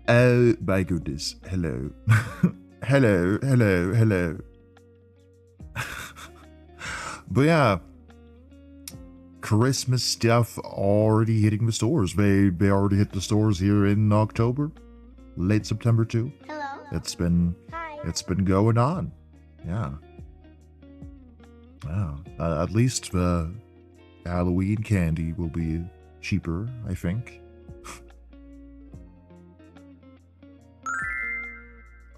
Oh my goodness. Hello. Hello. But yeah, Christmas stuff already hitting the stores. They already hit the stores here in October, late September too. Hello. It's been going on. Yeah. At least the Halloween candy will be cheaper, I think.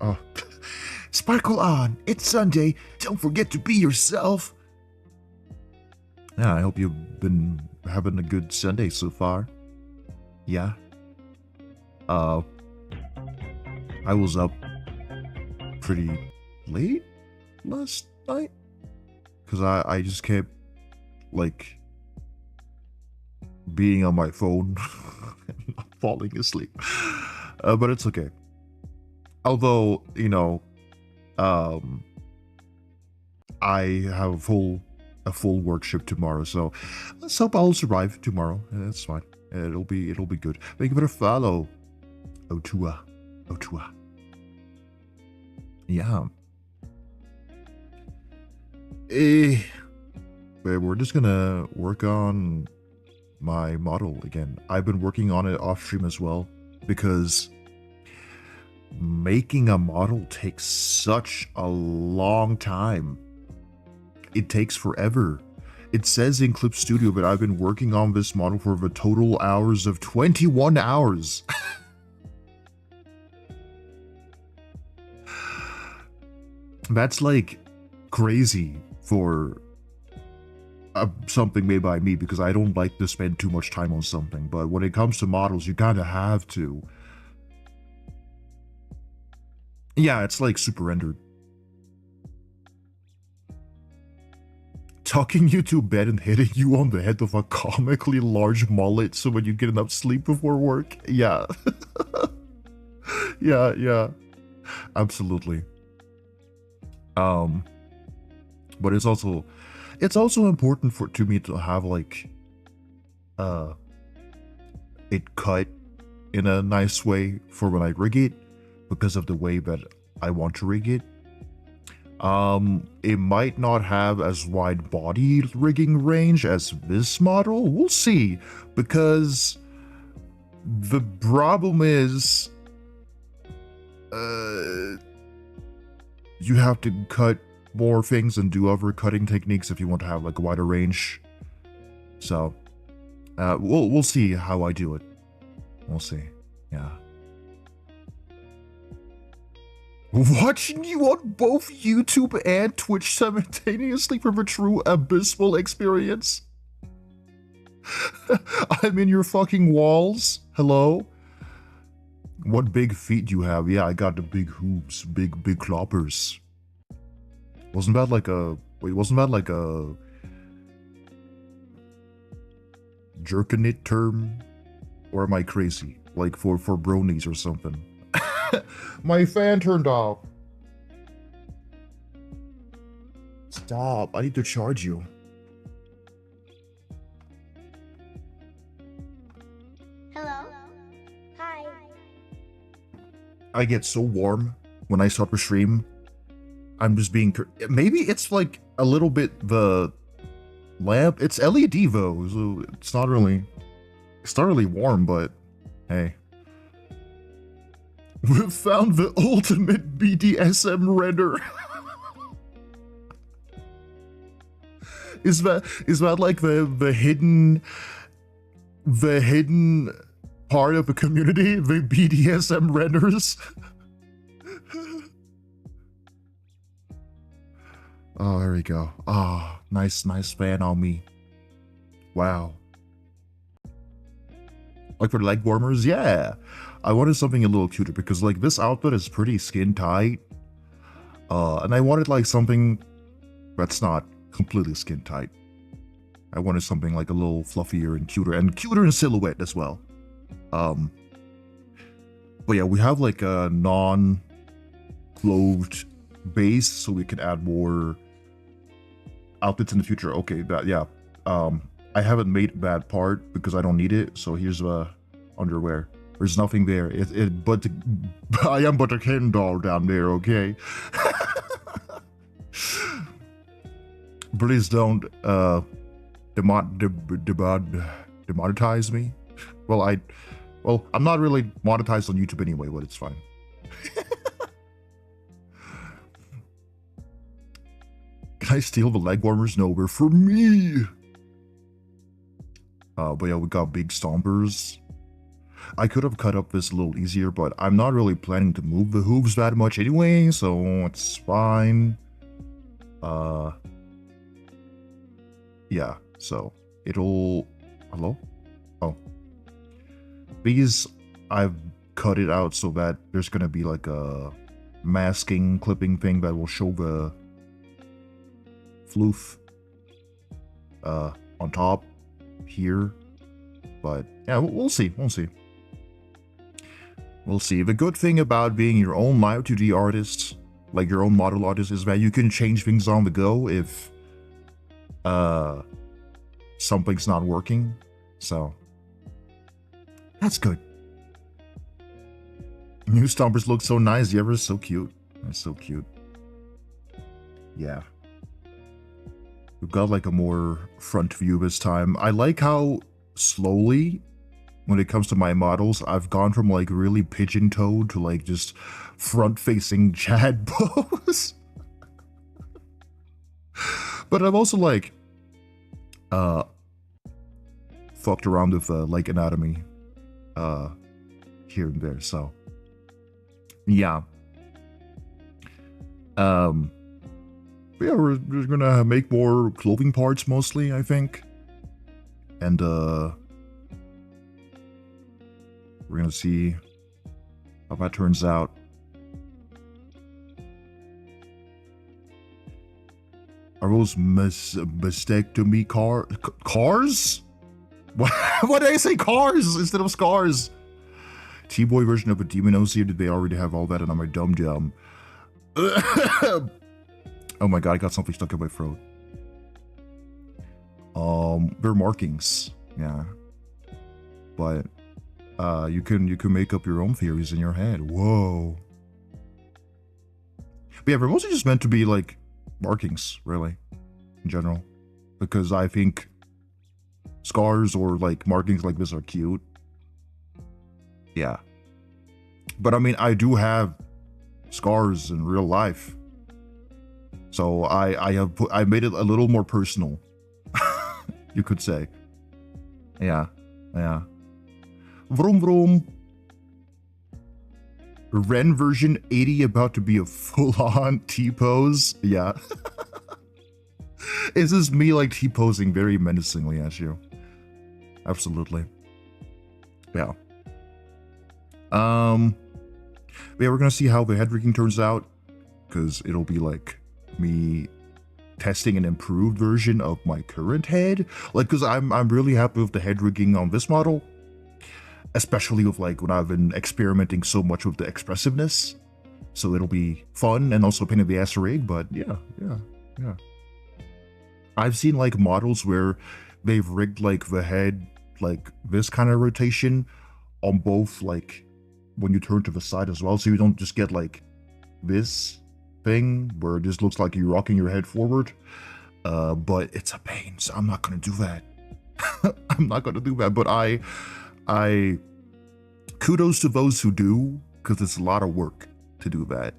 Oh, sparkle on! It's Sunday. Don't forget to be yourself. Yeah, I hope you've been having a good Sunday so far. Yeah. I was up pretty late last night because I just kept like being on my phone and not falling asleep. But it's okay. Although, you know, I have a full work shift tomorrow, so let's hope I'll survive tomorrow. That's fine. It'll be good. Thank you for the follow, Otua. Yeah. But we're just gonna work on my model again. I've been working on it off stream as well because making a model takes such a long time. It takes forever. It says in Clip Studio that I've been working on this model for the total hours of 21 hours. That's like crazy for something made by me because I don't like to spend too much time on something. But when it comes to models, you kind of have to. Yeah, it's like super rendered. Tucking you to bed and hitting you on the head with a comically large mullet so when you get enough sleep before work. Yeah. yeah. Absolutely. But it's also important to me to have like it cut in a nice way for when I rig it, because of the way that I want to rig it. It might not have as wide body rigging range as this model. We'll see, because the problem is you have to cut more things and do other cutting techniques if you want to have like a wider range. So we'll see how I do it. We'll see. Yeah. Watching you on both YouTube and Twitch simultaneously for the true abysmal experience. I'm in your fucking walls. Hello? What big feet you have? Yeah, I got the big hoops, big cloppers. Wasn't that like a jerkinit term? Or am I crazy? Like for bronies or something? My fan turned off. Stop, I need to charge you. Hello. Hi. I get so warm when I start the stream. I'm just being... Maybe it's like a little bit the lamp. It's LED though, so it's not really warm, but hey. We've found the ultimate BDSM render. Is that like the hidden part of the community, the BDSM renders? Oh, there we go. Ah, nice fan on me. Wow. Like for leg warmers, yeah. I wanted something a little cuter because like this outfit is pretty skin tight. And I wanted like something that's not completely skin tight. I wanted something like a little fluffier and cuter in silhouette as well. But yeah, we have like a non-clothed base so we can add more outfits in the future. Okay, that, yeah. I haven't made that part because I don't need it. So here's the underwear. There's nothing there. But I am but a Ken doll down there, okay? Please don't demonetize me. Well, I'm not really monetized on YouTube anyway, but it's fine. Can I steal the leg warmers? No, we're for me. But yeah, we got big stompers. I could have cut up this a little easier, but I'm not really planning to move the hooves that much anyway, so it's fine. Yeah, so it'll... Hello? Oh. These, I've cut it out so that there's gonna be like a masking, clipping thing that will show the floof on top here. But yeah, we'll see. We'll see. We'll see. The good thing about being your own Live2D artist, like your own model artist, is that you can change things on the go if something's not working. So that's good. New stompers look so nice. The other's so cute. That's so cute. Yeah. We've got like a more front view this time. I like how slowly, when it comes to my models, I've gone from like really pigeon-toed to like just front-facing Chad pose. But I've also like fucked around with like anatomy here and there, so yeah. Yeah, we're gonna make more clothing parts mostly, I think. And we're gonna see how that turns out. Are those mastectomy cars? What did I say? Cars instead of scars. T-boy version of a demon OC, or did they already have all that and I'm a dum-dum? Oh my god, I got something stuck in my throat. They're markings, yeah. But you can make up your own theories in your head. Whoa. But yeah, they're mostly just meant to be like markings, really, in general. Because I think scars or like markings like this are cute. Yeah. But I mean, I do have scars in real life. So I made it a little more personal, you could say. Yeah, yeah. Vroom vroom. Ren version 80 about to be a full-on T-pose. Yeah. This is me like T-posing very menacingly at you. Absolutely. Yeah. Yeah, we're gonna see how the head rigging turns out, because it'll be like me testing an improved version of my current head, like, because I'm really happy with the head rigging on this model, especially with like when I've been experimenting so much with the expressiveness. So it'll be fun and also a pain in the ass to rig, but yeah. I've seen like models where they've rigged like the head like this kind of rotation on both, like when you turn to the side as well, so you don't just get like this thing where it just looks like you're rocking your head forward. But it's a pain, so I'm not gonna do that. I'm not gonna do that, but I kudos to those who do, because it's a lot of work to do that.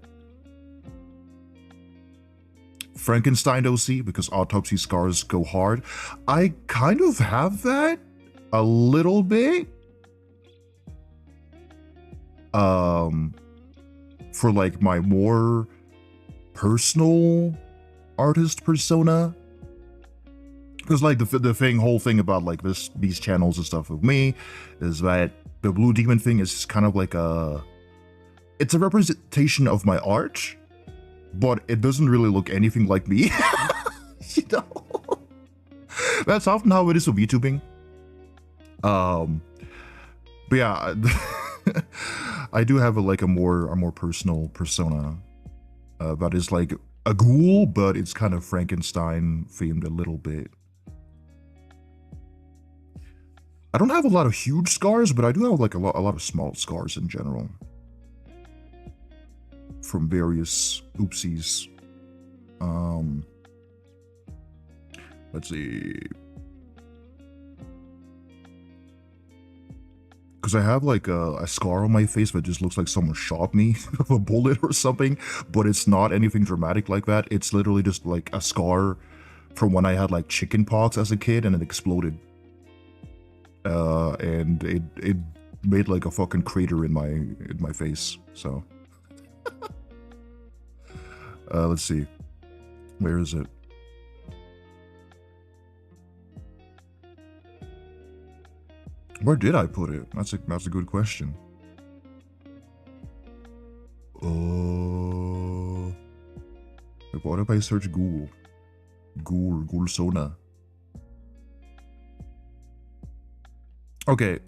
Frankenstein OC, because autopsy scars go hard. I kind of have that a little bit. For like my more personal artist persona, because like the whole thing about like these channels and stuff with me is that the blue demon thing is kind of like it's a representation of my art, but it doesn't really look anything like me. You know, that's often how it is with YouTubing. But yeah. I do have a more personal persona that is like a ghoul, but it's kind of Frankenstein themed a little bit. I don't have a lot of huge scars, but I do have like a lot of small scars in general. From various oopsies. Let's see. Because I have like a scar on my face that just looks like someone shot me with a bullet or something, but it's not anything dramatic like that. It's literally just like a scar from when I had like chicken pox as a kid and it exploded. And it made like a fucking crater in my face, so. Let's see. Where is it? Where did I put it? That's a good question. What if I search Google? Google Sona. Okay.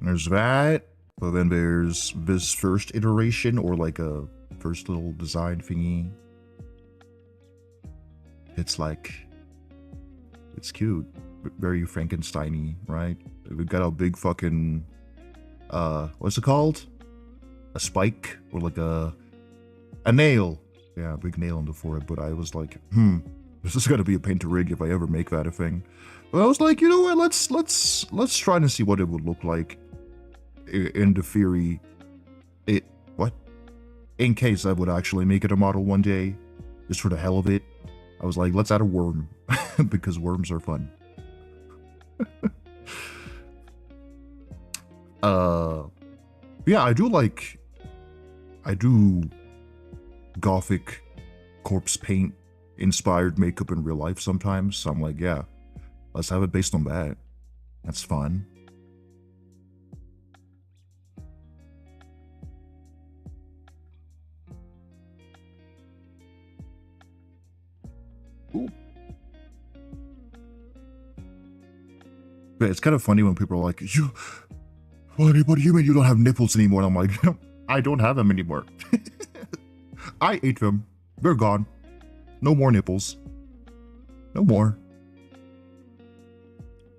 There's that, but then there's this first iteration, or like a first little design thingy. It's like, it's cute, but very Frankenstein-y, right? We've got a big fucking, what's it called? A spike, or like a nail. Yeah, a big nail on the forehead, but I was like, this is gonna be a pain to rig if I ever make that a thing. But I was like, you know what, let's try to see what it would look like in the theory. In case I would actually make it a model one day, just for the hell of it. I was like, let's add a worm, because worms are fun. Yeah, I do gothic corpse paint inspired makeup in real life sometimes, so I'm like, yeah, let's have it based on that. That's fun. Ooh. But it's kind of funny when people are like, what do you mean you don't have nipples anymore? And I'm like, I don't have them anymore. I ate them. They're gone. No more nipples. No more.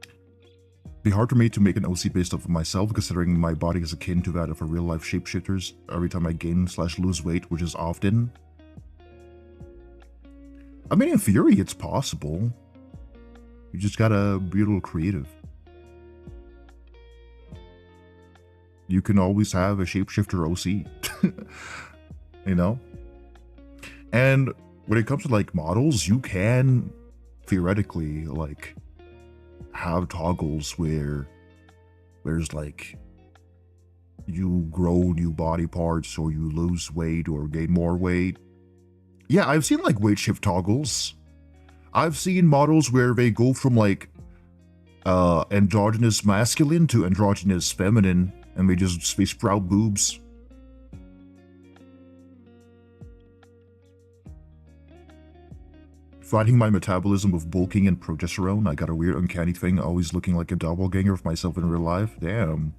It'd be hard for me to make an OC based off of myself, considering my body is akin to that of a real life shapeshifters every time I gain/lose weight, which is often. I mean, in theory, it's possible. You just gotta be a little creative. You can always have a shapeshifter OC. You know? And when it comes to like models, you can theoretically like have toggles where there's like you grow new body parts, or you lose weight or gain more weight. Yeah, I've seen like weight shift toggles. I've seen models where they go from like androgynous masculine to androgynous feminine, and they sprout boobs. Fighting my metabolism of bulking and progesterone, I got a weird uncanny thing, always looking like a doppelganger of myself in real life. Damn.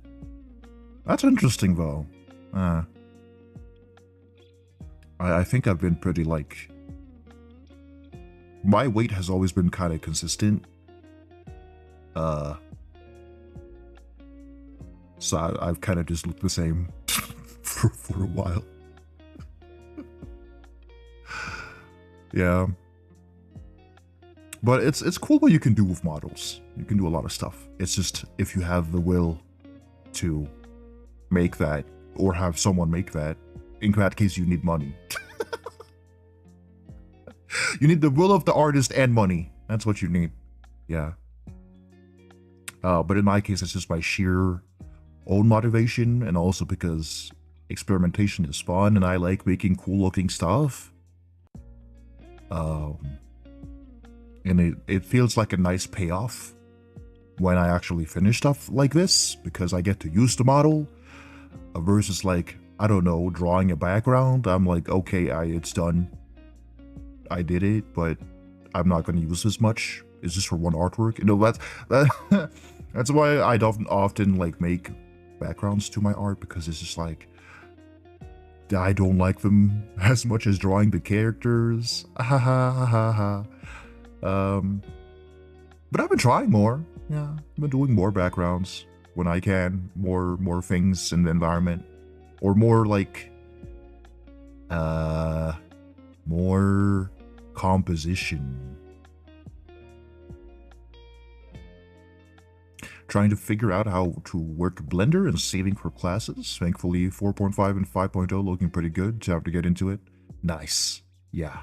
That's interesting though. I think I've been pretty like... My weight has always been kind of consistent. So I've kind of just looked the same for a while. Yeah. But it's cool what you can do with models. You can do a lot of stuff. It's just if you have the will to make that, or have someone make that, in that case you need money. You need the will of the artist and money. That's what you need. Yeah. But in my case, it's just my sheer own motivation, and also because experimentation is fun and I like making cool looking stuff. And it feels like a nice payoff when I actually finish stuff like this, because I get to use the model, versus like, I don't know, drawing a background. I'm like, okay, it's done. I did it, but I'm not going to use this much. It's just for one artwork. You know, that's why I often like make backgrounds to my art, because it's just like, I don't like them as much as drawing the characters. Ha ha ha ha ha. But I've been trying more. Yeah, I've been doing more backgrounds when I can. More things in the environment. Or more like more composition. Trying to figure out how to work Blender and saving for classes. Thankfully 4.5 and 5.0 looking pretty good. To have to get into it. Nice. Yeah.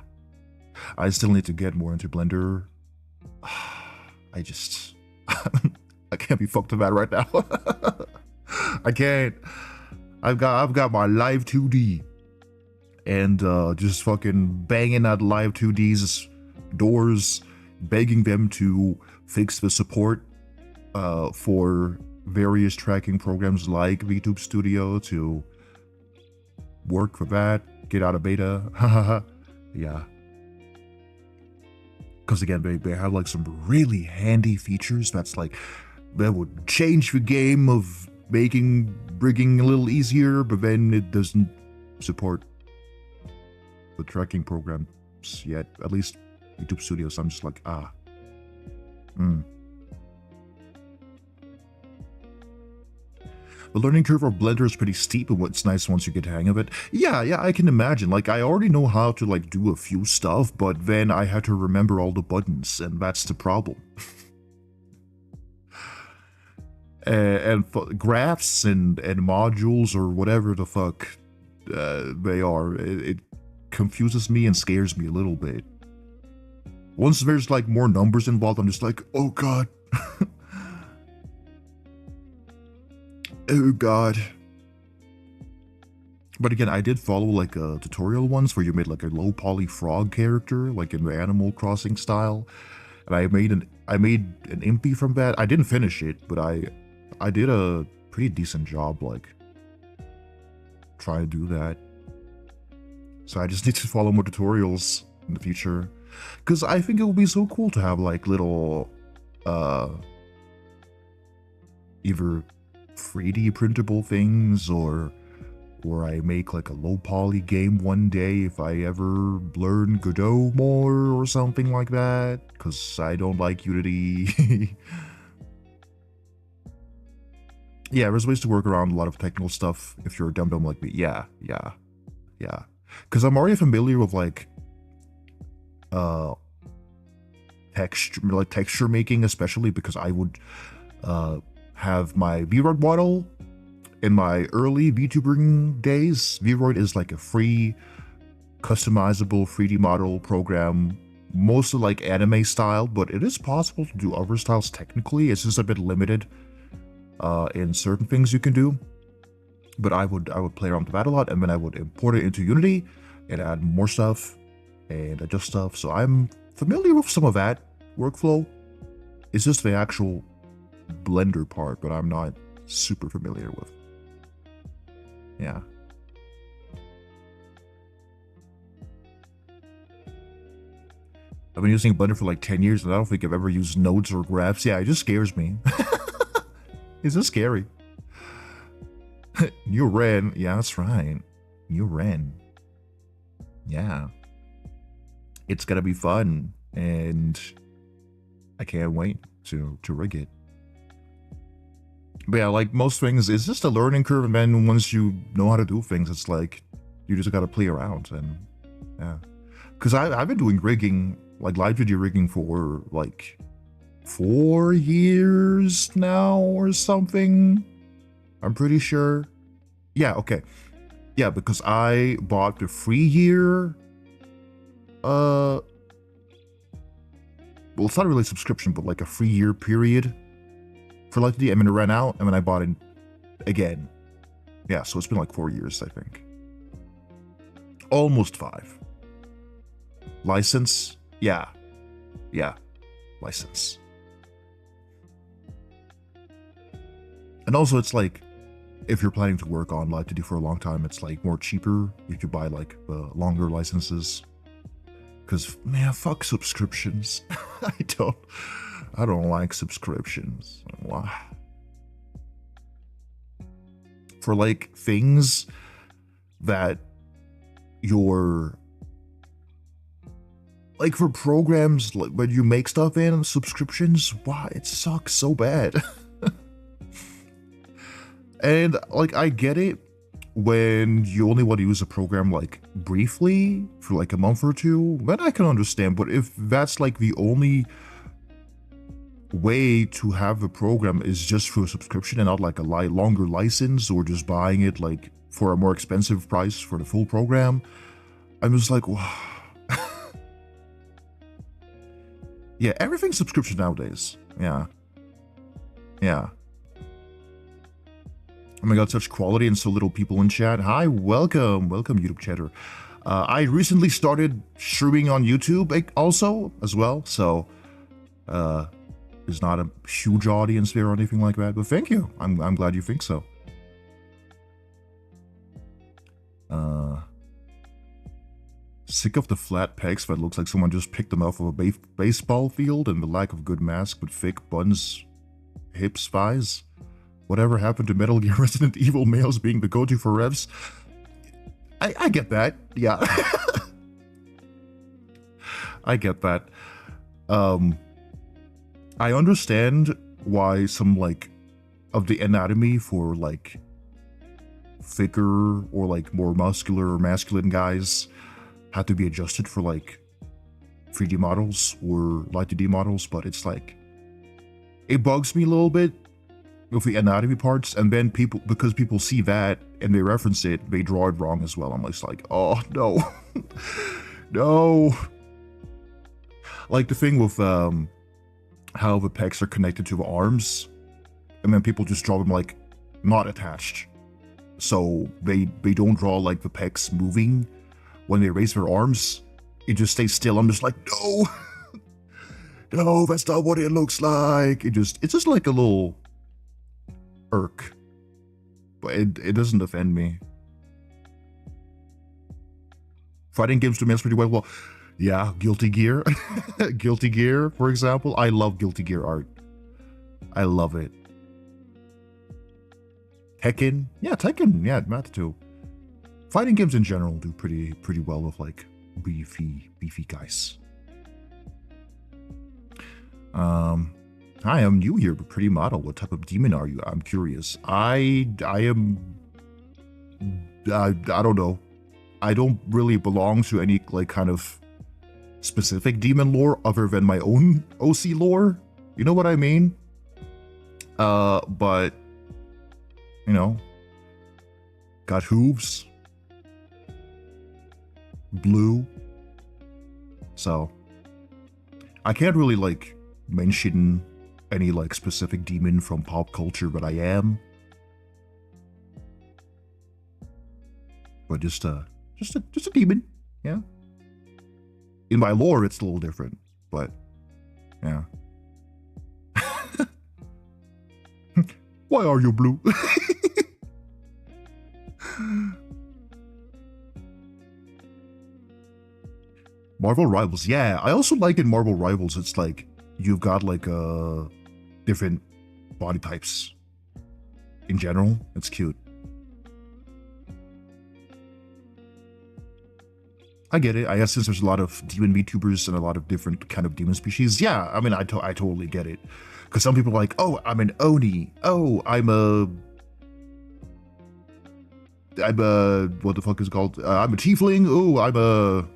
I still need to get more into Blender. I just I can't be fucked about right now. I can't. I've got my Live2D and just fucking banging at Live2D's doors, begging them to fix the support for various tracking programs like VTube Studio to work for that, get out of beta. Yeah. Because again, they have like some really handy features that's like, that would change the game of making rigging a little easier, but then it doesn't support the tracking programs yet. At least YouTube Studio, so I'm just like, The learning curve of Blender is pretty steep, and what's nice once you get the hang of it. Yeah, I can imagine. Like, I already know how to, like, do a few stuff, but then I had to remember all the buttons, and that's the problem. and graphs and modules or whatever the fuck they are, it confuses me and scares me a little bit. Once there's, like, more numbers involved, I'm just like, oh god. Oh god. But again, I did follow like a tutorial once where you made like a low poly frog character, like in the Animal Crossing style. And I made an impy from that. I didn't finish it, but I did a pretty decent job, like trying to do that. So I just need to follow more tutorials in the future. Cause I think it would be so cool to have like little either 3D printable things, or I make like a low poly game one day if I ever learn Godot more or something like that, because I don't like Unity. Yeah, there's ways to work around a lot of technical stuff if you're a dum-dum like me. Yeah. Because I'm already familiar with like texture making, especially because I would have my VRoid model in my early VTubering days. VRoid is like a free, customizable 3D model program, mostly like anime style, but it is possible to do other styles technically. It's just a bit limited in certain things you can do. But I would play around with that a lot, and then I would import it into Unity and add more stuff and adjust stuff. So I'm familiar with some of that workflow. It's just the actual Blender part, but I'm not super familiar with. Yeah. I've been using Blender for like 10 years, and I don't think I've ever used nodes or graphs. Yeah, it just scares me. It's just scary. New Ren. Yeah, that's right. New Ren. Yeah. It's gonna be fun, and I can't wait to rig it. But yeah, like most things, it's just a learning curve, and then once you know how to do things, it's like, you just gotta play around, and yeah. Because I've been doing rigging, like Live2D rigging for like 4 years now or something. I'm pretty sure. Yeah, okay. Yeah, because I bought the free year, well, it's not really a subscription, but like a free year period for Live2D, and then it ran out, and then I bought it again. Yeah, so it's been like 4 years, I think. Almost 5. License? Yeah. License. And also, it's like, if you're planning to work on Live2D for a long time, it's like more cheaper if you buy like the longer licenses. Because, man, fuck subscriptions. I don't like subscriptions. For like things that your, like, for programs, like when you make stuff in subscriptions, wow, it sucks so bad. And like, I get it when you only want to use a program like briefly for like a month or two, then I can understand. But if that's like the only way to have a program is just for a subscription and not like a longer license, or just buying it like for a more expensive price for the full program, I'm just like, wow. Yeah, everything's subscription nowadays. Yeah. Yeah. Oh my god, such quality and so little people in chat. Hi, welcome YouTube chatter. I recently started streaming on YouTube also as well, so there's not a huge audience there or anything like that, but thank you. I'm glad you think so. Sick of the flat pecs that looks like someone just picked them off of a baseball field, and the lack of good mask with thick buns, hips, thighs. Whatever happened to Metal Gear Resident Evil males being the go-to for revs? I get that, yeah. I get that. I understand why some, like, of the anatomy for, like, thicker or, like, more muscular or masculine guys had to be adjusted for, like, 3D models or Live2D models, but it's like, it bugs me a little bit with the anatomy parts, and then because people see that and they reference it, they draw it wrong as well. I'm just like, oh no. No. Like the thing with how the pecs are connected to the arms, and then people just draw them like not attached, so they don't draw like the pecs moving when they raise their arms. It just stays still. I'm just like, no. No, that's not what it looks like. It's just like a little irk, but it doesn't offend me. Fighting games do males pretty well. Well, yeah, Guilty Gear. Guilty Gear, for example. I love Guilty Gear art. I love it. Tekken. Yeah, Tekken. Yeah, Matt too. Fighting games in general do pretty well with like beefy guys. Hi, I'm new here, but pretty model. What type of demon are you? I'm curious. I don't know. I don't really belong to any like kind of specific demon lore other than my own OC lore. You know what I mean? But you know, got hooves, blue. So I can't really like mention any like specific demon from pop culture, but I am. But just a demon, yeah. In my lore, it's a little different, but yeah. Why are you blue? Marvel Rivals, yeah. I also like in Marvel Rivals, it's like you've got like different body types. In general, it's cute. I get it. I guess since there's a lot of demon VTubers and a lot of different kind of demon species, yeah. I mean, I totally get it. Because some people are like, oh, I'm an Oni. Oh, I'm a what the fuck is it called? I'm a Tiefling. Oh, I'm a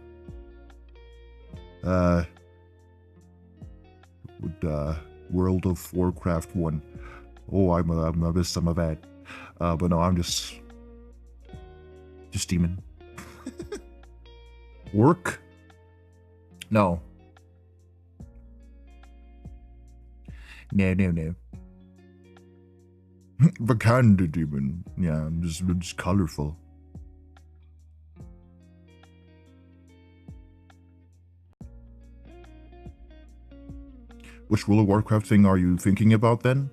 World of Warcraft one. Oh, I'm a this, I'm a that. But no, I'm just demon. Work? No. No. Vakanda demon. Yeah, I'm just colorful. Which World of Warcraft thing are you thinking about then?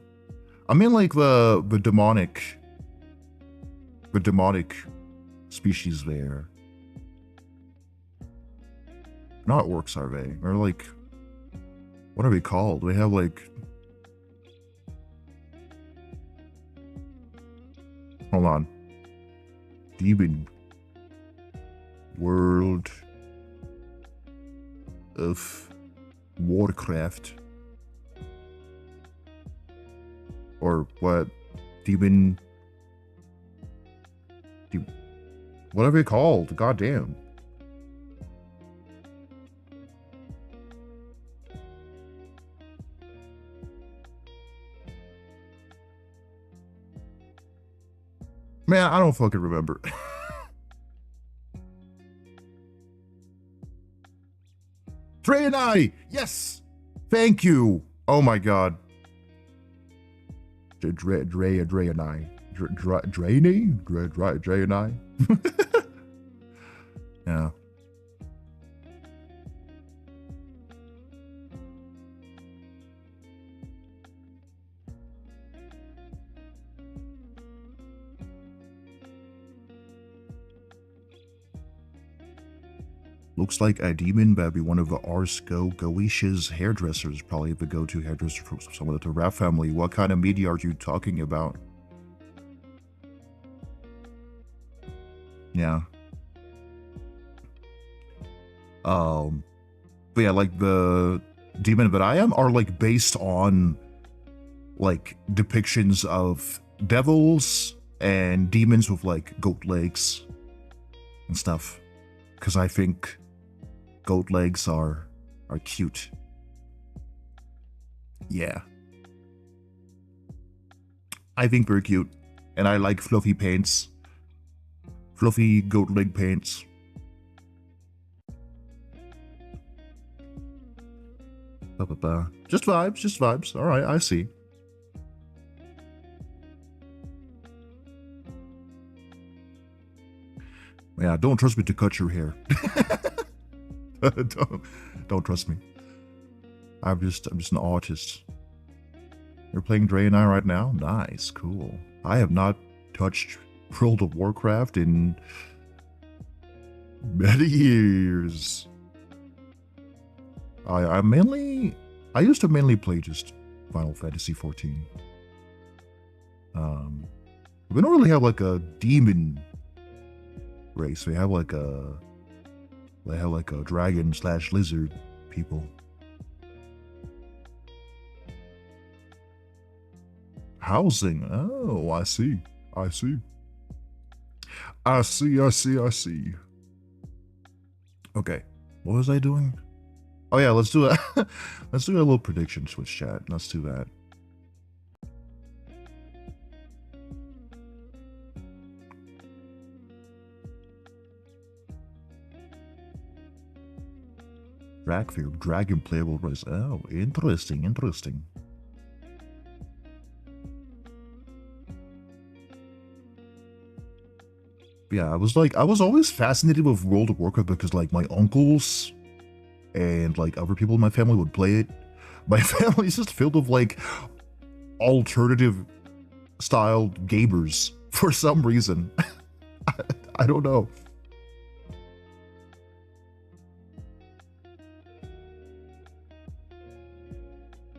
I mean like the demonic species there. Not orcs, are they? Or like, what are they called? They have like, hold on, demon World of Warcraft. Or what? Demon... Whatever it's called. Goddamn. Man, I don't fucking remember. Trey and I! Yes! Thank you! Oh my god. Dre and I. Dre and I? Yeah. Looks like a demon better be one of the Goish's hairdressers, probably the go-to hairdresser for someone of the rap family. What kind of media are you talking about? Yeah. But yeah, like the demon that I am are like based on like depictions of devils and demons with like goat legs and stuff. Because I think goat legs are cute. Yeah. I think they're cute. And I like fluffy paints. Fluffy goat leg paints. Just vibes, just vibes. Alright, I see. Yeah, don't trust me to cut your hair. don't trust me. I'm just an artist. You're playing Dre and I right now? Nice, cool. I have not touched World of Warcraft in many years. I used to mainly play just Final Fantasy 14. We don't really have like a demon race. They have like a dragon / lizard people. Housing. Oh, I see. I see. Okay. What was I doing? Oh yeah, let's do a let's do a little prediction switch chat. Let's do that. Dragfield, dragon playable race. Oh, interesting, interesting. Yeah, I was always fascinated with World of Warcraft because like my uncles and like other people in my family would play it. My family is just filled with like alternative style gamers for some reason. I don't know.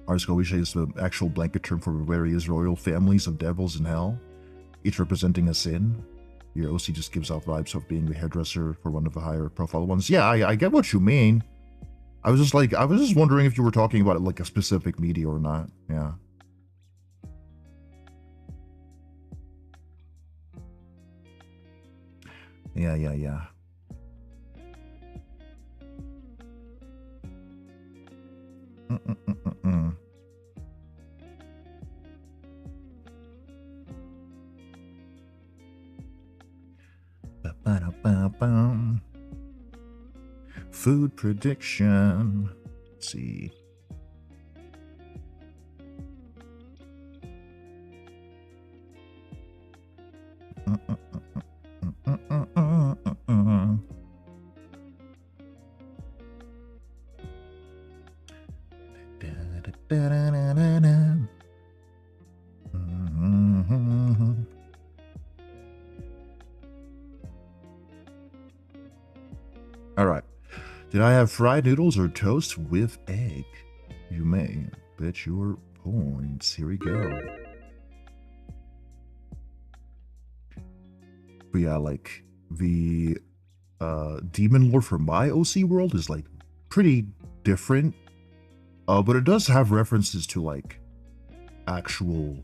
Arskowisha is the actual blanket term for various royal families of devils in hell, each representing a sin. Your OC just gives off vibes of being the hairdresser for one of the higher profile ones. Yeah, I get what you mean. I was just wondering if you were talking about like a specific media or not. Yeah. Yeah. Food prediction. Let's see. All right. Did I have fried noodles or toast with egg? You may bet your points. Here we go. But yeah, like the demon lore for my OC world is like pretty different. But it does have references to like actual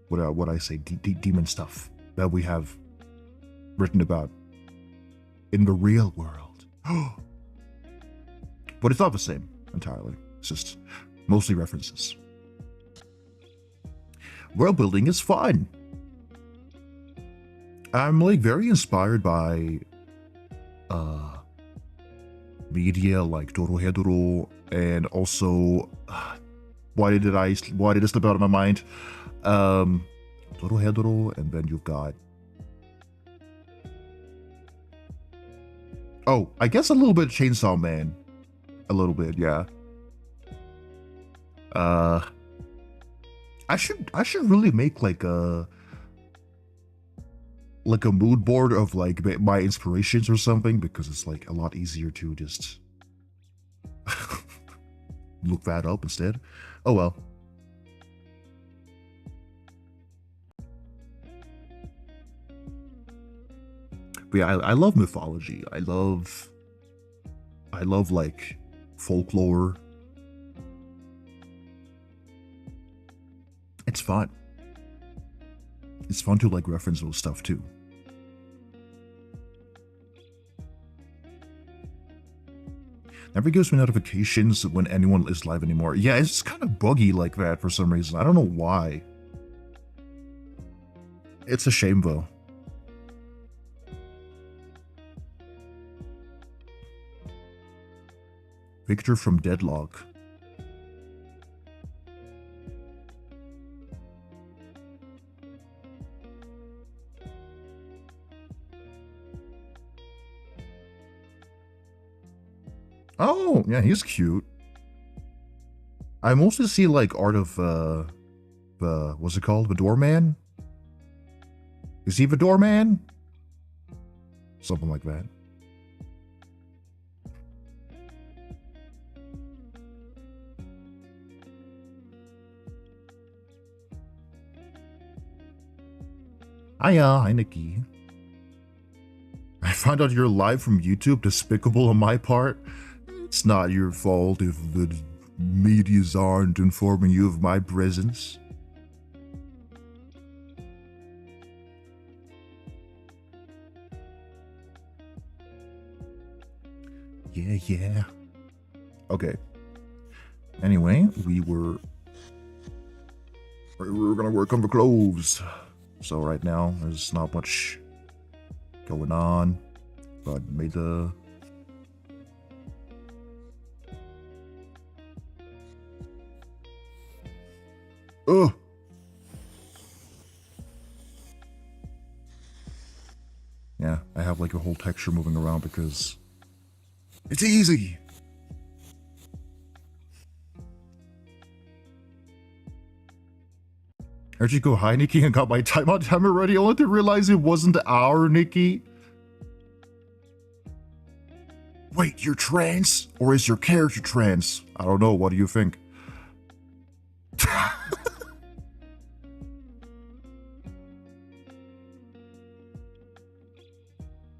what I say demon stuff that we have written about in the real world. But it's not the same entirely. It's just mostly references. World building is fun. I'm like very inspired by media like Dorohedoro, and also why did it slip out of my mind? Dorohedoro, and then you've got, oh, I guess a little bit of Chainsaw Man. A little bit, yeah. I should really make like a mood board of like my inspirations or something, because it's like a lot easier to just look that up instead. Oh well. But yeah, I love mythology. I love like folklore. It's fun. It's fun to like reference those stuff too. Never gives me notifications when anyone is live anymore. Yeah, it's kind of buggy like that for some reason. I don't know why. It's a shame though. Victor from Deadlock. Oh, yeah, he's cute. I mostly see like art of what's it called? The Doorman? Is he the Doorman? Something like that. Hi Nikki. I found out you're live from YouTube. Despicable on my part. It's not your fault if the medias aren't informing you of my presence. Yeah. Okay. Anyway, we were gonna work on the clothes. So right now, there's not much going on, but made the... Ugh! Yeah, I have like a whole texture moving around because it's easy! Where'd you go? Hi, Nikki, and got my timeout timer ready, only to realize it wasn't our Nikki. Wait, you're trans? Or is your character trans? I don't know, what do you think?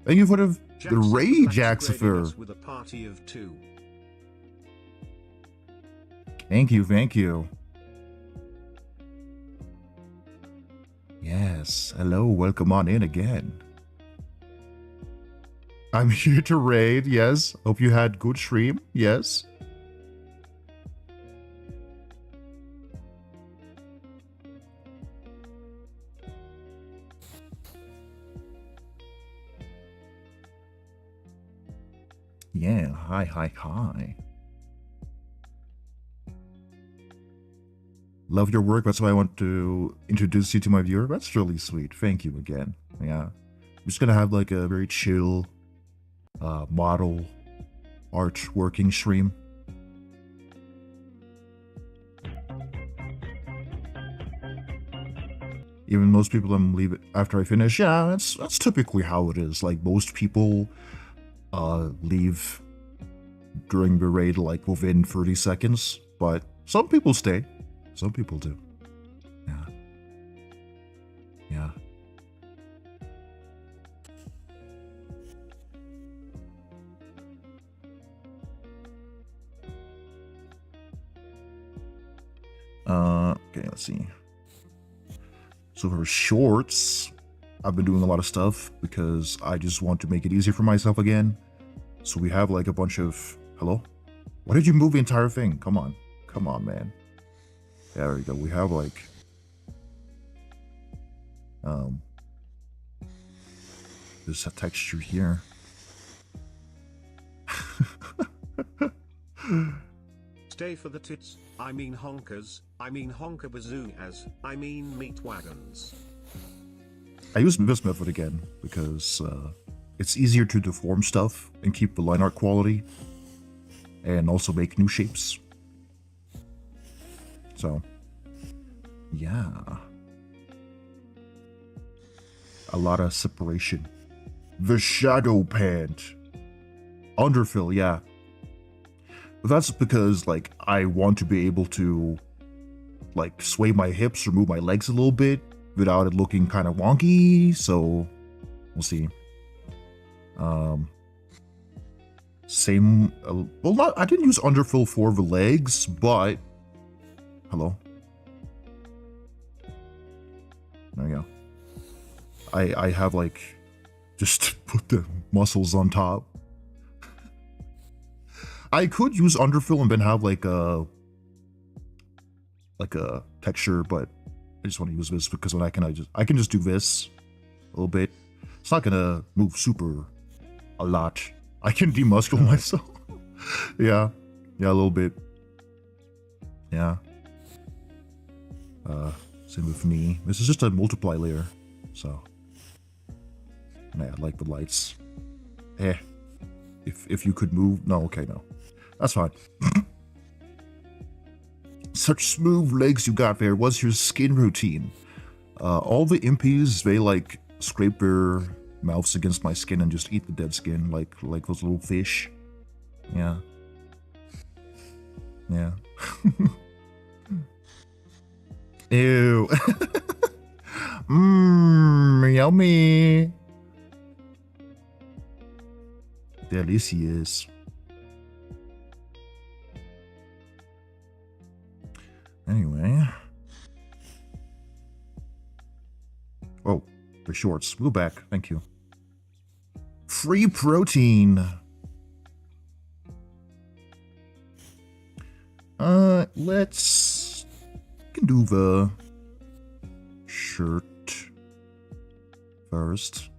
Thank you for the rage, Axifer. With a party of 2. Thank you. Yes, hello, welcome on in again. I'm here to raid, yes. Hope you had good stream, yes. Yeah, hi. Love your work, that's why I want to introduce you to my viewer. That's really sweet, thank you again. Yeah, I'm just gonna have like a very chill model art working stream. Even most people leave it after I finish. Yeah, that's typically how it is. Like most people leave during the raid like within 30 seconds, but some people stay. Some people do. Yeah. Okay, let's see. So for shorts, I've been doing a lot of stuff because I just want to make it easier for myself again. So we have like a bunch of... Hello? Why did you move the entire thing? Come on. Come on, man. There we go. We have like... This texture here. Stay for the tits, I mean honkers, I mean honker bazookas, I mean meat wagons. I use this method again because it's easier to deform stuff and keep the line art quality and also make new shapes. So, yeah. A lot of separation. The shadow pant. Underfill, yeah. But that's because, like, I want to be able to, like, sway my hips or move my legs a little bit without it looking kind of wonky, so we'll see. Same, well, I didn't use underfill for the legs, but, hello? There we go. I have, like, just put the muscles on top. I could use underfill and then have, like a texture, but I just want to use this because then I can just do this a little bit. It's not gonna move super a lot. I can demuscle myself. Yeah, a little bit. Yeah. Same with knee. This is just a multiply layer, so. And I like the lights. If you could move, no, okay, no, that's fine. Such smooth legs you got there. What's your skin routine? All the impies, they like scrape their mouths against my skin and just eat the dead skin, like those little fish. Yeah. Yeah. Ew. Yummy. Delicious. Anyway. Oh, the shorts. We'll go back. Thank you. Free protein. Let's... can do the shirt first.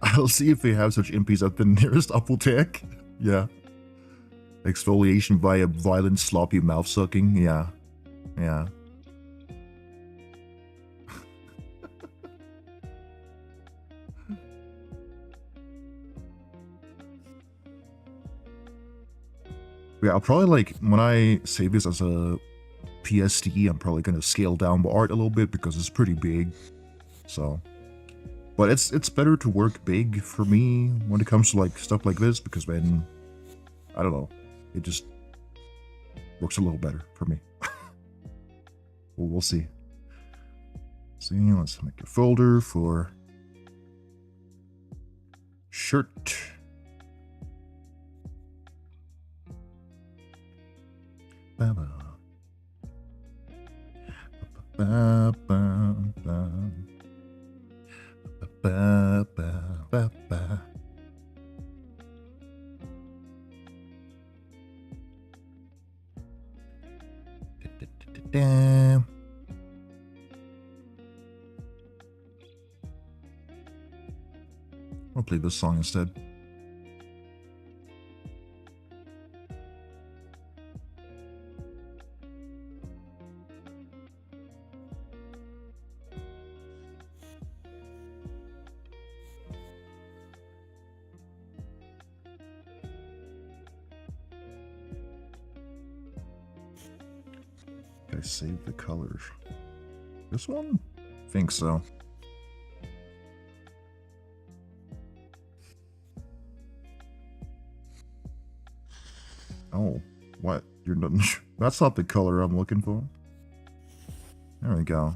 I'll see if they have such impies at the nearest apotheke. Yeah. Exfoliation via violent sloppy mouth sucking. Yeah. Yeah. Yeah, I'll probably, like, when I save this as a PSD, I'm probably going to scale down the art a little bit because it's pretty big. So, but it's better to work big for me when it comes to, like, stuff like this, because then, I don't know, it just works a little better for me. Well, we'll see. See, let's make a folder for shirt. Ba-ba. Ba-ba-ba-ba. Ba-ba-ba-ba-ba. Da-da-da-da-da. I'll play this song instead. I saved the colors. This one? I think so. Oh, what? You're not, that's not the color I'm looking for. There we go.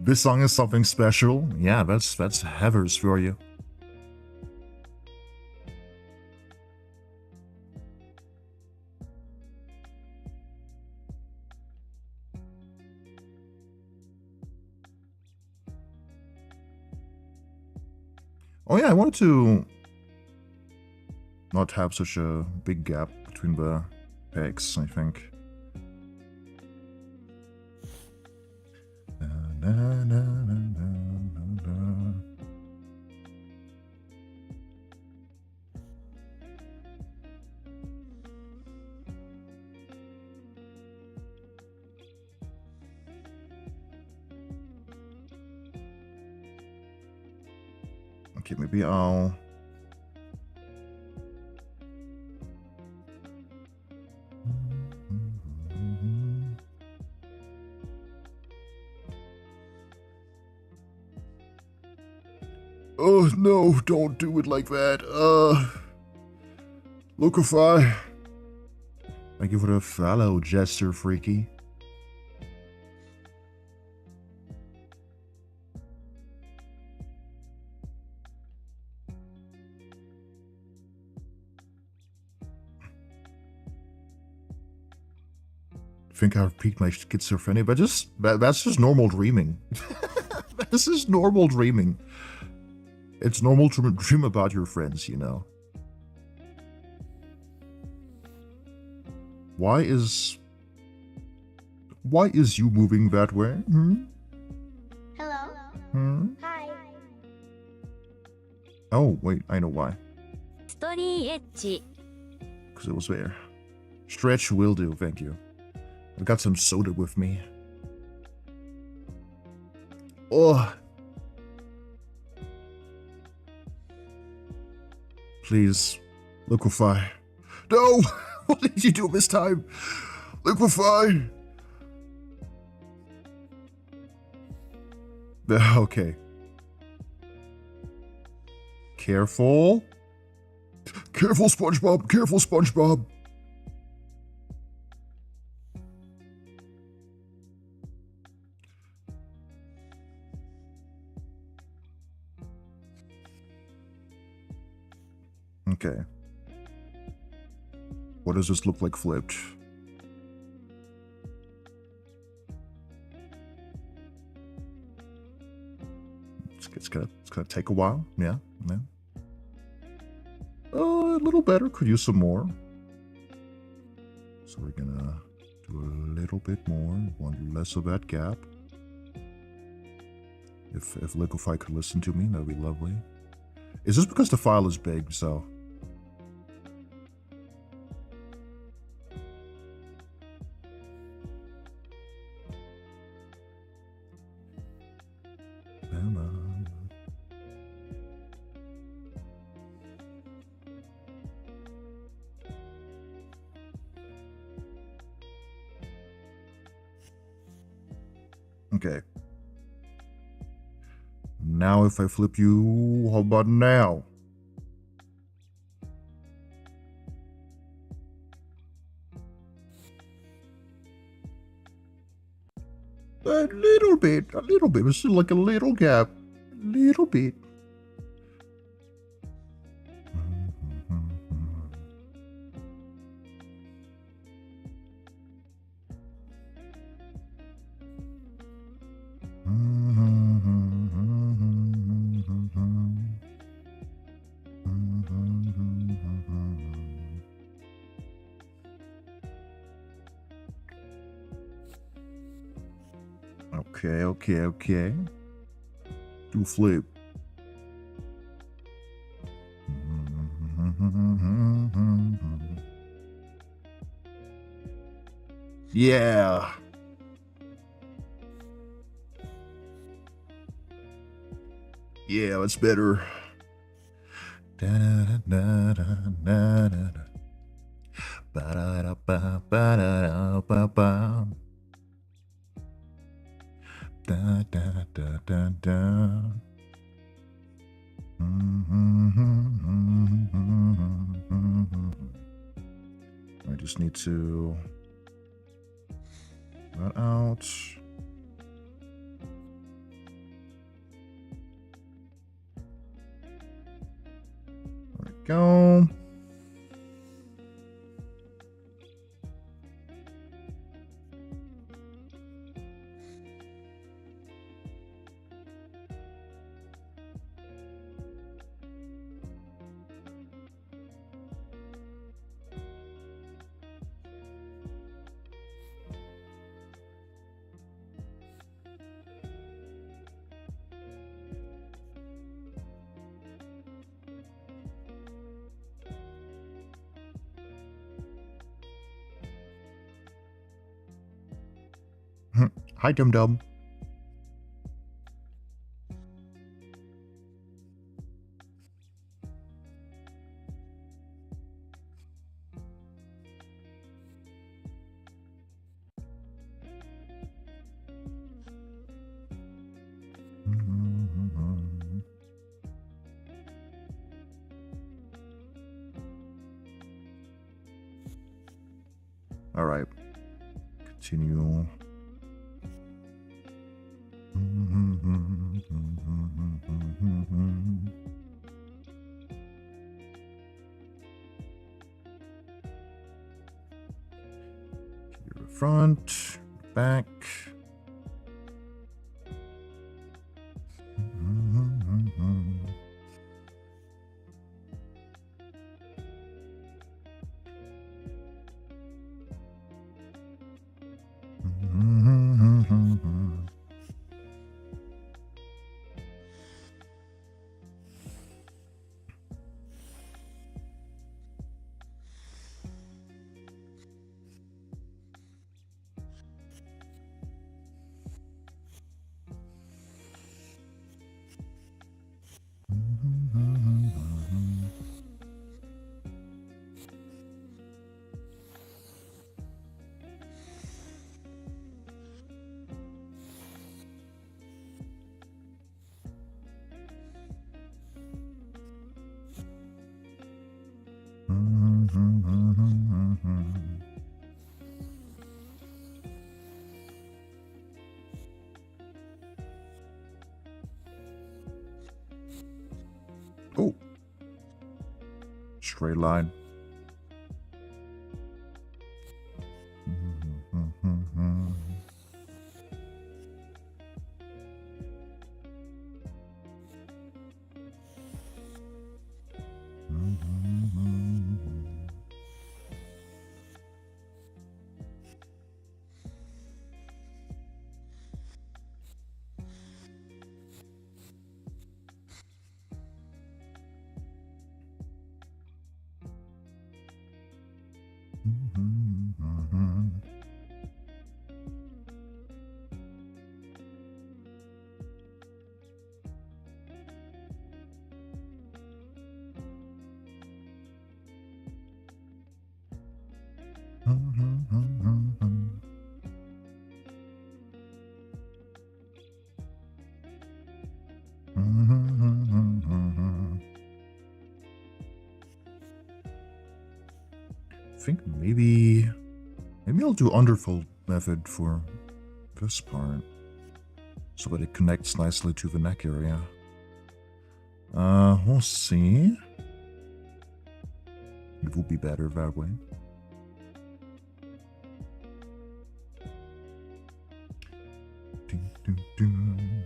This song is something special. Yeah, that's Heathers for you. Oh yeah, I wanted to not have such a big gap between the pegs, I think. Okay, maybe I'll... Oh no, don't do it like that. Lookify. Thank you for the follow, Jester Freaky. I think I've peaked my schizophrenia, but that's just normal dreaming. This is normal dreaming. It's normal to dream about your friends, you know. Why is you moving that way? Hmm? Hello? Hmm? Hi. Oh, wait, I know why. ストリーエッジ Because it was there. Stretch will do, thank you. I've got some soda with me. Oh. Please, liquefy. No! What did you do this time? Liquefy! Okay. Careful. Careful, SpongeBob! Careful, SpongeBob! Okay. What does this look like flipped? It's gonna take a while. Yeah. A little better. Could use some more. So we're gonna do a little bit more. Want less of that gap. If Liquefy could listen to me, that'd be lovely. Is this because the file is big? So. Okay. Now if I flip you, how about now? A little bit. It's still like a little gap. A little bit. Okay. Do flip. Yeah. Yeah, that's better. I just need to that out. go. Hi, Dum Dum. All right. Continue. Front, back. Oh, straight line. I think maybe I'll do underfold method for this part so that it connects nicely to the neck area. We'll see. It will be better that way. Ding, ding, ding.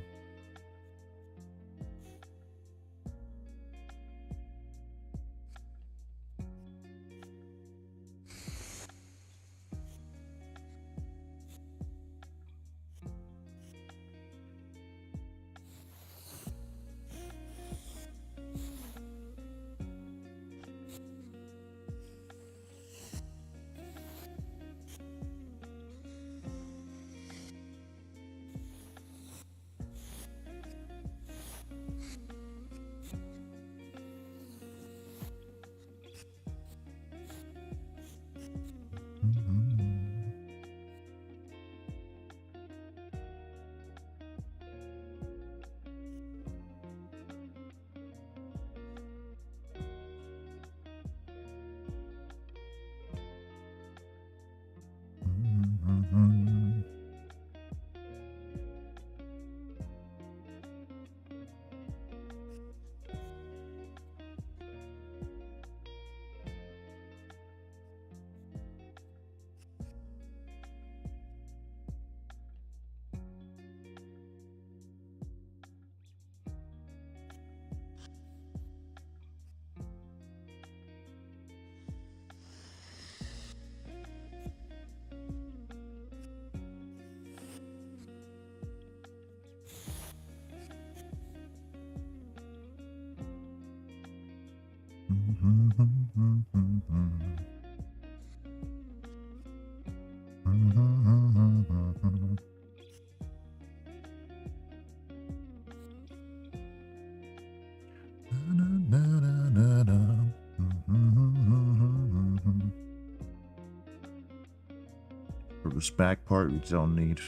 For this back part, we don't need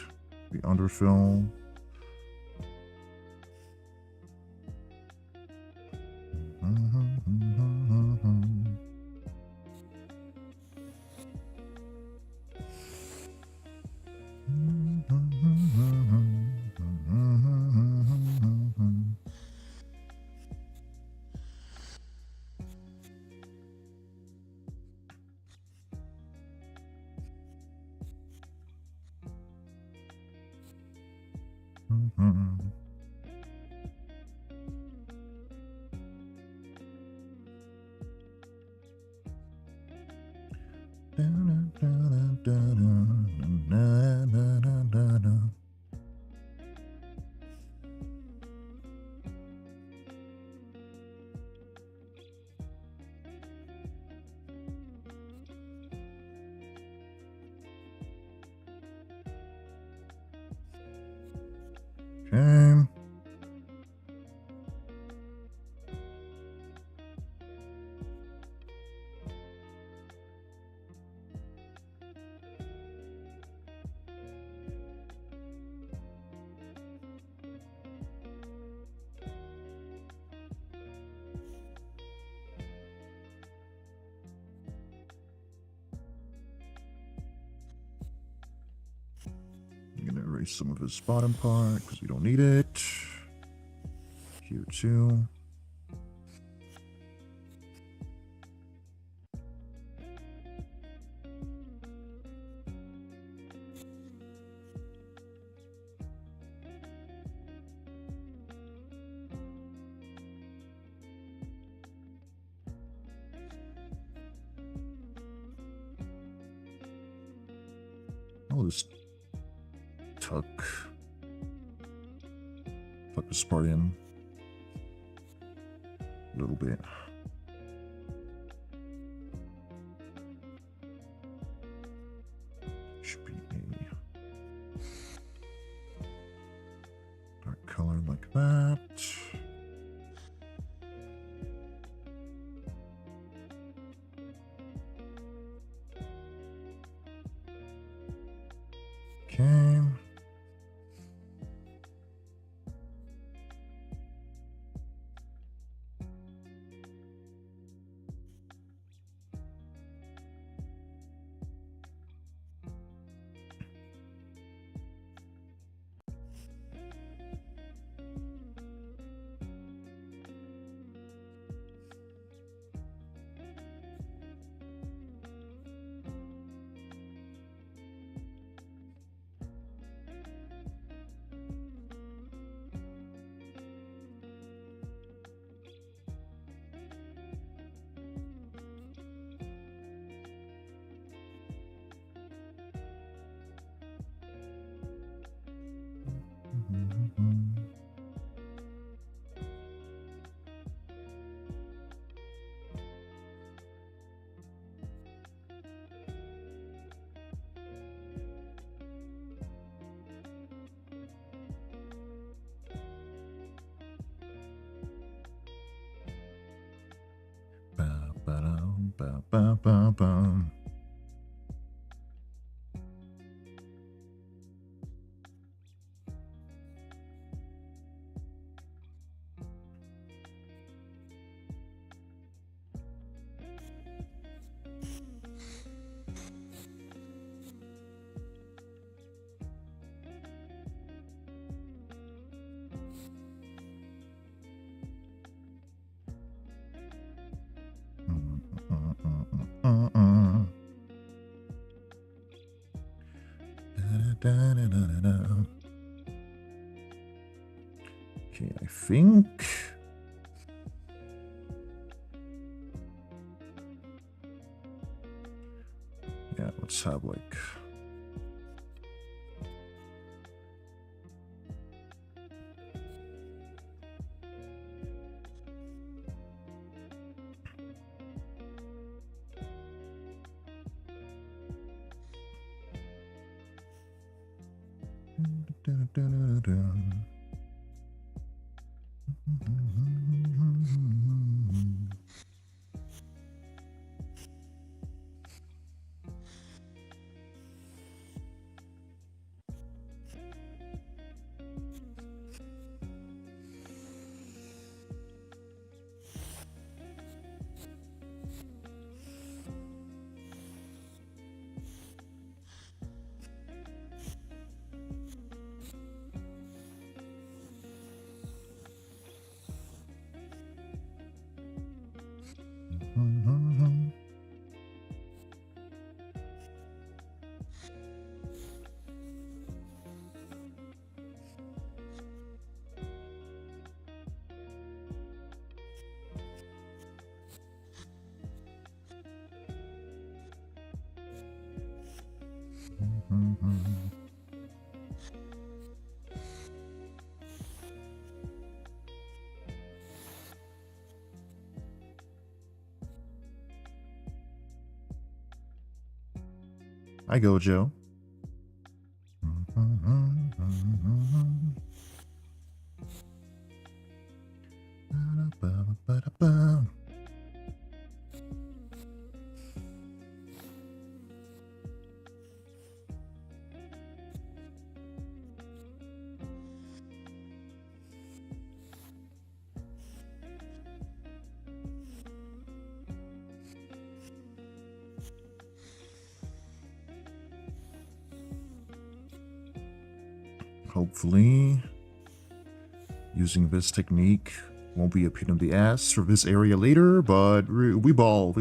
the underfill. Okay. I'm gonna erase some of his bottom part because we don't need it. Here too. I'll just tuck this part in a little bit. Should be a dark color like that. Okay. Ba-ba-dum-ba-ba-ba-bum. Da-da-da-da-da-da. Okay, I think yeah, let's have like Hi, Gojo. Hopefully, using this technique won't be a pain in the ass for this area later, but we ball.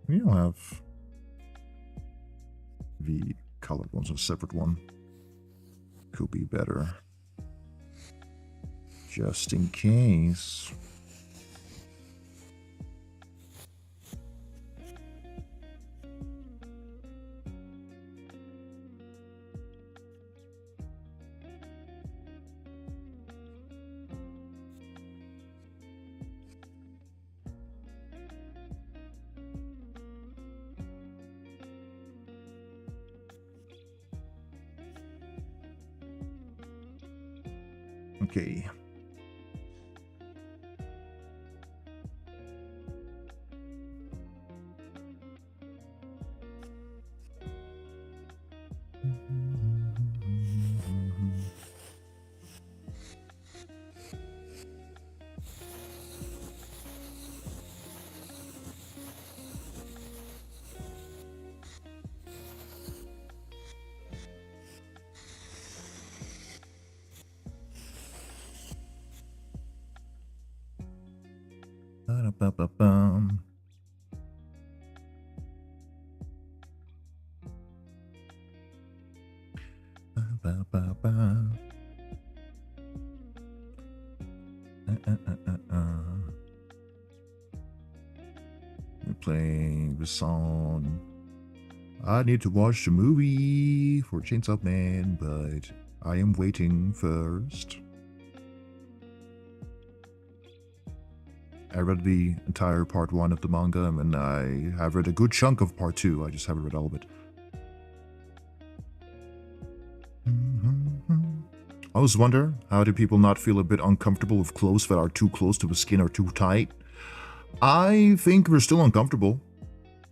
We don't have the colored one's a separate one. Could be better. Just in case. Okay. Ba-da-ba-ba-bum. Ba-ba-ba-ba. We play the song. I need to watch the movie for Chainsaw Man, but I am waiting first. I read the entire part 1 of the manga, and I have read a good chunk of part 2. I just haven't read all of it. I always wonder, how do people not feel a bit uncomfortable with clothes that are too close to the skin or too tight? I think we're still uncomfortable,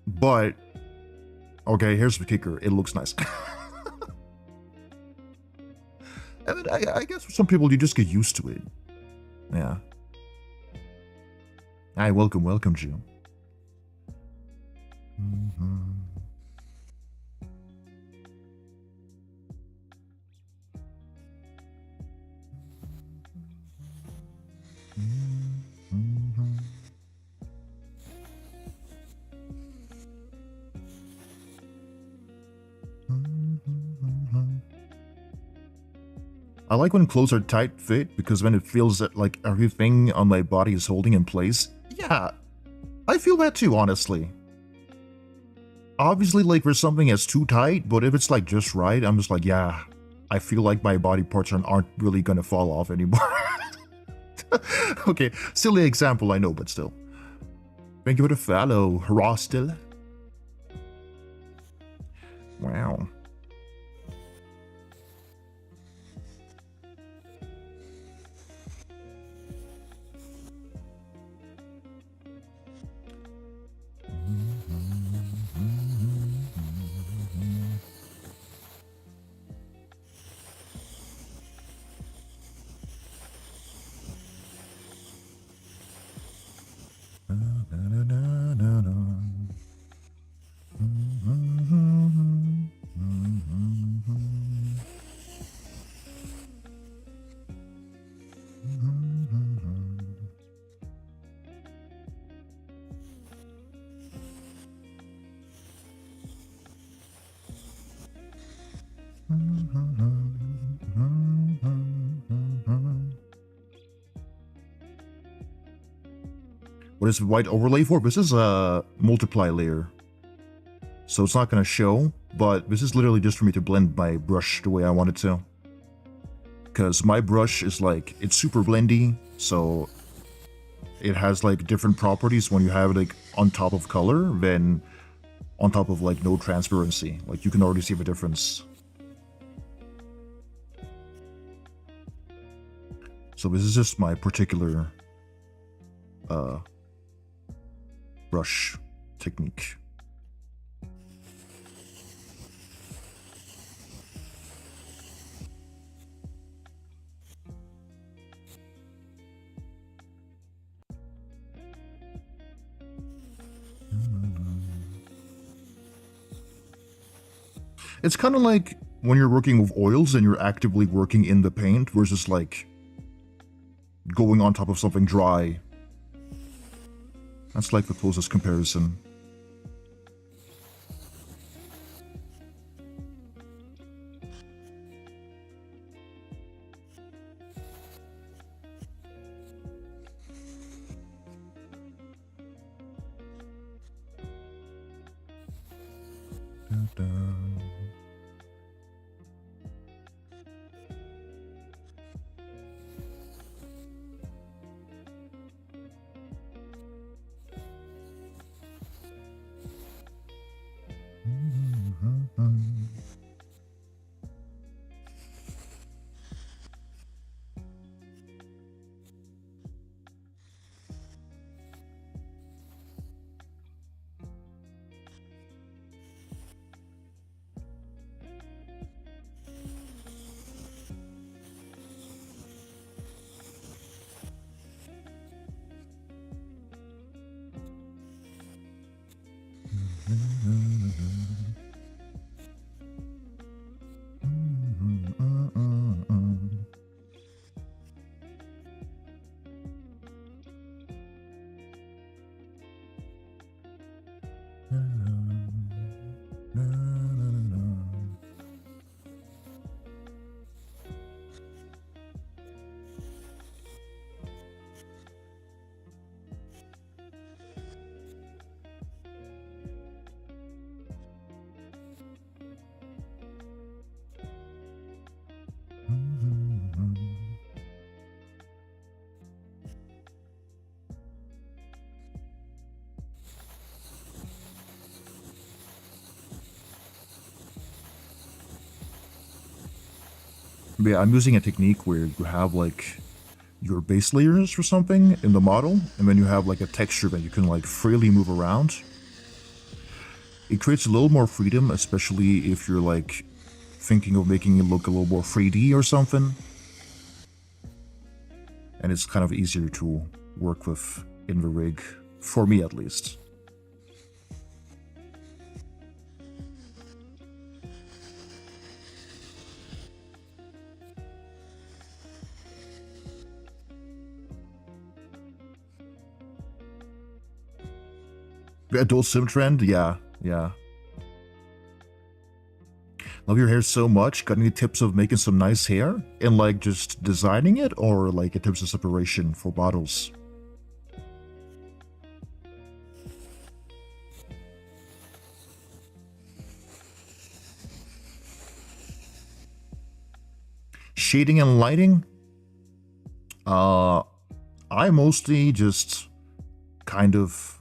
but okay, here's the kicker. It looks nice. I mean, I guess for some people, you just get used to it. Yeah. Hi, welcome, Jim. I like when clothes are tight fit because then it feels that like everything on my body is holding in place. Yeah, I feel that too, honestly. Obviously, like there's something that's too tight, but if it's like just right, I'm just like, yeah, I feel like my body parts aren't really gonna fall off anymore. Okay, silly example, I know, but still. Thank you for the follow, Rostel. Wow. What is white overlay for? This is a multiply layer. So it's not going to show, but this is literally just for me to blend my brush the way I want it to. Because my brush is like, it's super blendy, so it has like different properties when you have it like on top of color than on top of like no transparency. Like you can already see the difference. So this is just my particular brush technique. It's kind of like when you're working with oils and you're actively working in the paint versus like going on top of something dry. That's like the closest comparison. Da-da. Yeah, I'm using a technique where you have like your base layers or something in the model, and then you have like a texture that you can like freely move around. It creates a little more freedom, especially if you're like thinking of making it look a little more 3D or something. And it's kind of easier to work with in the rig, for me at least. The adult sim trend? Yeah. Love your hair so much. Got any tips of making some nice hair? And like just designing it, or like tips of separation for bottles? Shading and lighting? I mostly just kind of,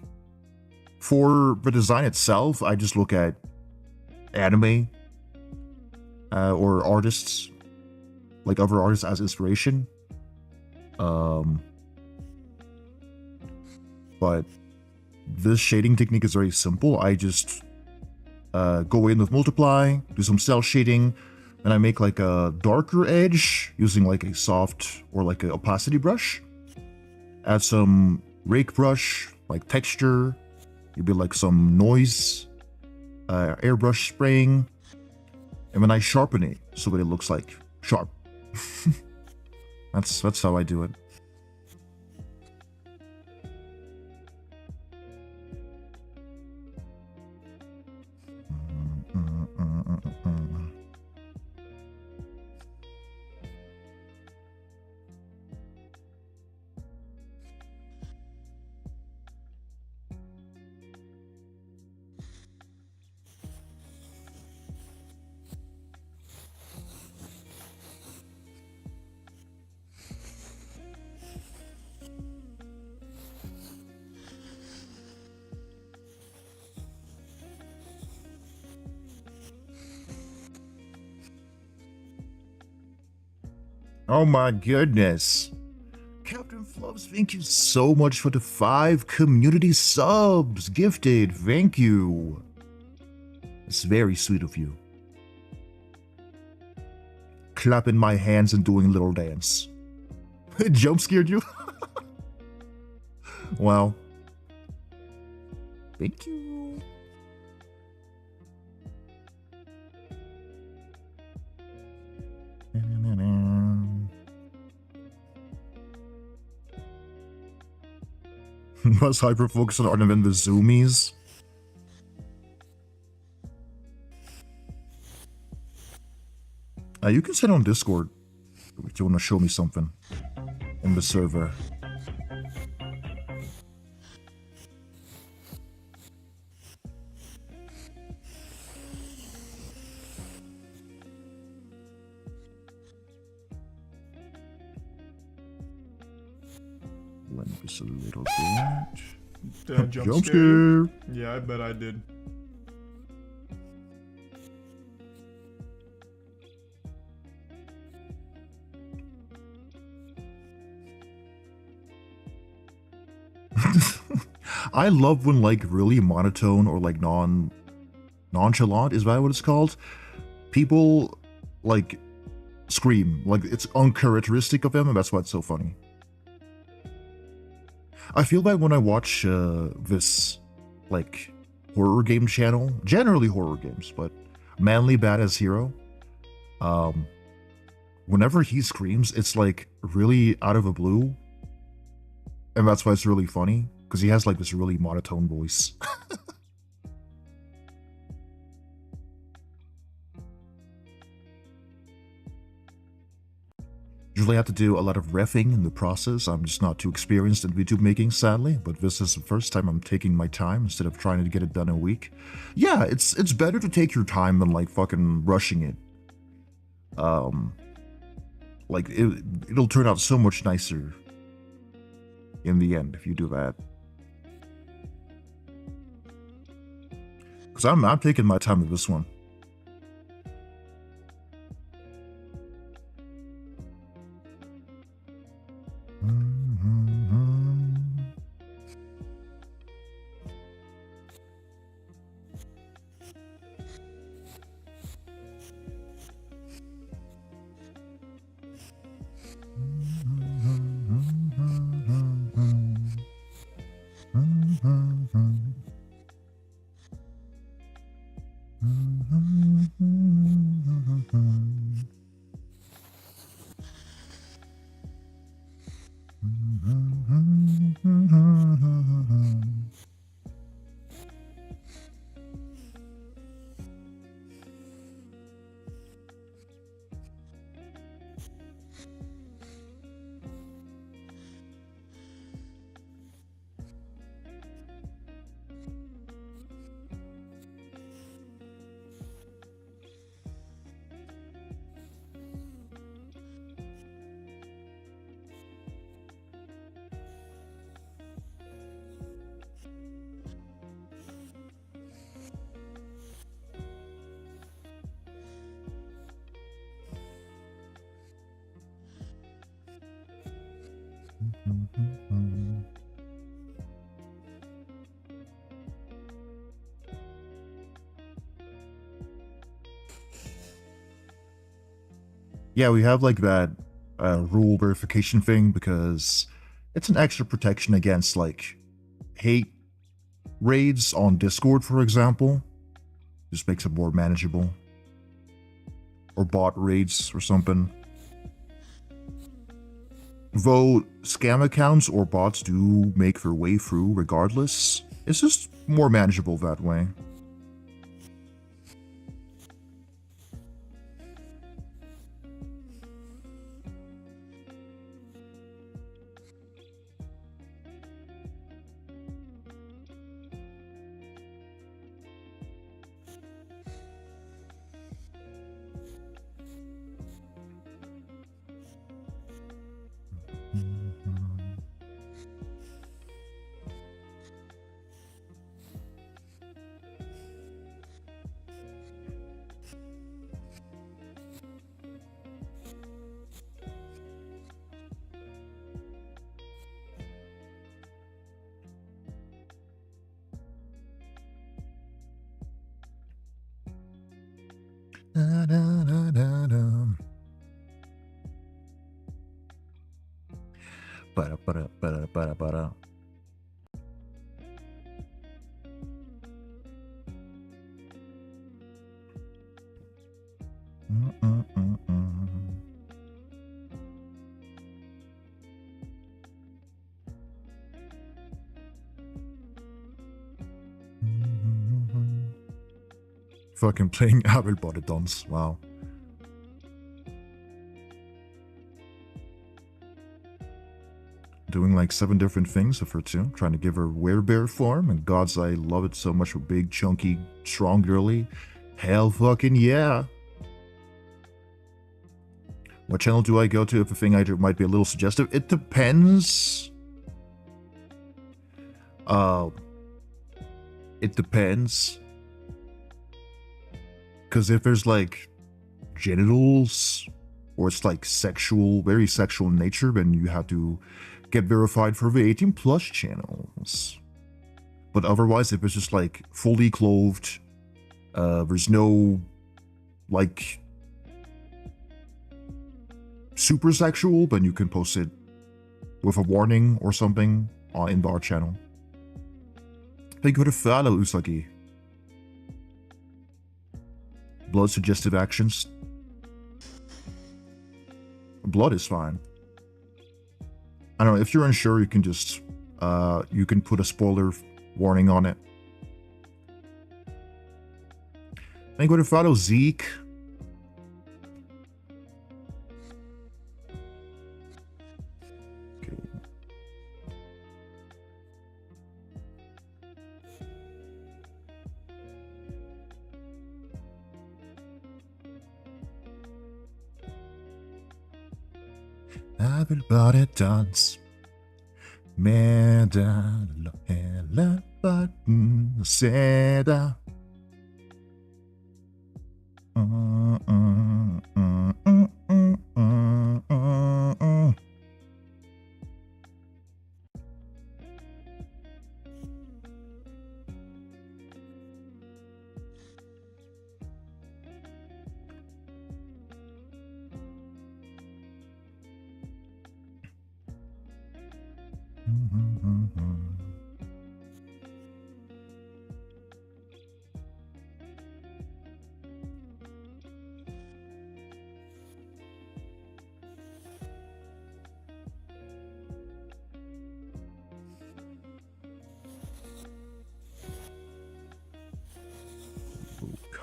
for the design itself, I just look at anime or artists, like other artists as inspiration. But this shading technique is very simple. I just go in with multiply, do some cell shading, and I make like a darker edge using like a soft or like a opacity brush. Add some rake brush, like texture, maybe like some noise, airbrush spraying, and then I sharpen it so that it looks like sharp. That's how I do it. Oh my goodness. Captain Flubs, thank you so much for the 5 community subs gifted. Thank you. It's very sweet of you. Clapping my hands and doing a little dance. It jump scared you? Wow. Thank you. Must hyper focus on ornament with zoomies. You can send on Discord if you want to show me something in the server. Let me just a little bit. Jump scare. Yeah, I bet I did. I love when like really monotone or like nonchalant, is that what it's called? People like scream, like it's uncharacteristic of them, and that's why it's so funny. I feel that when I watch this like horror game channel, generally horror games, but Manly Badass Hero, whenever he screams, it's like really out of the blue, and that's why it's really funny, because he has like this really monotone voice. Usually I have to do a lot of reffing in the process. I'm just not too experienced in VTube making, sadly, but this is the first time I'm taking my time instead of trying to get it done in a week. Yeah, it's better to take your time than like fucking rushing it. Like it'll turn out so much nicer in the end if you do that. Because I'm taking my time with this one. Yeah, we have like that rule verification thing because it's an extra protection against like hate raids on Discord, for example. Just makes it more manageable. Or bot raids or something. Though scam accounts or bots do make their way through regardless, it's just more manageable that way. Da, da, da, da, da. Ba-da, ba-da, ba-da, ba-da, ba-da. Fucking playing Abelbodedons, wow. Doing like 7 different things with her too, trying to give her werebear form, and gods I love it so much with big, chunky, strong girly. Hell fucking yeah. What channel do I go to if a thing I do might be a little suggestive? It depends. It depends. Because if there's like genitals, or it's like sexual, very sexual in nature, then you have to get verified for the 18 plus channels. But otherwise, if it's just like fully clothed, there's no like super sexual, then you can post it with a warning or something in the art channel. Thank you for the follow, Usagi. Blood suggestive actions. Blood is fine. I don't know, if you're unsure, you can just, you can put a spoiler warning on it. Thank you for the follow, Zeke. Okay. Abelbodedons. Medal hela världen seda.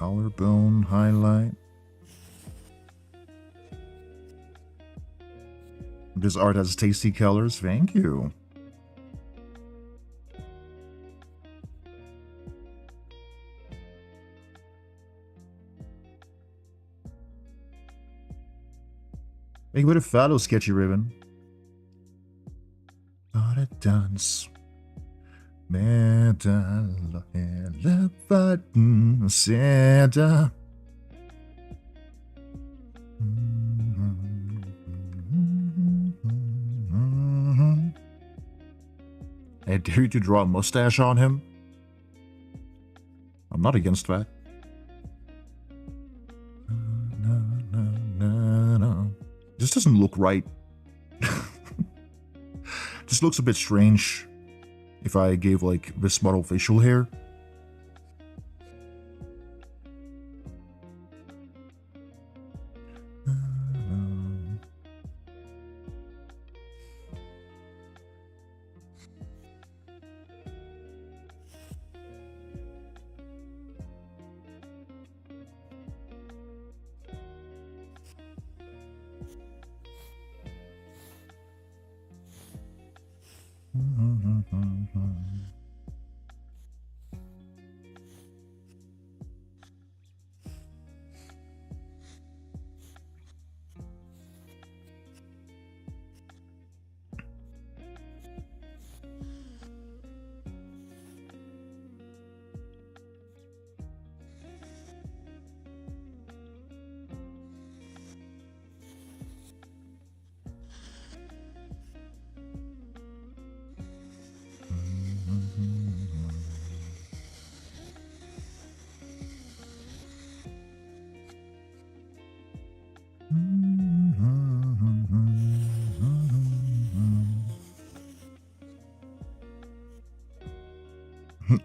Collarbone highlight. This art has tasty colors. Thank you. Make with a fellow sketchy ribbon. Got a dance. Medal elephant Santa. I dare you to draw a mustache on him. I'm not against that. This doesn't look right. This looks a bit strange if I gave like this model facial hair.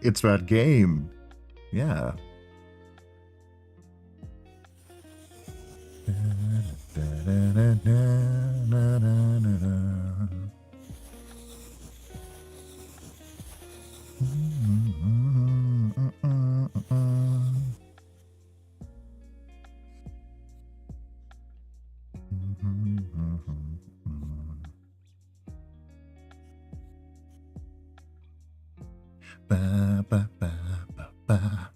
It's that game. Yeah. Ba, ba, ba, ba, ba.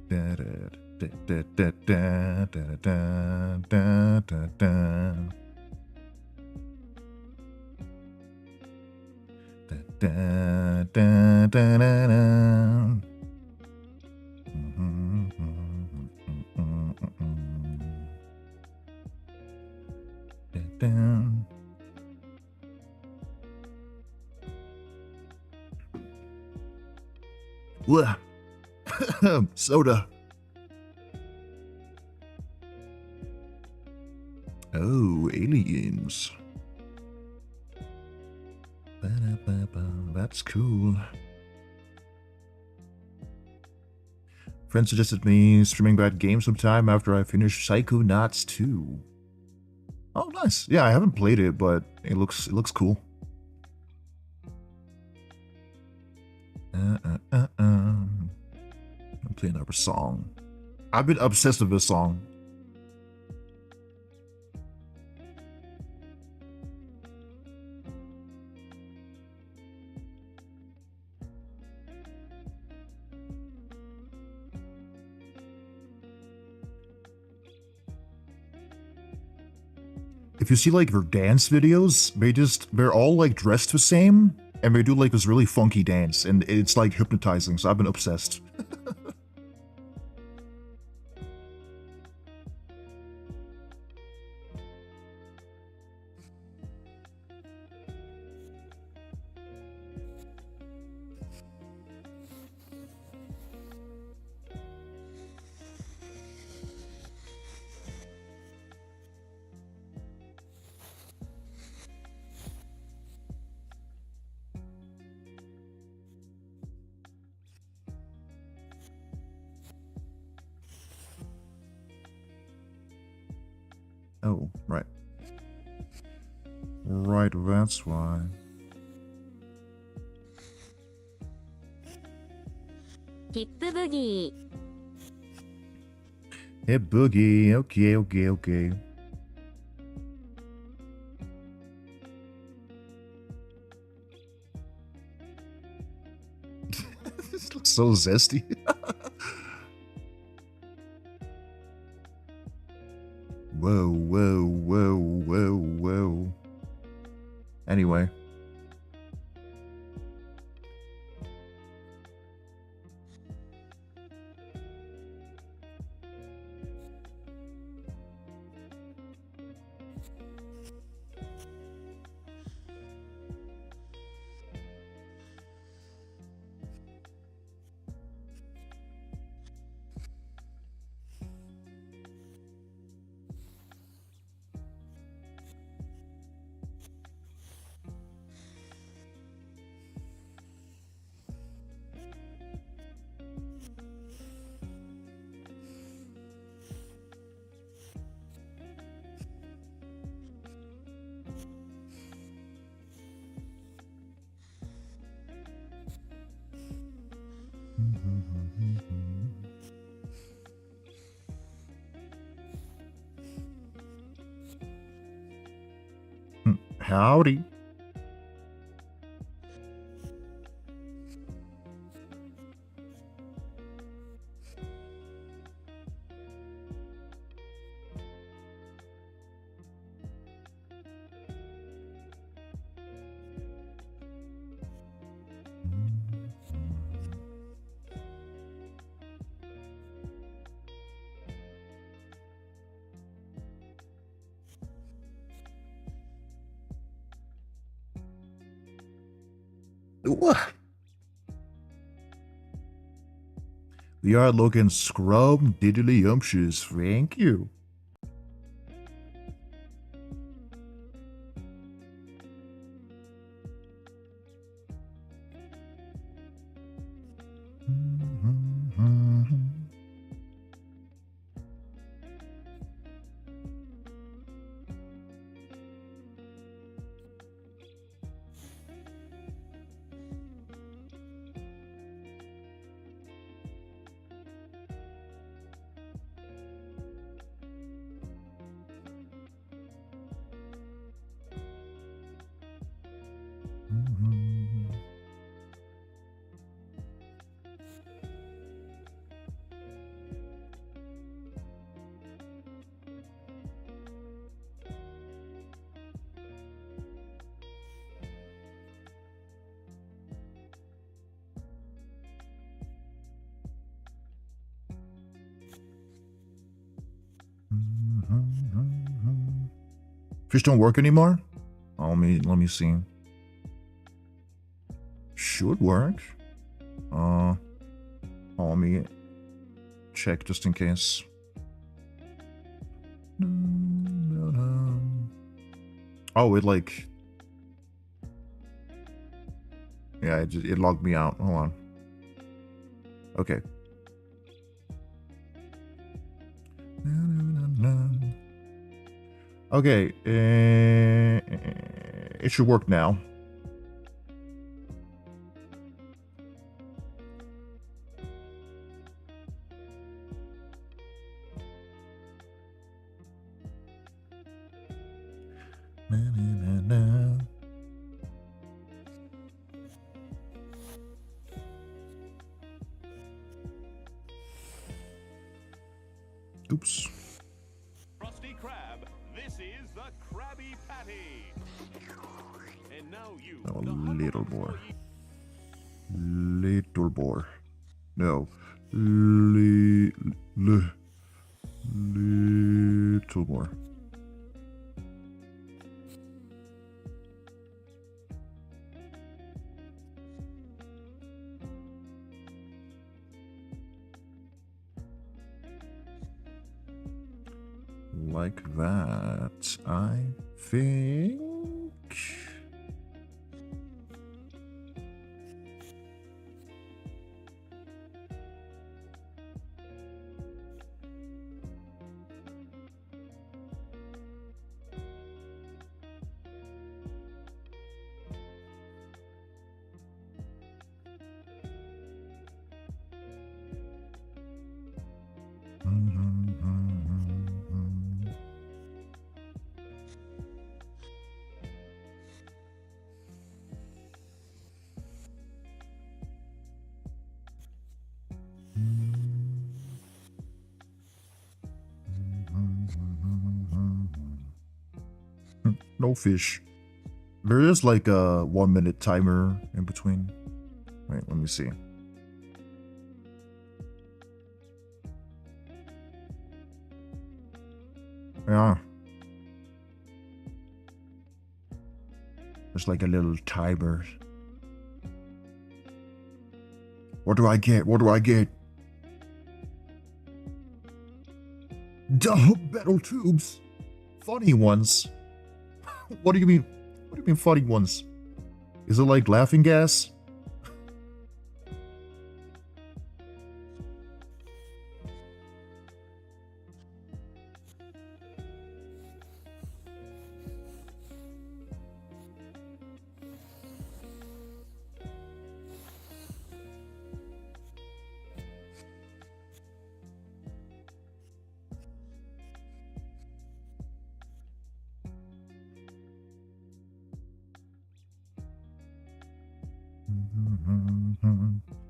Da, da, da, da, da, da, da, da, da, da. Da, da, da, da, da. Down. Wah. Soda. Oh, aliens. Ba-da-ba-ba. That's cool. Friend suggested me streaming that game sometime after I finish Psychonauts 2. Oh, nice. Yeah, I haven't played it, but it looks cool. I'll play another song. I've been obsessed with this song. If you see like their dance videos, they're all like dressed the same and they do like this really funky dance and it's like hypnotizing, so I've been obsessed. Oh, right. Right, that's why. Hip boogie. Hip boogie. Okay. This looks so zesty. Whoa. Anyway. Howdy. We are looking scrub diddly umptious, thank you. Fish don't work anymore? Oh, let me see. Should work. Let me check just in case. Oh, it like... Yeah, it logged me out. Hold on. Okay. Okay, it should work now. Oops. Krusty Krab, this is the Krabby Patty. And now you, Oh, the little humble boy. employee- Little boy. No. Little more. Like that, I think. No fish. There is like a 1 minute timer in between. Wait, let me see. Yeah. There's like a little timer. What do I get? What do I get? Duh, metal tubes. Funny ones. What do you mean? What do you mean funny ones? Is it like laughing gas?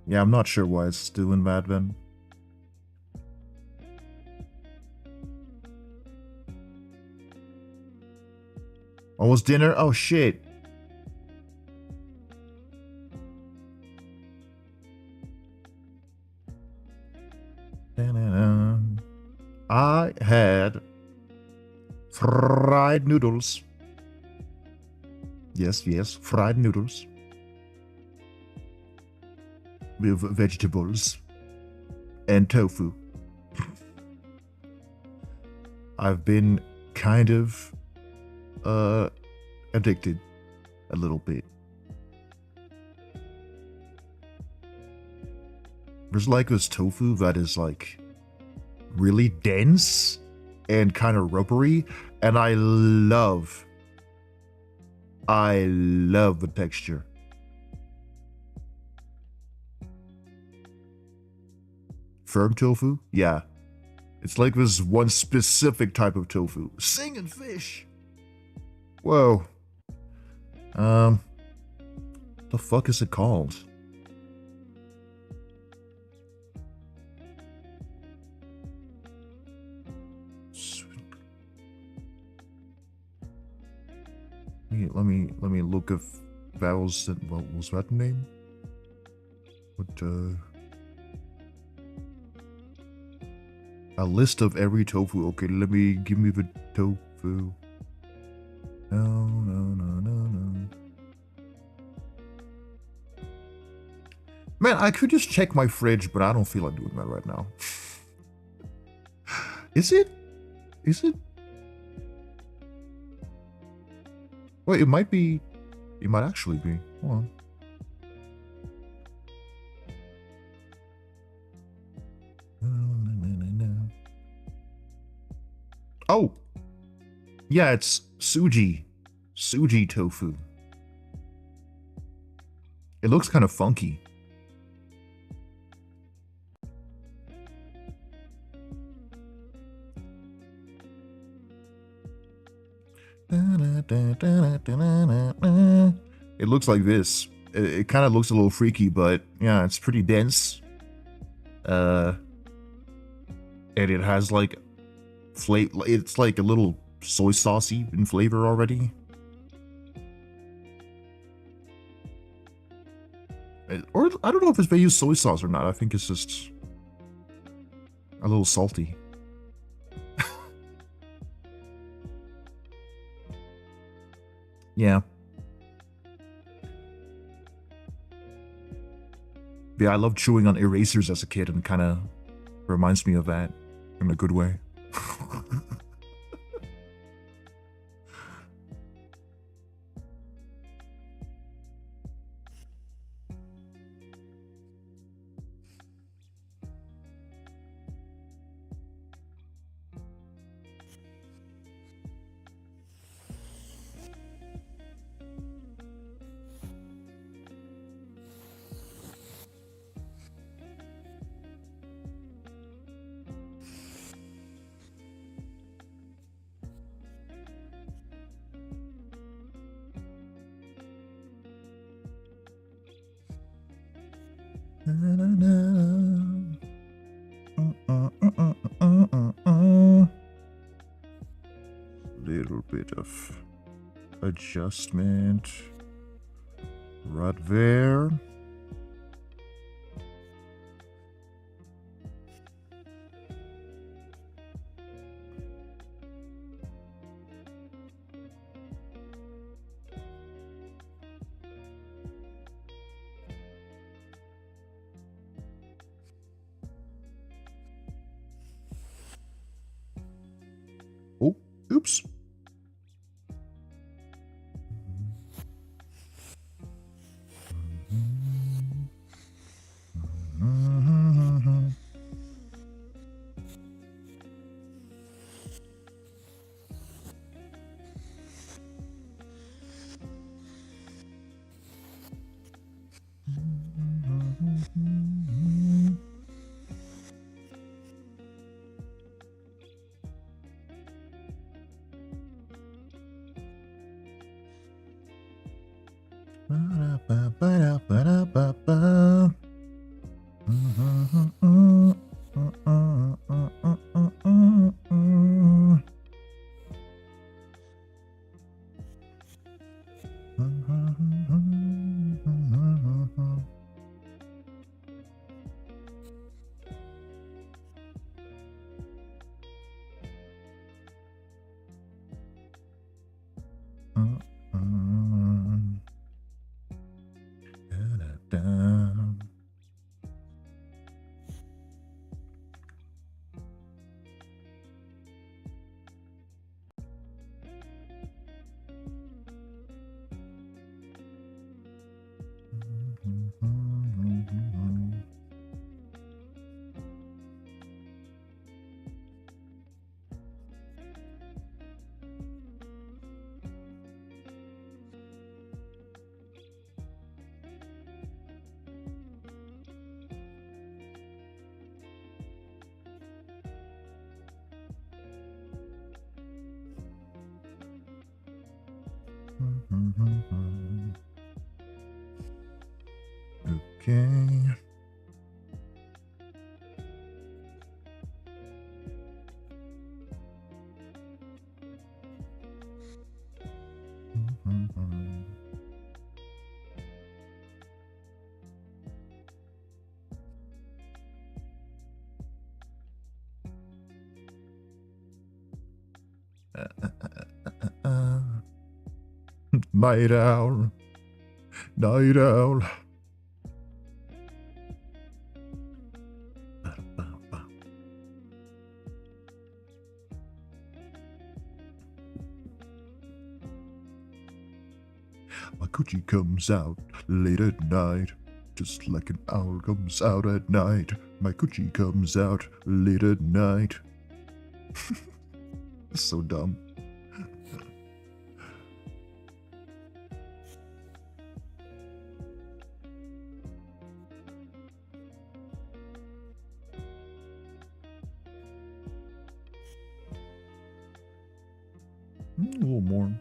Yeah, I'm not sure why it's doing that then. Almost dinner? Oh shit. I had fried noodles. Yes, fried noodles. With vegetables and tofu. I've been kind of addicted a little bit. There's like this tofu that is like really dense and kind of rubbery, and I love the texture. Firm tofu? Yeah. It's like this one specific type of tofu. Singing fish! Whoa. The fuck is it called? Let me look if that was what was that name? What a list of every tofu. Okay, give me the tofu. No. Man, I could just check my fridge, but I don't feel like doing that right now. Is it? Wait, it might be. It might actually be. Hold on. Oh! Yeah, it's suji. Suji tofu. It looks kind of funky. It looks like this. It kind of looks a little freaky, but yeah, it's pretty dense. And it has like flavor. It's like a little soy saucy in flavor already. Or I don't know if they use soy sauce or not. I think it's just a little salty. Yeah. Yeah, I loved chewing on erasers as a kid, and kind of reminds me of that in a good way. Little bit of adjustment right there. Oh, oops. Ba-da-ba-ba-da-ba-da-ba-ba. Da-da-da. Okay. Night owl. Night owl. My coochie comes out late at night, just like an owl comes out at night. My coochie comes out late at night. So dumb. A little more.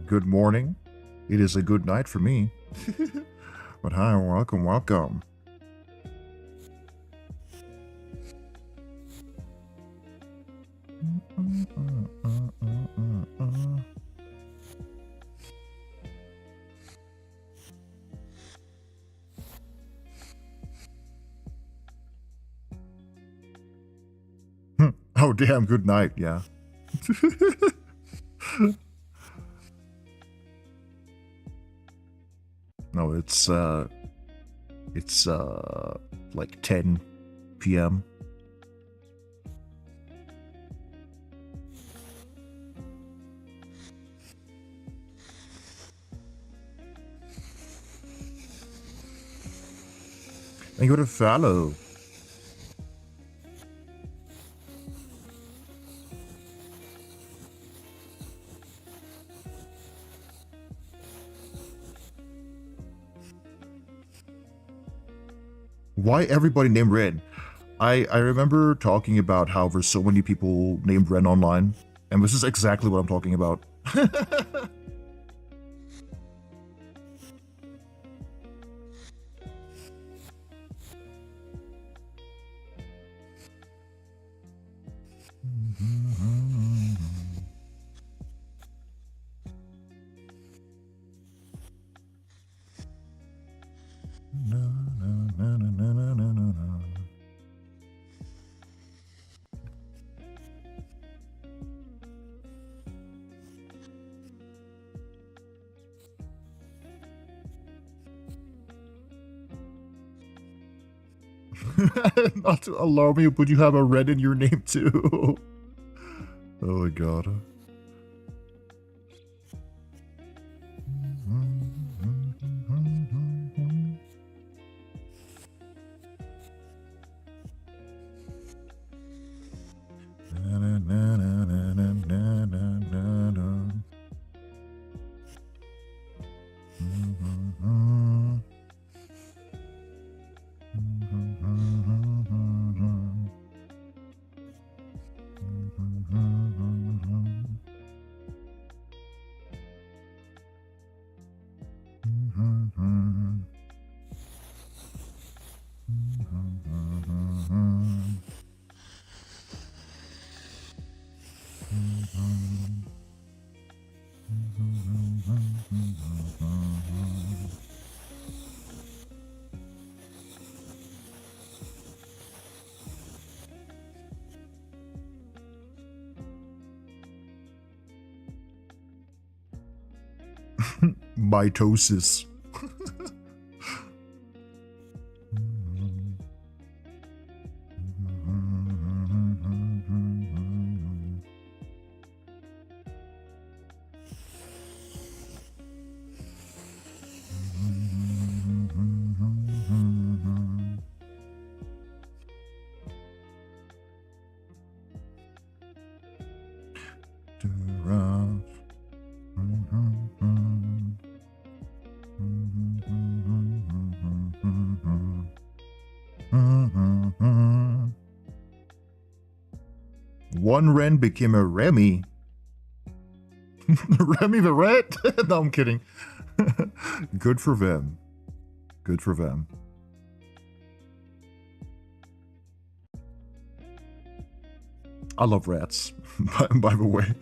Good morning. It is a good night for me. But hi, welcome, welcome. Oh, damn, good night, yeah. No, it's like 10 p.m. And you got to follow. Why everybody named Ren? I remember talking about how there's so many people named Ren online, and this is exactly what I'm talking about. Not to alarm you, but you have a red in your name too. Oh my god. Mitosis. one Ren became a Remy. Remy the Red? No, I'm kidding. Good for them. Good for them. I love rats, by the way.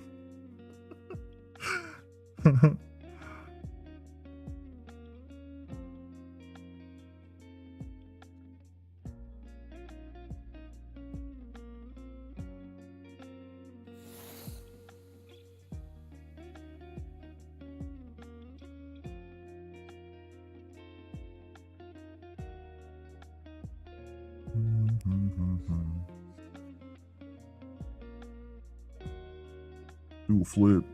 Do a flip.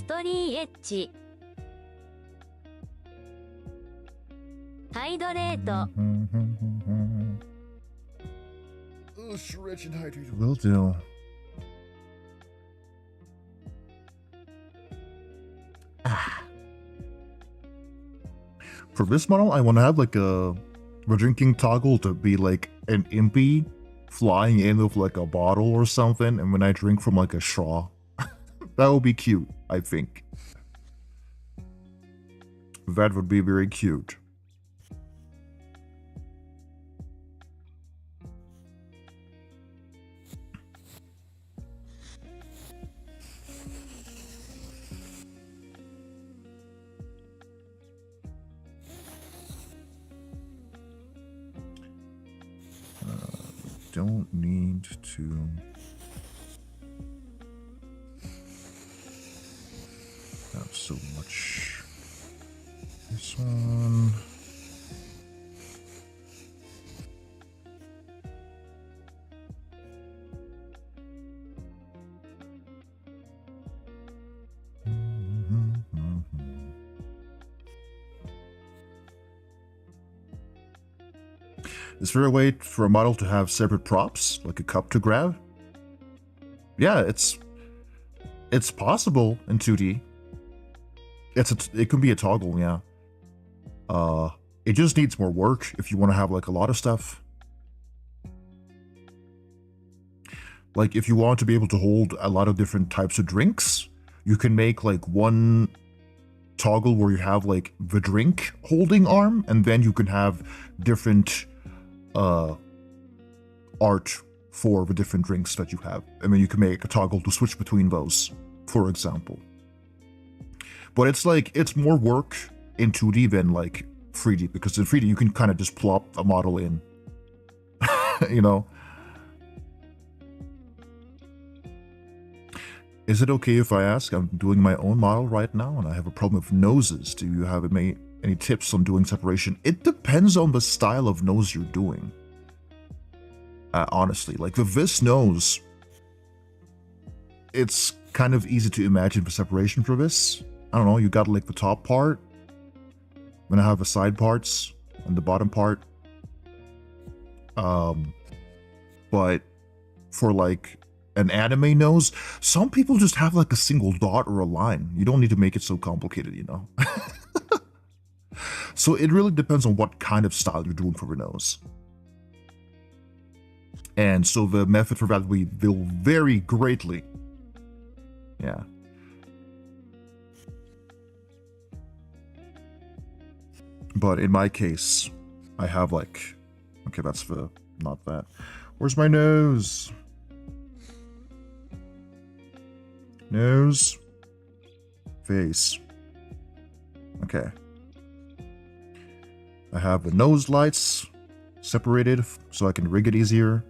Story Edge ハイドレート Oh, stretch and hydrate will do. For this model, I want to have like a drinking toggle to be like an impy flying in with like a bottle or something, and when I drink from like a straw. That would be cute, I think. That would be very cute. Don't need to have so much. This one. Is there a way for a model to have separate props, like a cup to grab? Yeah, it's possible in 2D. It can be a toggle, yeah. It just needs more work if you want to have like a lot of stuff. Like if you want to be able to hold a lot of different types of drinks, you can make like one toggle where you have like the drink holding arm, and then you can have different art for the different drinks that you have. I mean, you can make a toggle to switch between those, for example. But it's like, it's more work in 2D than like 3D, because in 3D you can kind of just plop a model in, you know? Is it okay if I ask? I'm doing my own model right now and I have a problem with noses. Do you have any tips on doing separation? It depends on the style of nose you're doing. Honestly, like with this nose, it's kind of easy to imagine the separation for this. I don't know, you got like the top part, then I have the side parts and the bottom part. But for like an anime nose, some people just have like a single dot or a line. You don't need to make it so complicated, you know? So it really depends on what kind of style you're doing for the nose. And so the method for that will vary greatly. Yeah. But in my case, I have like, okay, that's the, not that. Where's my nose? Nose. face. Okay. I have the nose lights separated so I can rig it easier.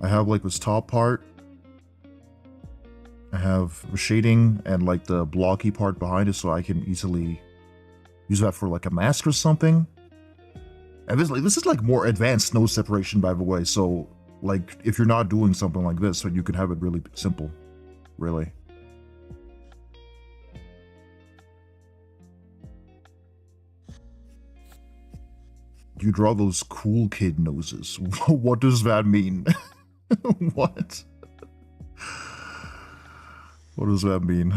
I have like this top part. I have the shading and like the blocky part behind it so I can easily use that for like a mask or something. And this is like more advanced nose separation, by the way, so like if you're not doing something like this, then you can have it really simple, really. You draw those cool kid noses. What does that mean? What? What does that mean?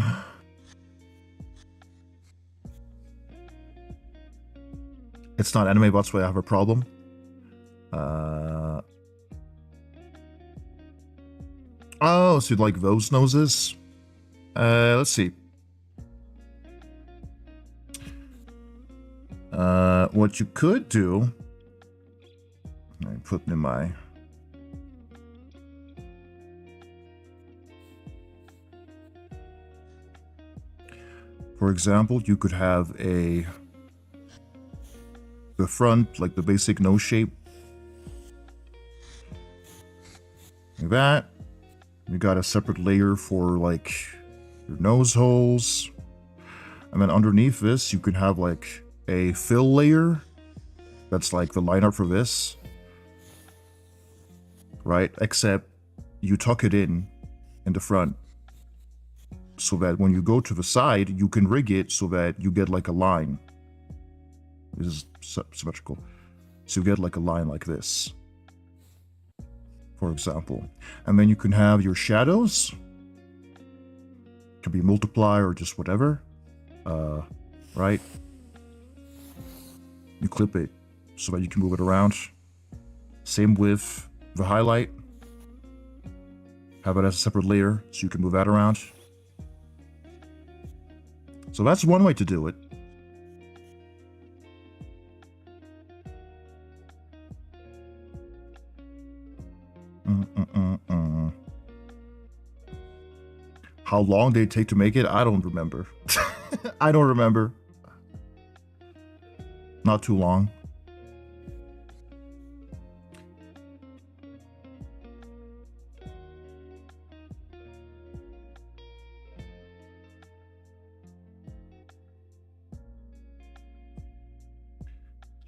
It's not anime, that's why I have a problem. Oh, so you like those noses? Let's see. What you could do... I put in my... For example, you could have the front, like the basic nose shape. Like that. You got a separate layer for like your nose holes. And then underneath this, you can have like a fill layer. That's like the line art for this. Right? Except you tuck it in the front. So that when you go to the side, you can rig it so that you get like a line. This is symmetrical. So you get like a line like this, for example. And then you can have your shadows. It can be multiply or just whatever. Right? You clip it so that you can move it around. Same with the highlight. Have it as a separate layer so you can move that around. So that's one way to do it. How long did it take to make it? I don't remember. I don't remember. Not too long.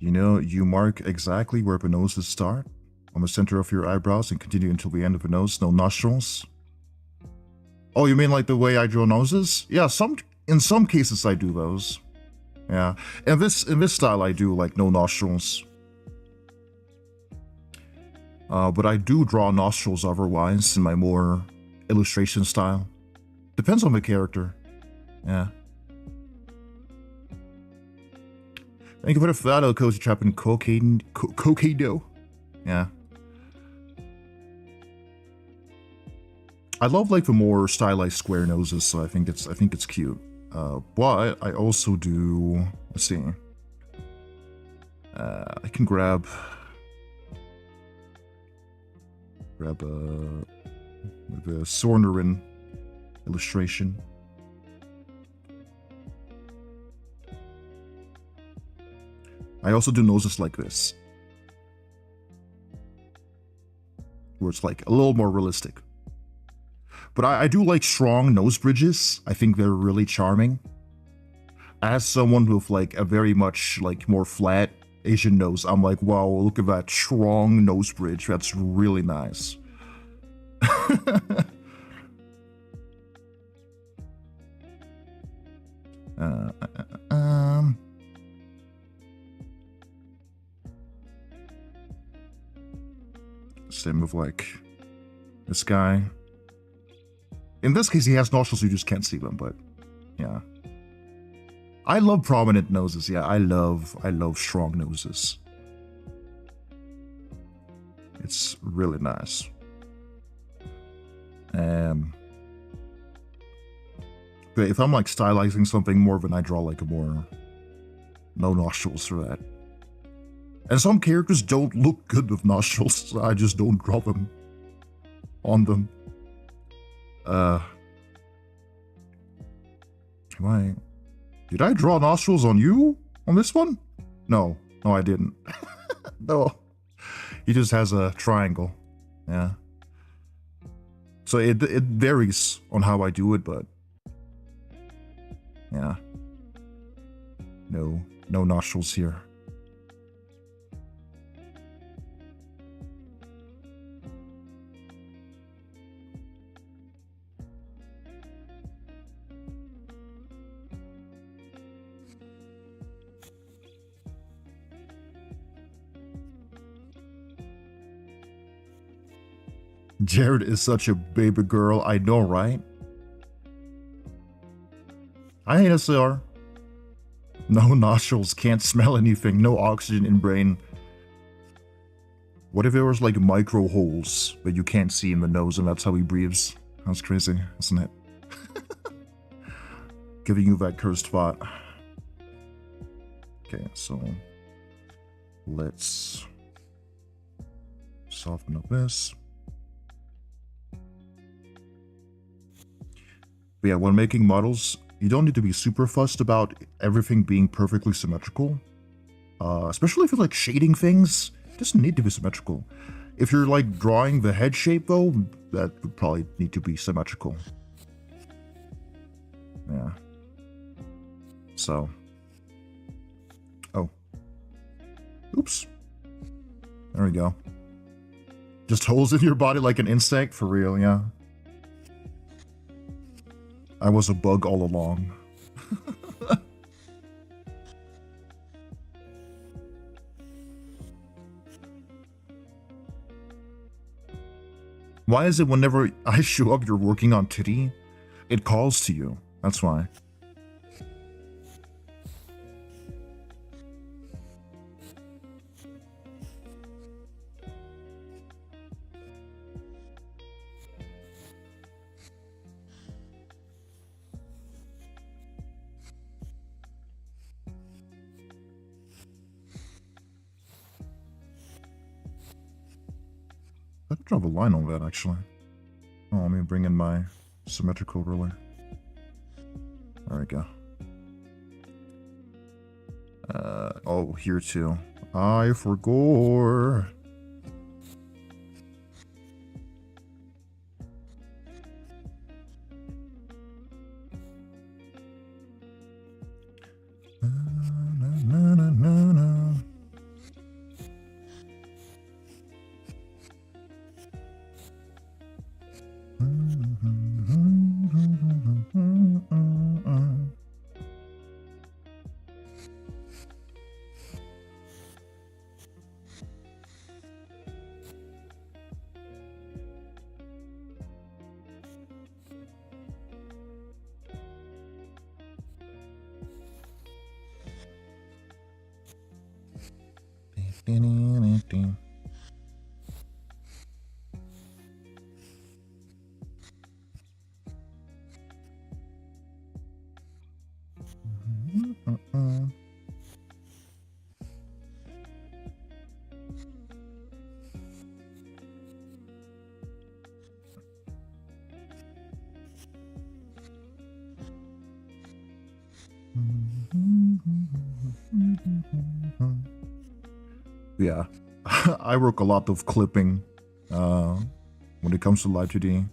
You know, you mark exactly where the noses start on the center of your eyebrows and continue until the end of the nose. No nostrils. Oh, you mean like the way I draw noses? Yeah, in some cases I do those. Yeah, in this style I do like no nostrils. But I do draw nostrils otherwise in my more illustration style. Depends on the character. Yeah. Thank you for the follow, Cozy Trap and Cocaine dough. Yeah. I love like the more stylized square noses, so I think it's cute. But I also do, let's see. I can grab the Sornerin illustration. I also do noses like this, where it's like a little more realistic. But I do like strong nose bridges. I think they're really charming. As someone with like a very much like more flat Asian nose, I'm like, wow, look at that strong nose bridge. That's really nice. Same with like this guy. In this case, he has nostrils, you just can't see them, but yeah. I love prominent noses. Yeah, I love strong noses. It's really nice. But if I'm like stylizing something more, then I draw like a more no nostrils for that. And some characters don't look good with nostrils, so I just don't draw them on them. Did I draw nostrils on you? On this one? No, I didn't. No. He just has a triangle. Yeah. So it varies on how I do it, but yeah. No nostrils here. Jared is such a baby girl, I know, right? I hate SR. No nostrils, can't smell anything, no oxygen in brain. What if there was like micro holes that you can't see in the nose and that's how he breathes? That's crazy, isn't it? Giving you that cursed thought. Okay, so let's soften up this. But yeah, when making models, you don't need to be super fussed about everything being perfectly symmetrical. Especially if you're like shading things, it doesn't need to be symmetrical. If you're like drawing the head shape though, that would probably need to be symmetrical. Yeah. So. Oh. Oops. There we go. Just holes in your body like an insect, for real, yeah. I was a bug all along. Why is it whenever I show up you're working on titty? It calls to you. That's why. I could draw a line on that, actually. Oh, let me bring in my symmetrical ruler. There we go. Oh, here too. I forgot. Yeah, I work a lot of clipping when it comes to Live2D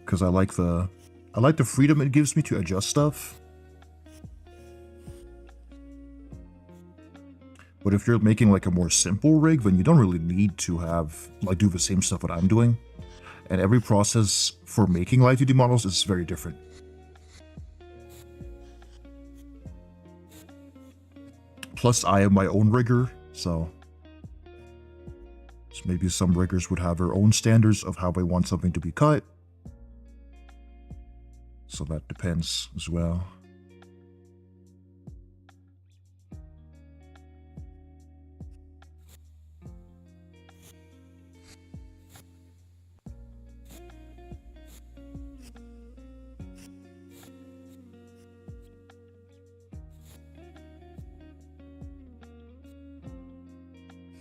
because I like the freedom it gives me to adjust stuff. But if you're making like a more simple rig, then you don't really need to have like do the same stuff that I'm doing. And every process for making Live2D models is very different. Plus, I am my own rigger, so maybe some riggers would have their own standards of how they want something to be cut. So that depends as well.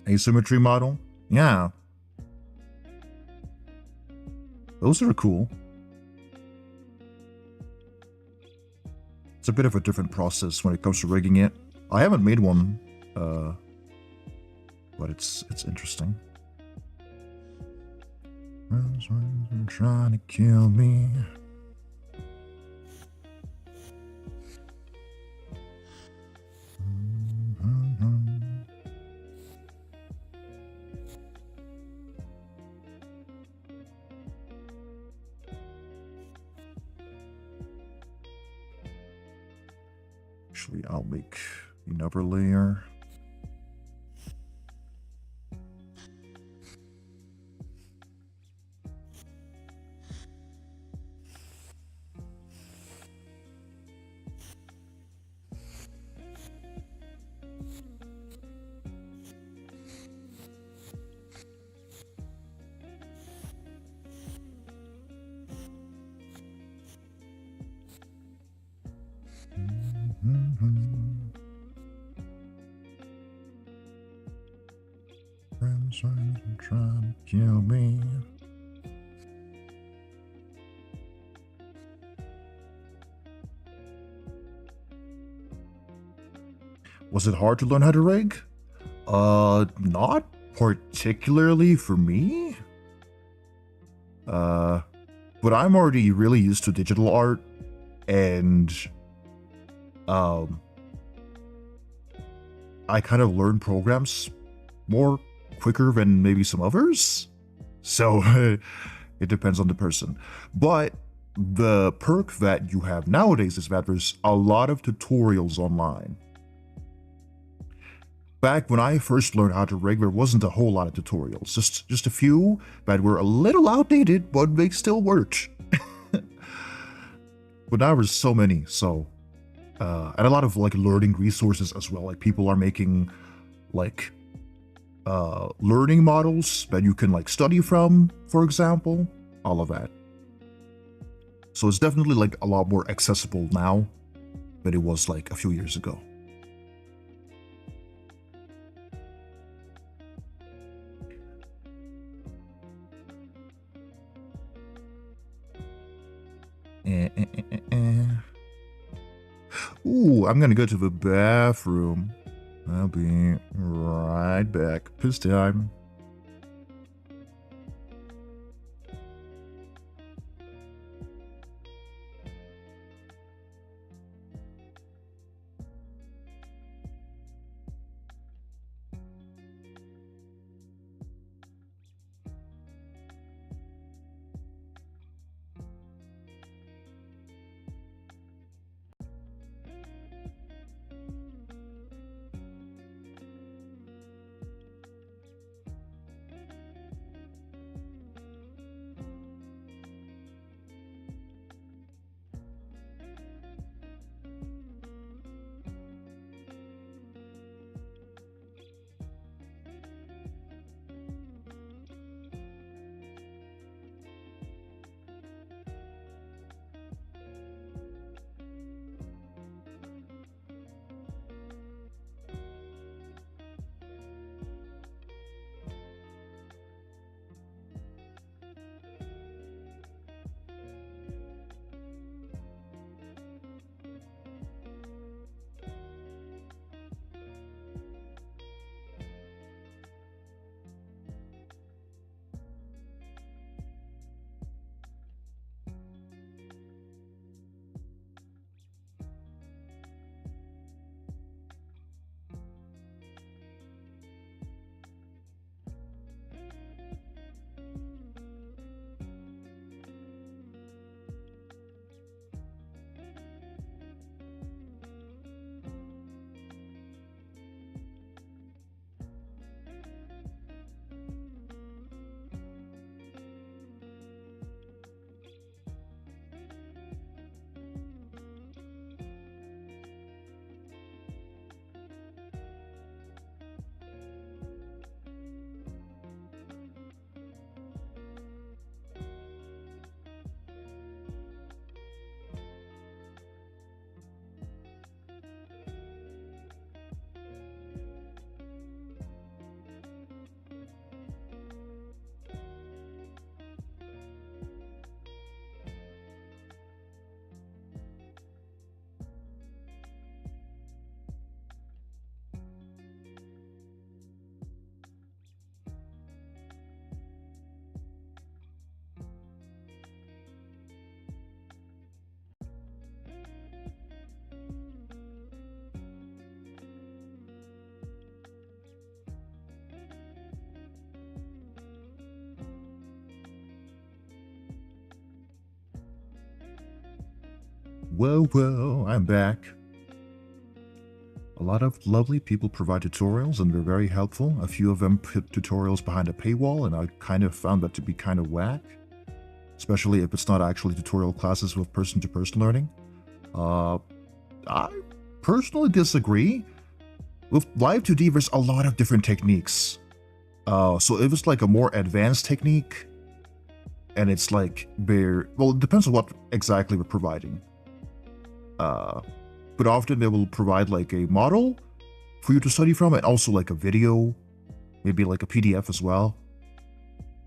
Asymmetry model? Yeah. Those are cool. It's a bit of a different process when it comes to rigging it. I haven't made one, but it's interesting. Friends are trying to kill me. Actually, I'll make another layer. Friends are trying to kill me. Was it hard to learn how to rig? Not particularly for me. But I'm already really used to digital art, and I kind of learn programs more quicker than maybe some others. So it depends on the person. But the perk that you have nowadays is that there's a lot of tutorials online. Back when I first learned how to rig, there wasn't a whole lot of tutorials. Just a few that were a little outdated, but they still worked. But now there's so many, so and a lot of like learning resources as well. Like people are making like learning models that you can like study from, for example, all of that. So it's definitely like a lot more accessible now than it was like a few years ago. Ooh, I'm gonna go to the bathroom. I'll be right back. Piss time. Whoa, I'm back. A lot of lovely people provide tutorials and they're very helpful. A few of them put tutorials behind a paywall and I kind of found that to be kind of whack. Especially if it's not actually tutorial classes with person-to-person learning. I personally disagree. With Live2D, there's a lot of different techniques. So if it's like a more advanced technique, and it's like well, it depends on what exactly we're providing. But often they will provide like a model for you to study from, and also like a video, maybe like a PDF as well.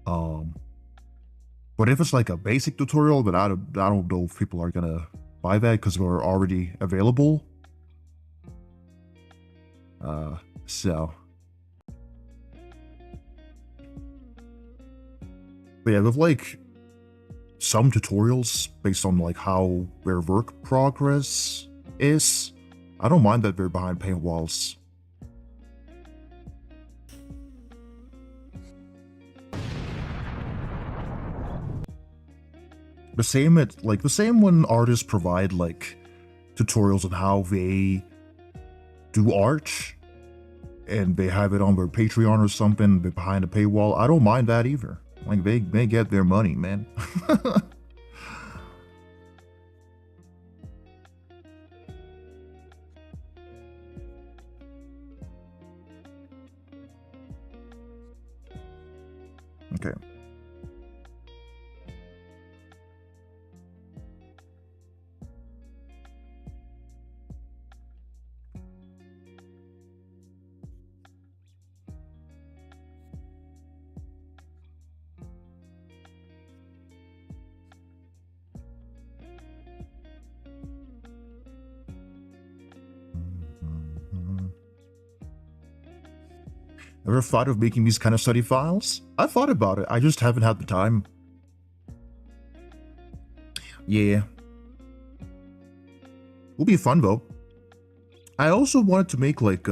But if it's like a basic tutorial, then I don't know if people are gonna buy that because they're already available. So. But yeah, with like some tutorials based on like how their work progress is, I don't mind that they're behind paywalls. The same when artists provide like tutorials on how they do art and they have it on their Patreon or something behind a paywall. I don't mind that either. Like they get their money, man. Okay. Ever thought of making these kind of study files? I thought about it, I just haven't had the time. Yeah. Will be fun though. I also wanted to make like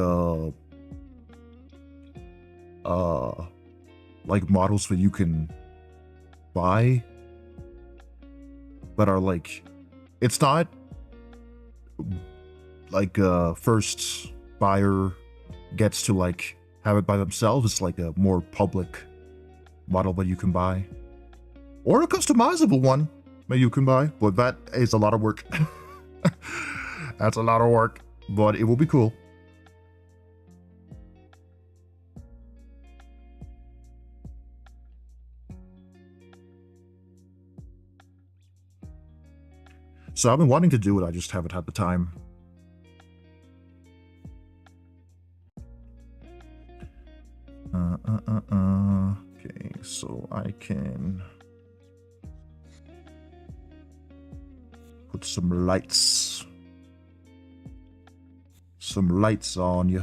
models that you can buy that are like, it's not like first buyer gets to like have it by themselves. It's like a more public model that you can buy, or a customizable one that you can buy, but that is a lot of work. That's a lot of work, but it will be cool. So I've been wanting to do it, I just haven't had the time. Okay, so I can put some lights on you.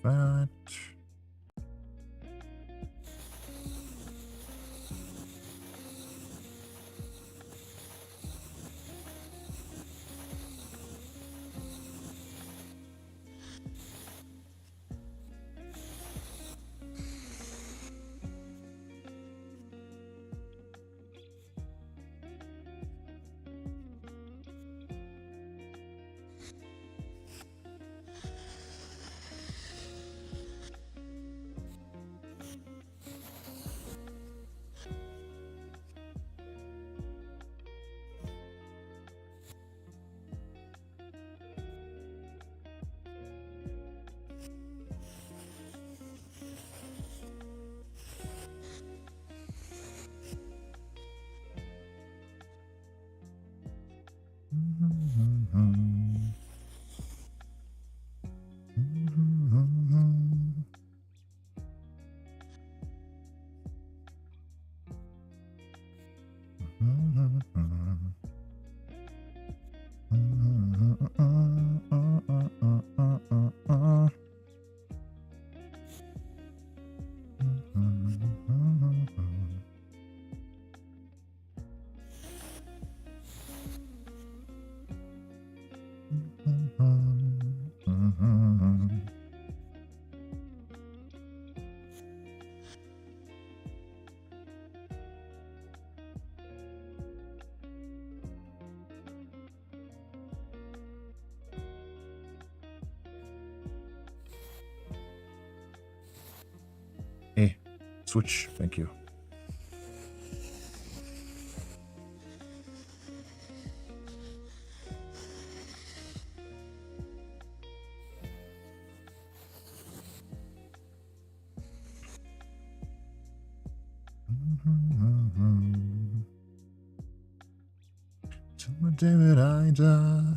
That. Hey, switch. Thank you. Till the day that I die.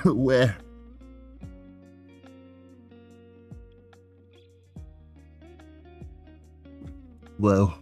Where? Well.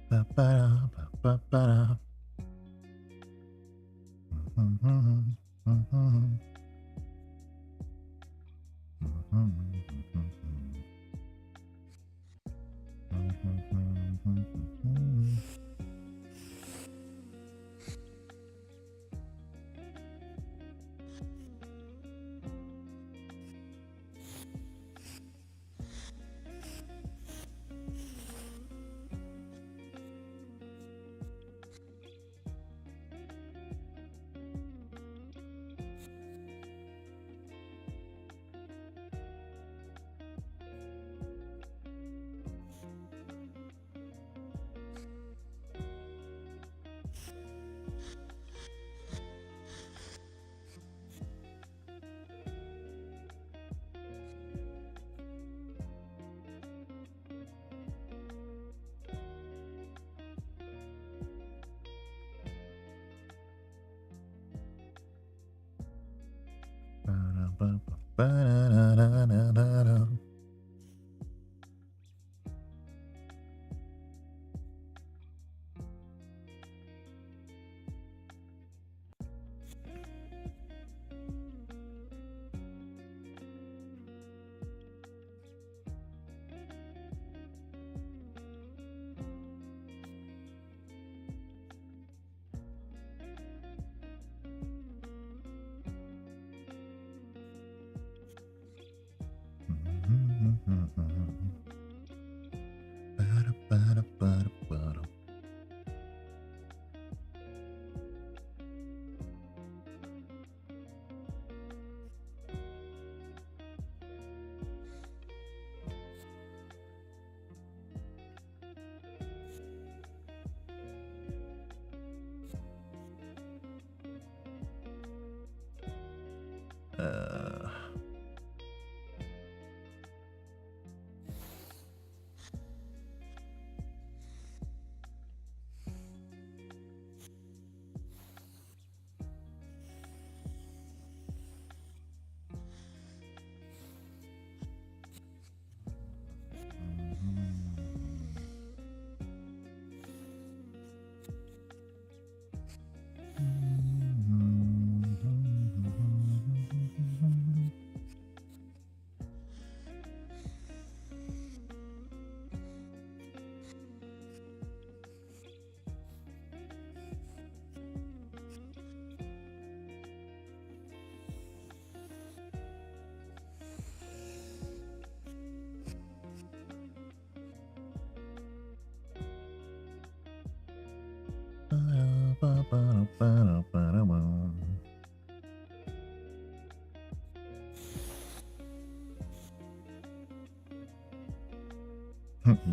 Ba-ba-da-ba-ba-da.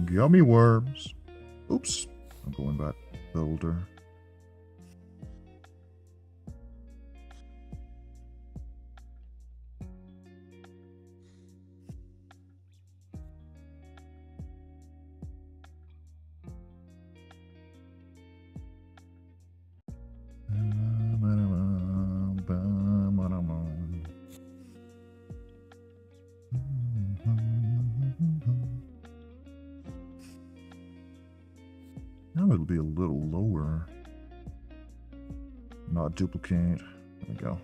Gummy worms. Oops. I'm going back builder. Now it'll be a little lower. Not duplicate. There we go.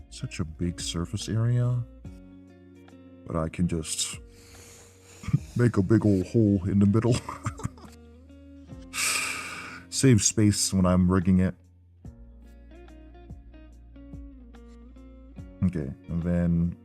Such a big surface area, but I can just make a big old hole in the middle. Save space when I'm rigging it. Okay, and then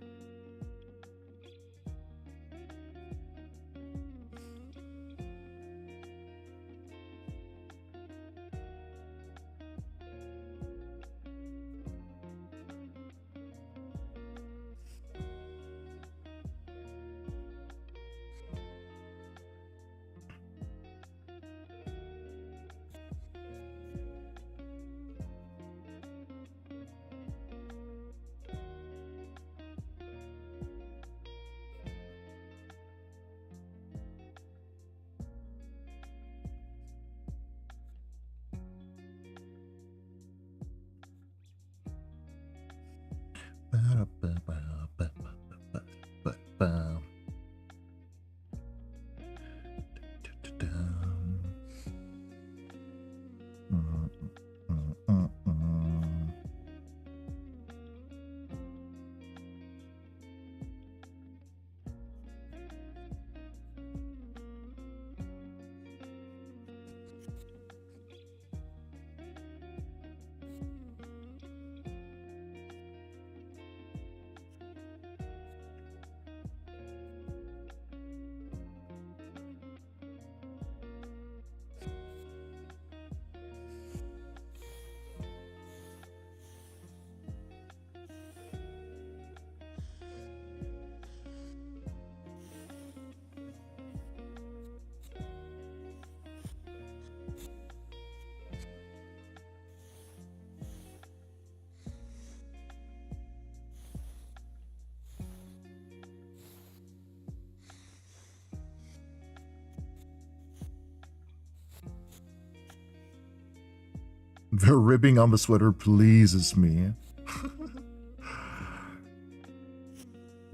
The ribbing on the sweater pleases me.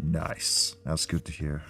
Nice. That's good to hear.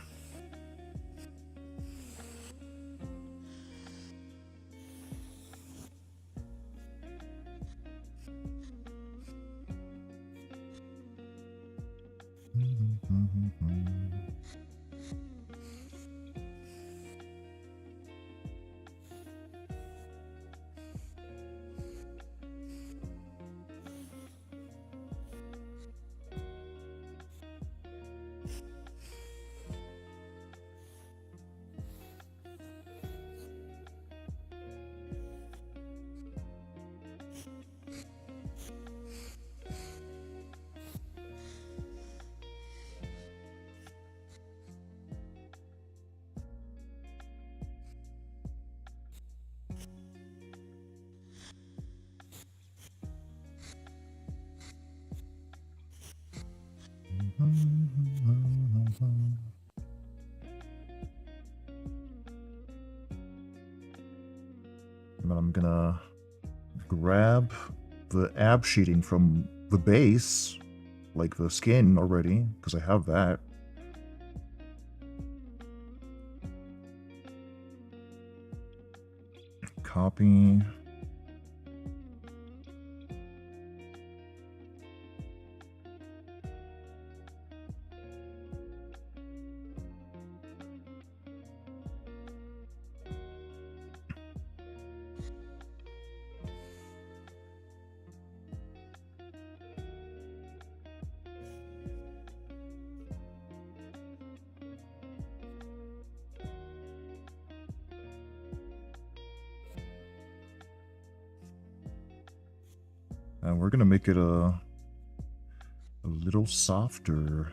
I'm gonna grab the ab sheeting from the base, like the skin already, because I have that. Copy. And we're gonna make it a little softer.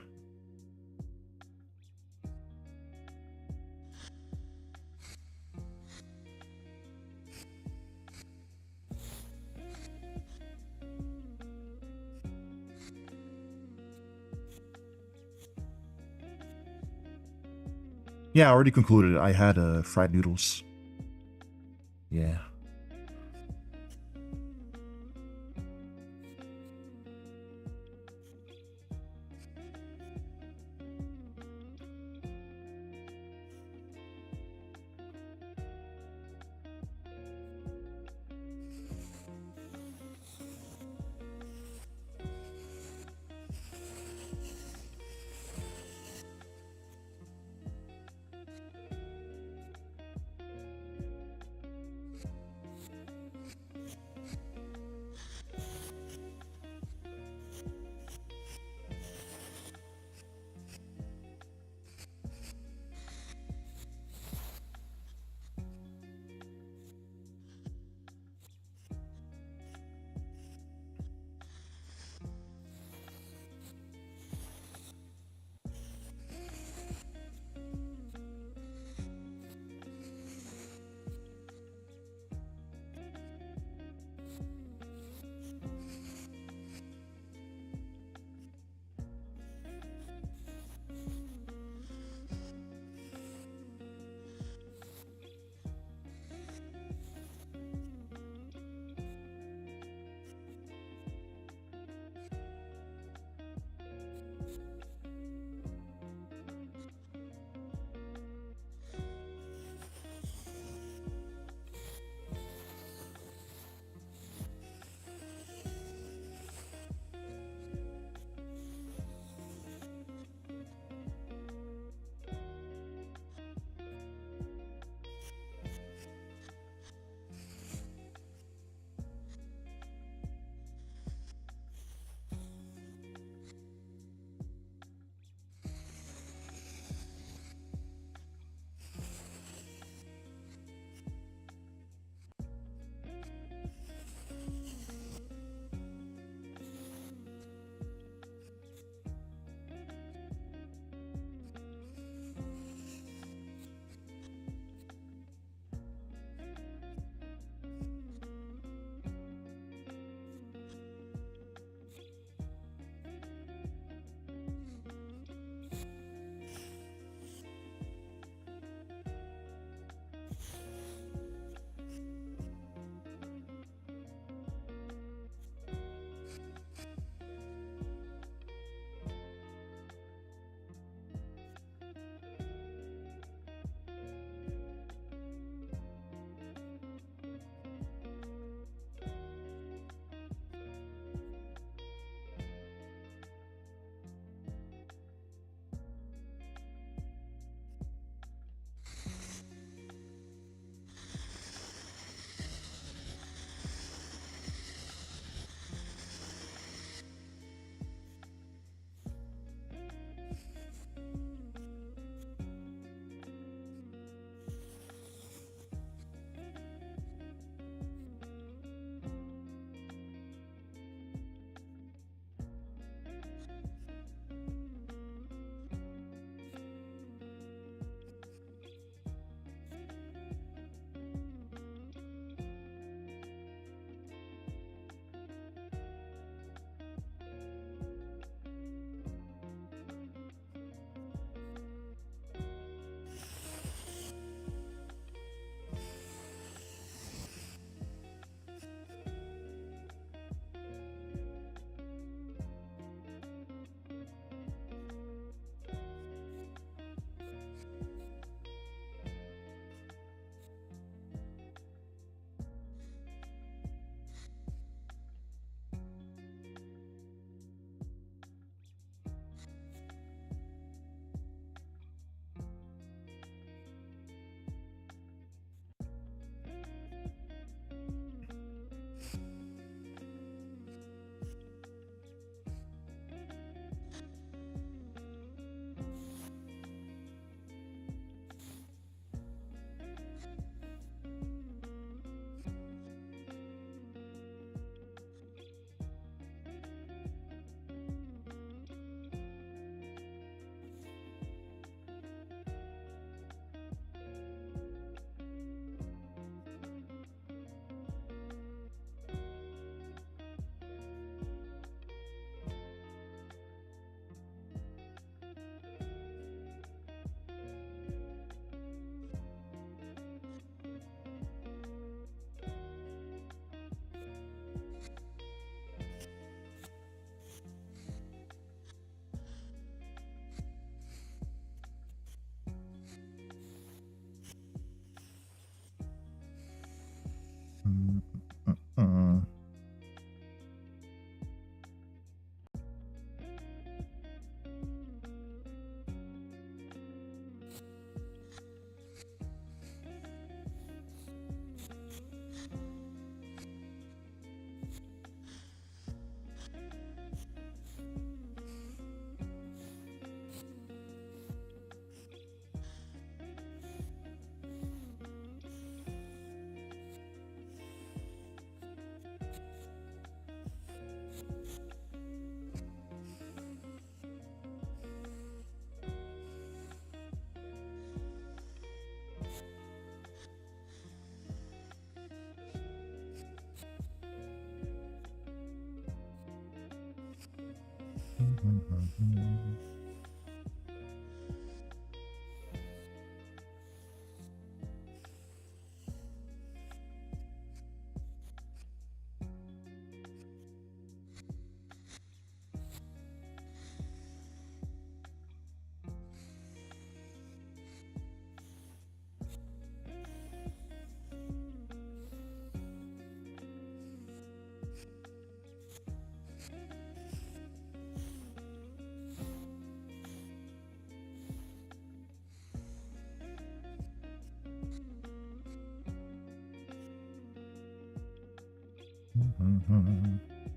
Yeah, I already concluded. I had fried noodles. Yeah.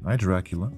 Hi, Dracula.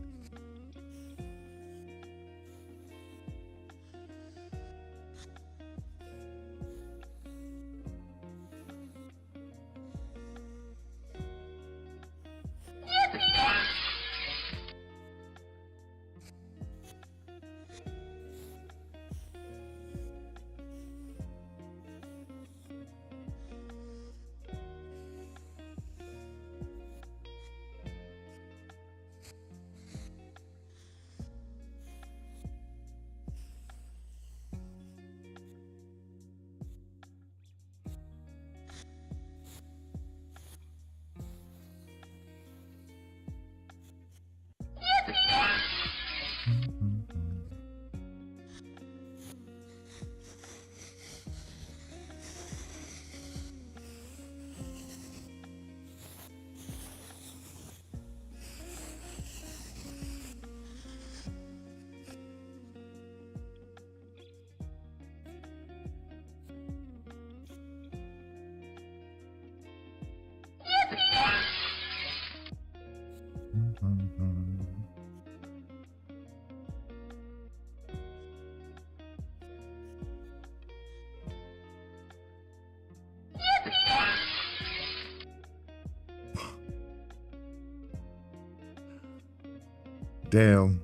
Damn.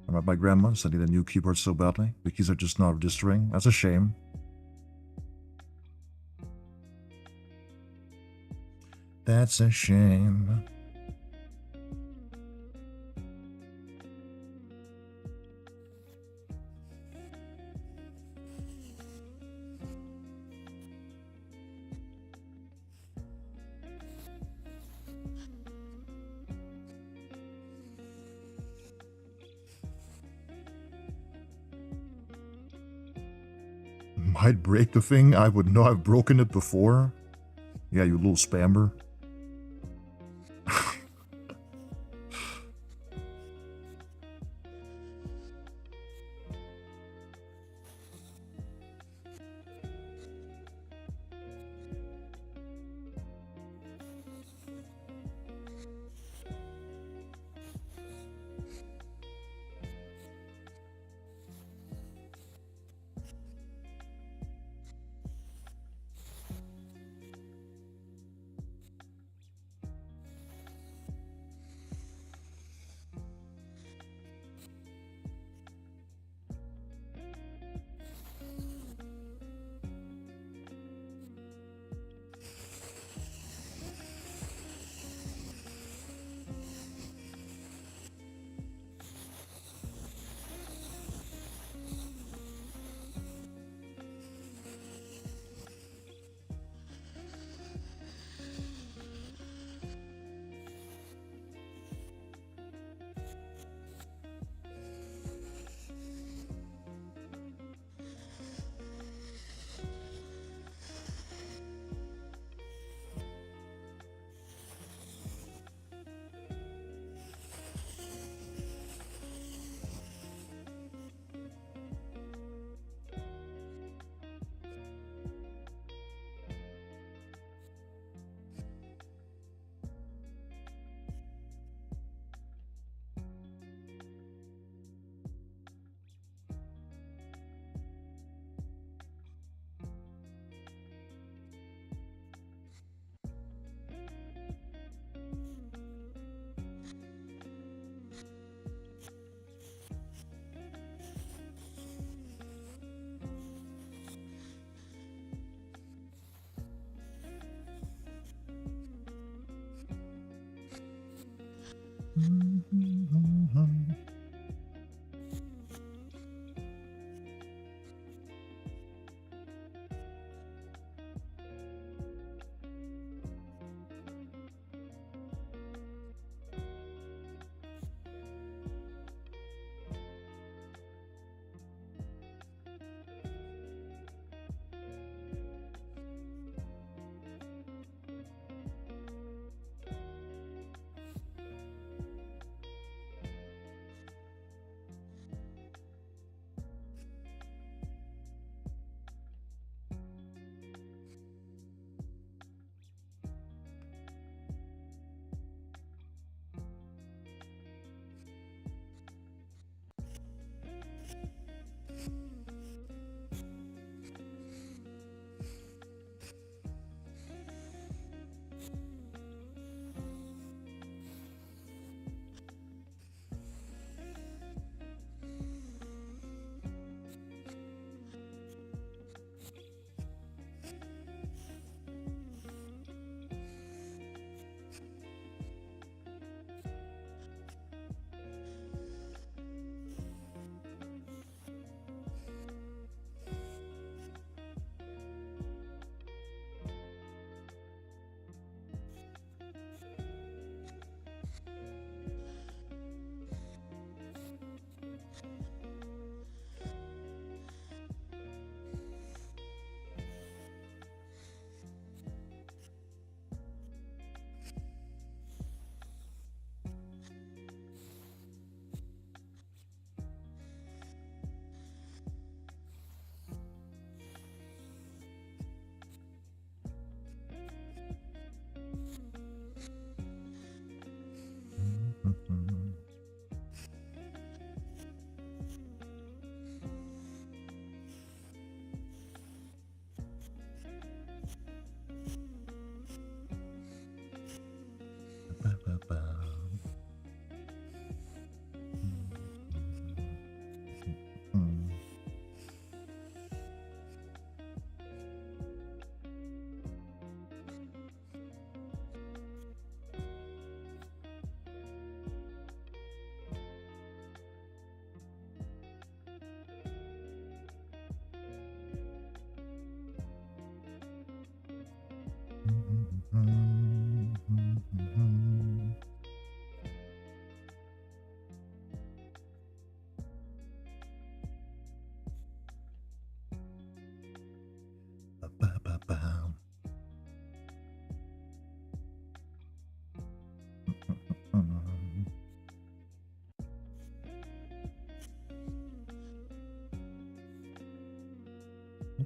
I'm at my grandma's. I need a new keyboard so badly. The keys are just not registering. That's a shame. That's a shame. Might break the thing. I would know I've broken it before. Yeah, you little spammer.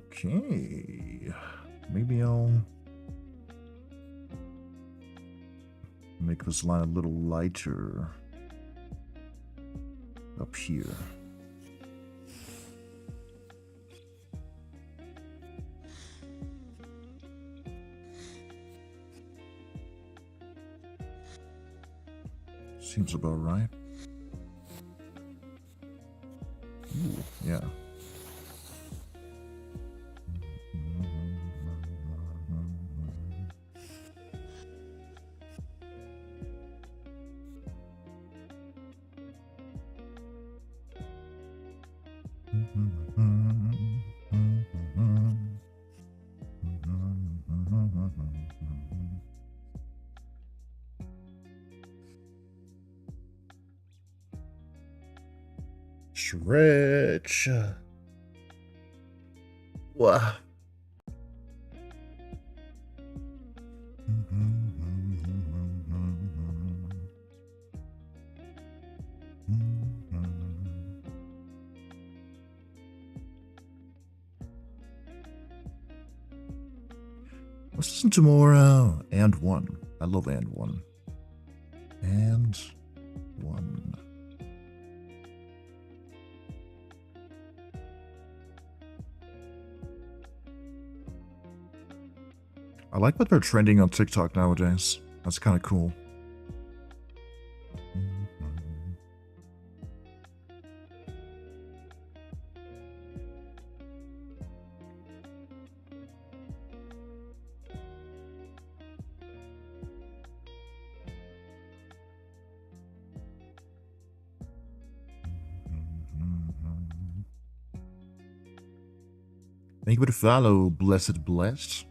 Okay. Maybe I'll make this line a little lighter up here. Seems about right. Ooh, yeah. Stretch. Wow. Let's listen to more and one. I love and one. And one. I like that they're trending on TikTok nowadays. That's kind of cool. Thank you for the follow, Blessed Blessed.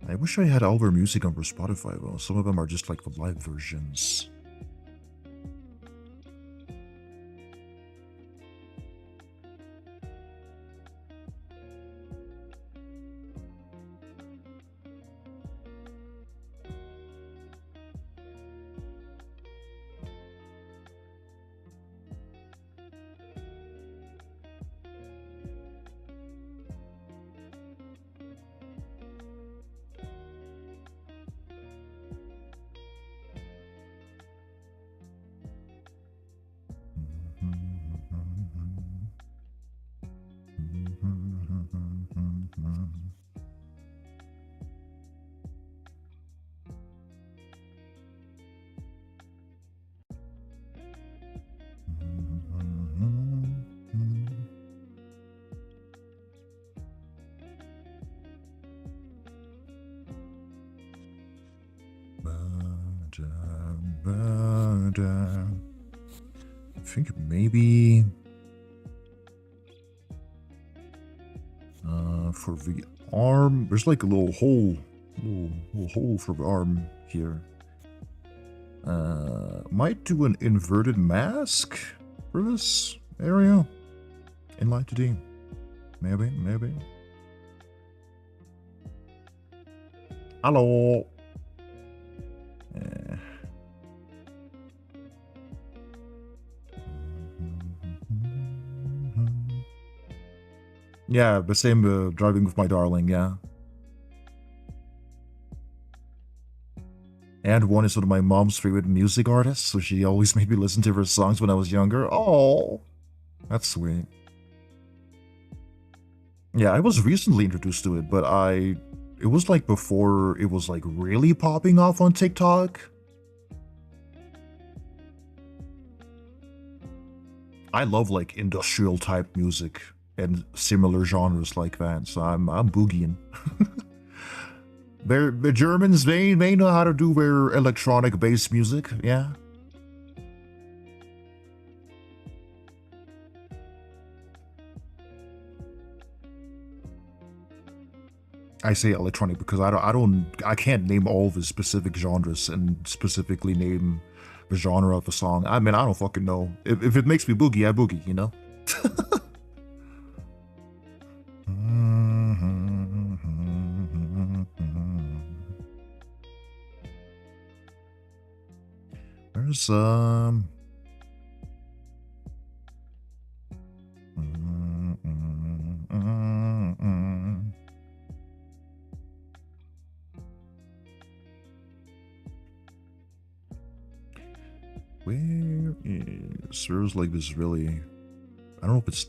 I wish I had all their music on Spotify, though. Some of them are just like the live versions. I think maybe for the arm, there's like a little hole for the arm here. Might do an inverted mask for this area in Live2D. Maybe. Hello. Yeah, the same driving with my darling, yeah. And one is one of my mom's favorite music artists, so she always made me listen to her songs when I was younger. Oh, that's sweet. Yeah, I was recently introduced to it, but it was like before it was like really popping off on TikTok. I love like industrial type music and similar genres like that, so I'm boogieing. The Germans, they know how to do their electronic bass music, yeah. I say electronic because I can't name all the specific genres and specifically name the genre of a song. I mean, I don't fucking know. If it makes me boogie, I boogie, you know? There's where is there's like this really, I don't know if it's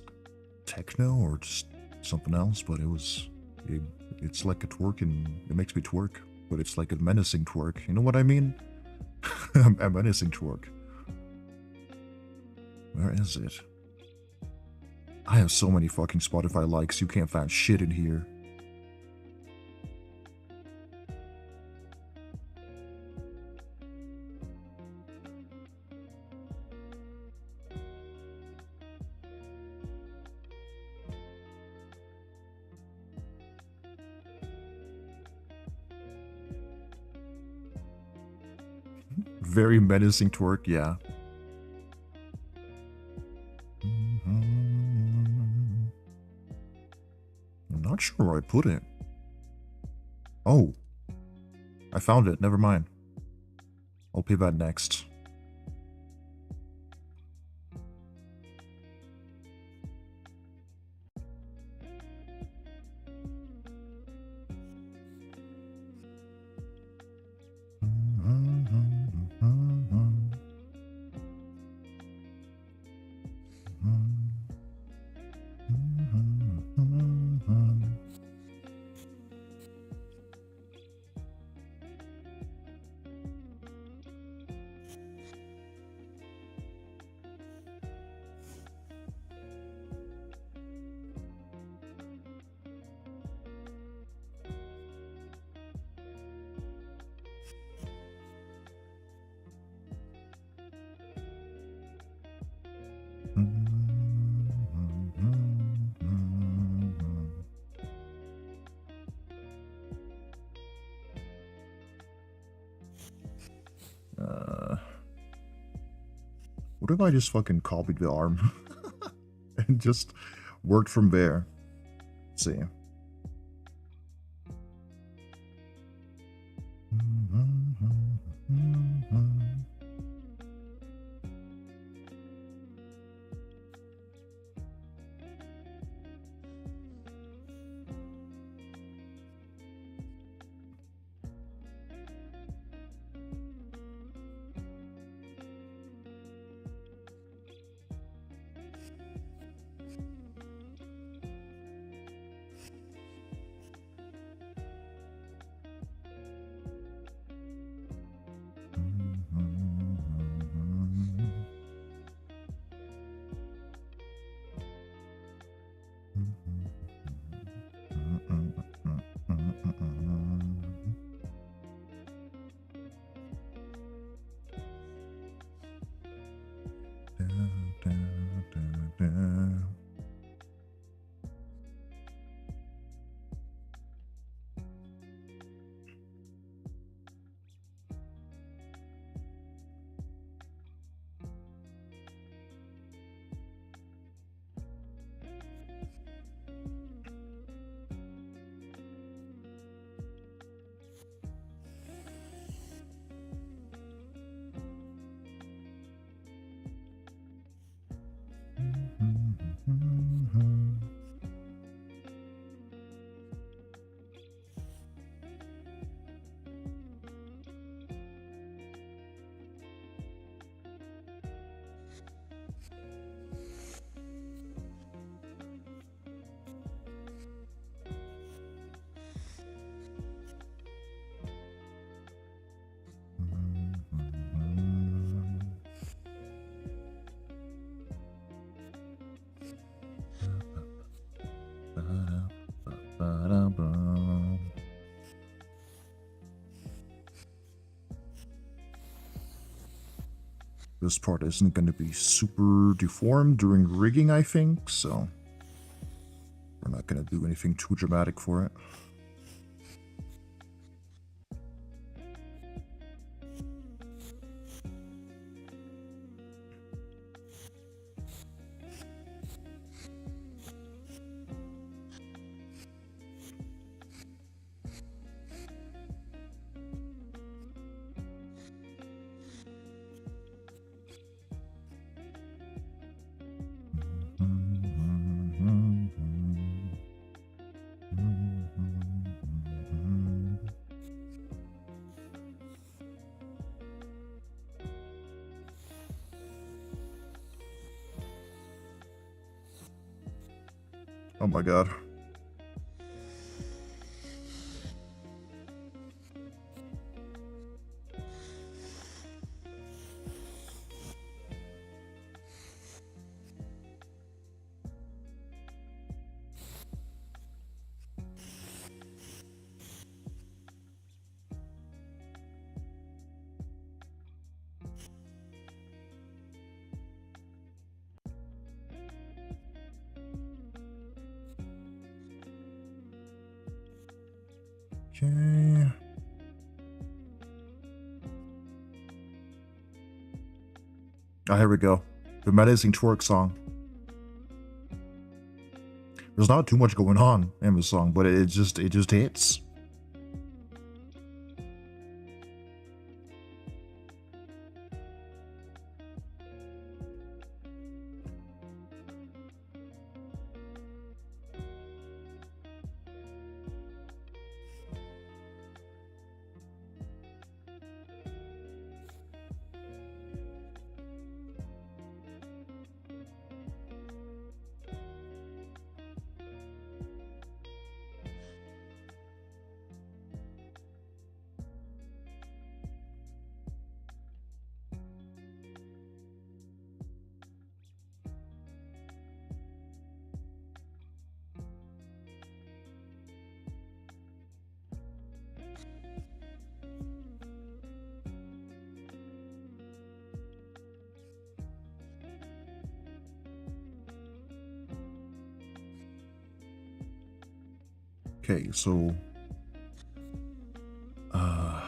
techno or just something else, but it's like a twerk and it makes me twerk, but it's like a menacing twerk. You know what I mean? A menacing twerk. Where is it? I have so many fucking Spotify likes, you can't find shit in here. Very menacing twerk, yeah. I'm not sure where I put it. Oh. I found it, never mind. I'll pay that next. What if I just fucking copied the arm and just worked from there? Let's see. This part isn't going to be super deformed during rigging, I think, so we're not going to do anything too dramatic for it. Oh my god. Okay. Oh, here we go. The menacing twerk song. There's not too much going on in the song, but it just hits. Okay, so I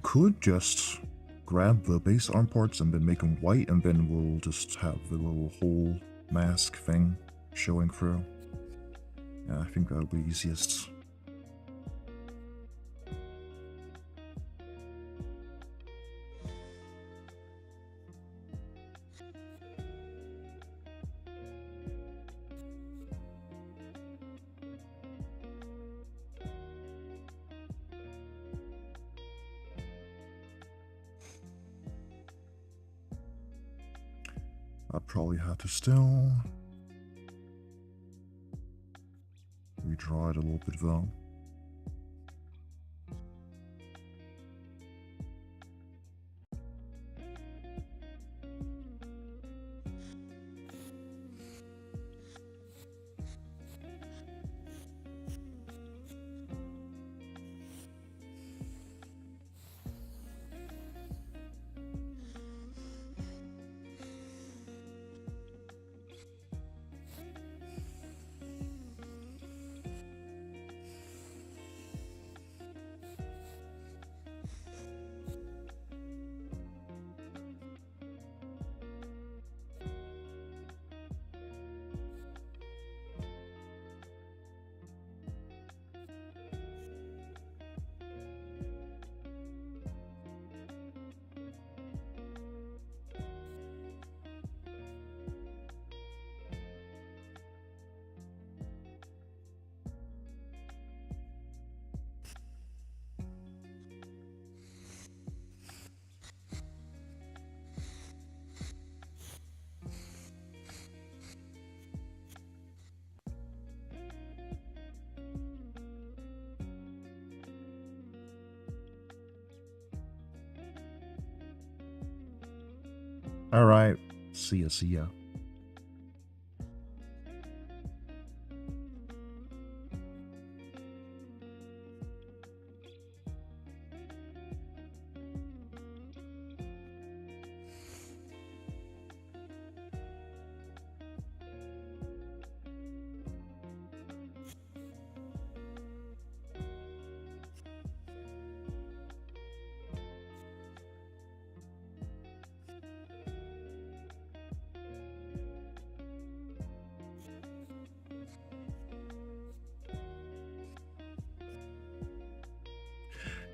could just grab the base arm parts and then make them white, and then we'll just have the little whole mask thing showing through. Yeah, I think that'll be easiest. I'll probably have to still redraw it a little bit though. All right, see ya.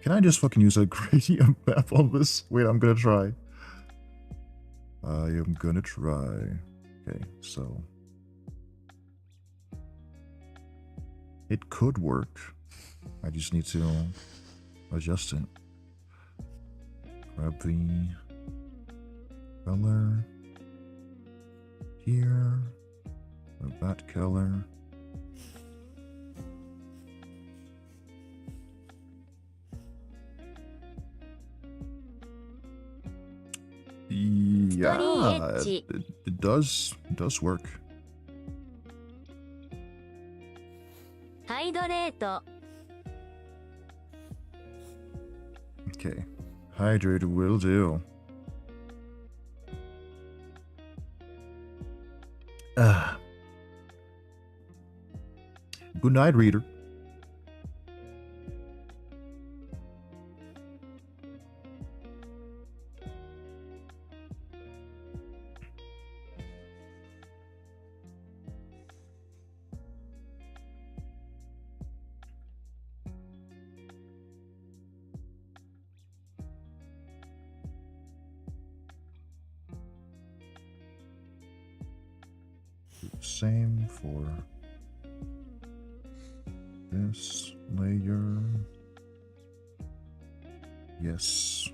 Can I just fucking use a gradient map on this? Wait, I'm gonna try. I am gonna try. Okay, so it could work. I just need to adjust it. Grab the color. here. Of that color. Yeah, it does work. ハイドレート Okay, hydrate will do. Good night, reader. Same for this layer. Yes.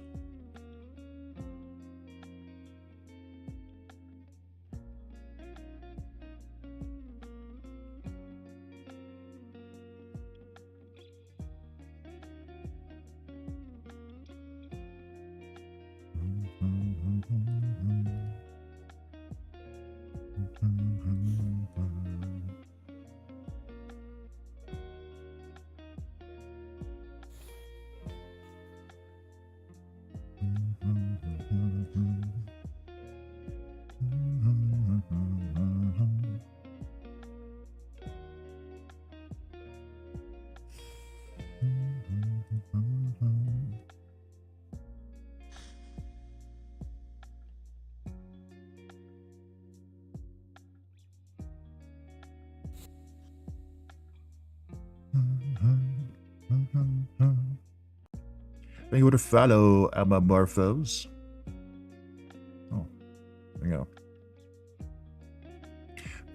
Thank you for the follow, Amamorphos. Oh, there you go.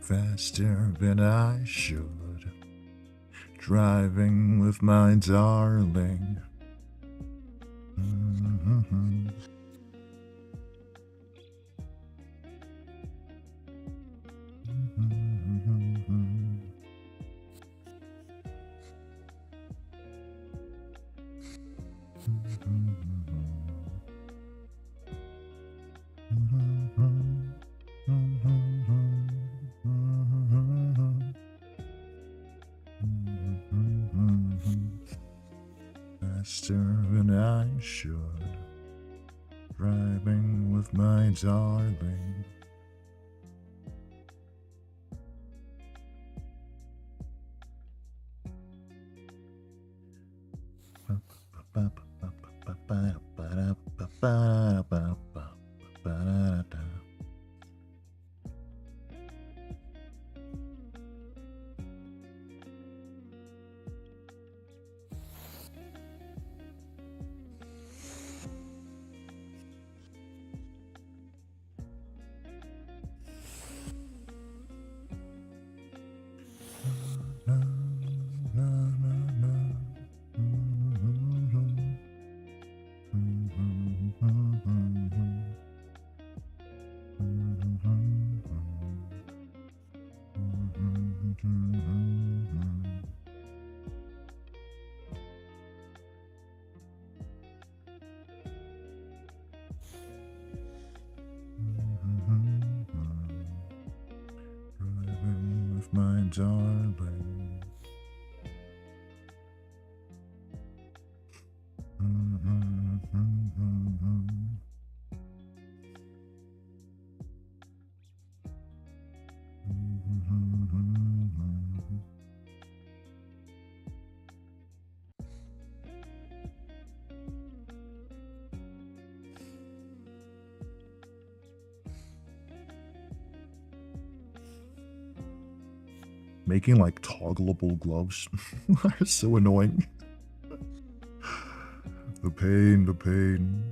Faster than I should, driving with my darling. Faster than I should, driving with my darling. Driving with my darling. Making like toggleable gloves are so annoying. The pain, the pain.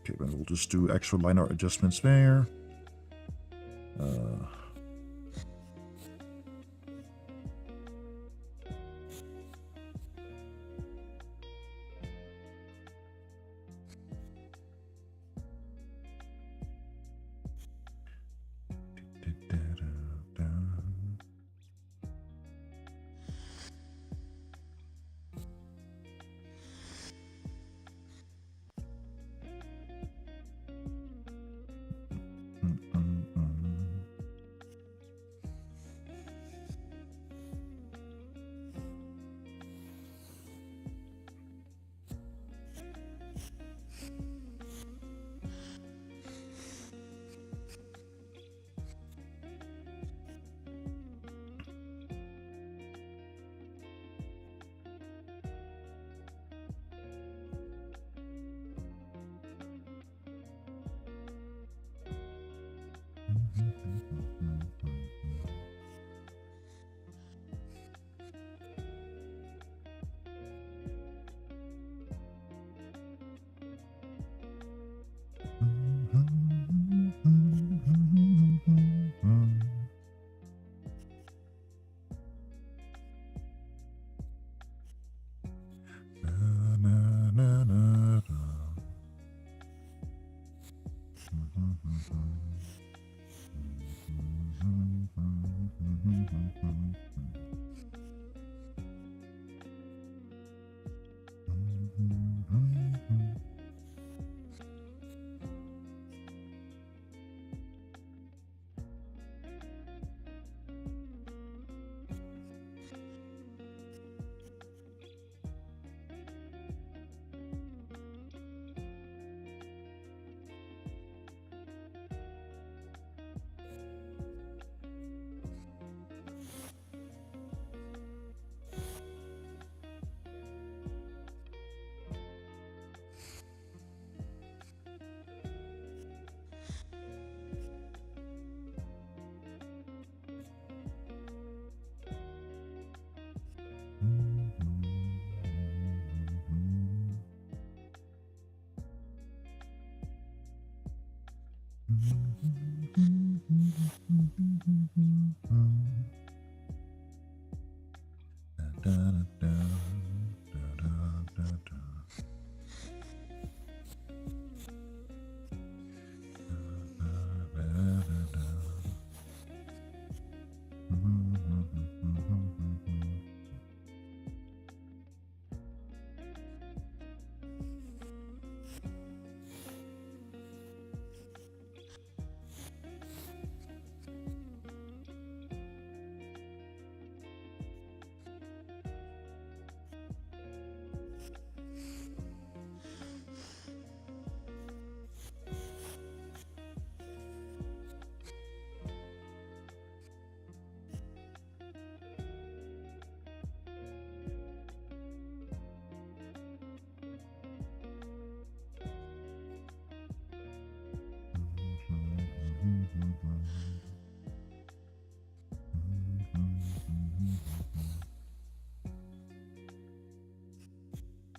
Okay, but we'll just do extra line art adjustments there.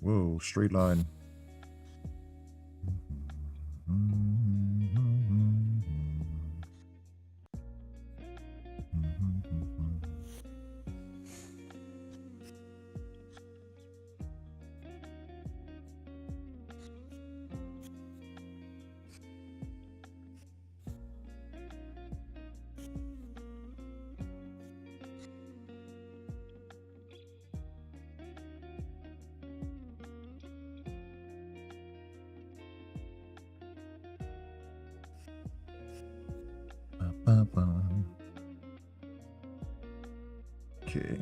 Whoa, straight line. Okay.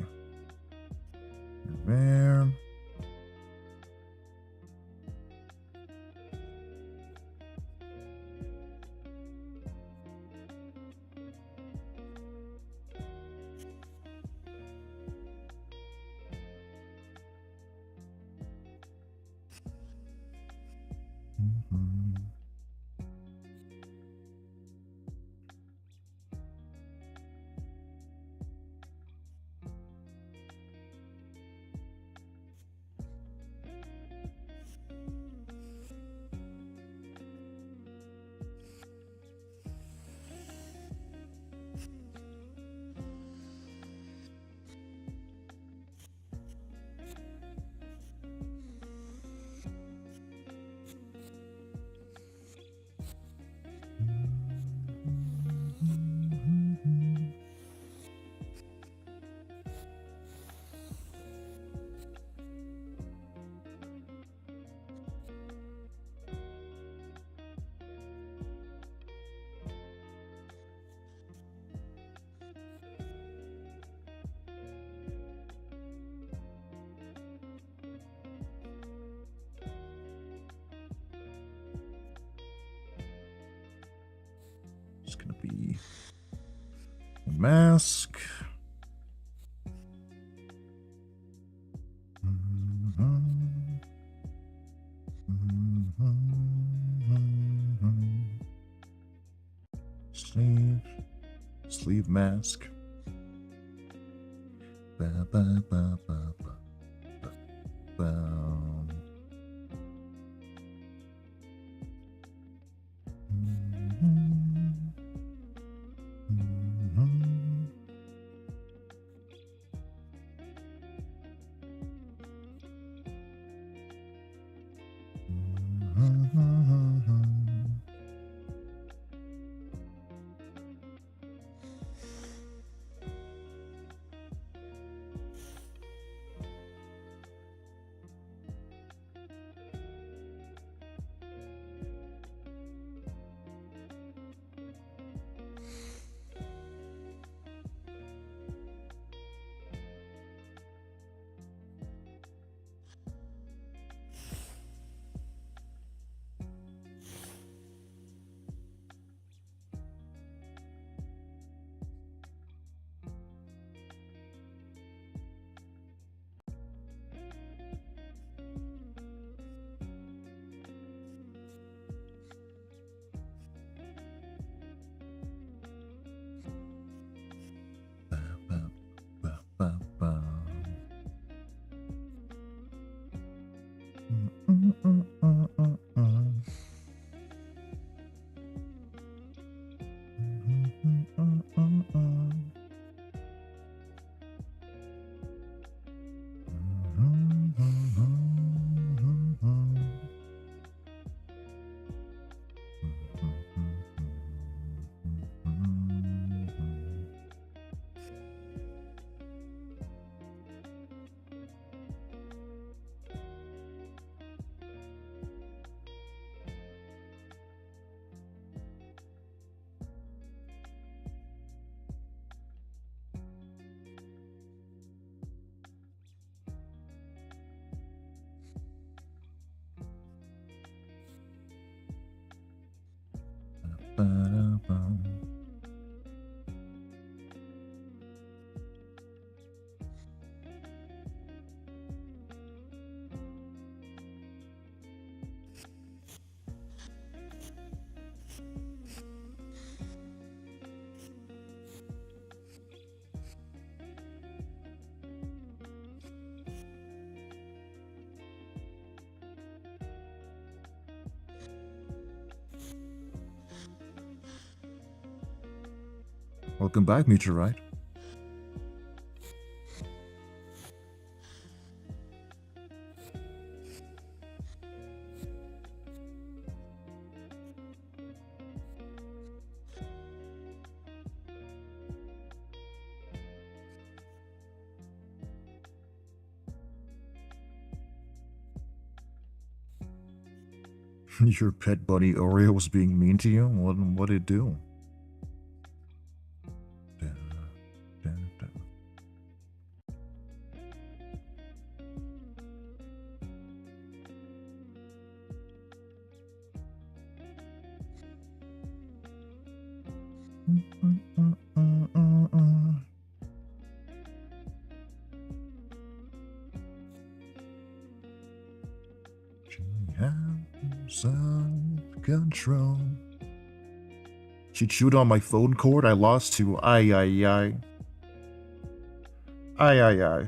There. be a mask. Sleeve mask. Ba, ba, ba, ba, ba, ba, ba. Welcome back, Meteorite. Your pet bunny Oreo was being mean to you? What did it do? Self-control. She chewed on my phone cord. I lost to ay ay ay. Ay ay ay.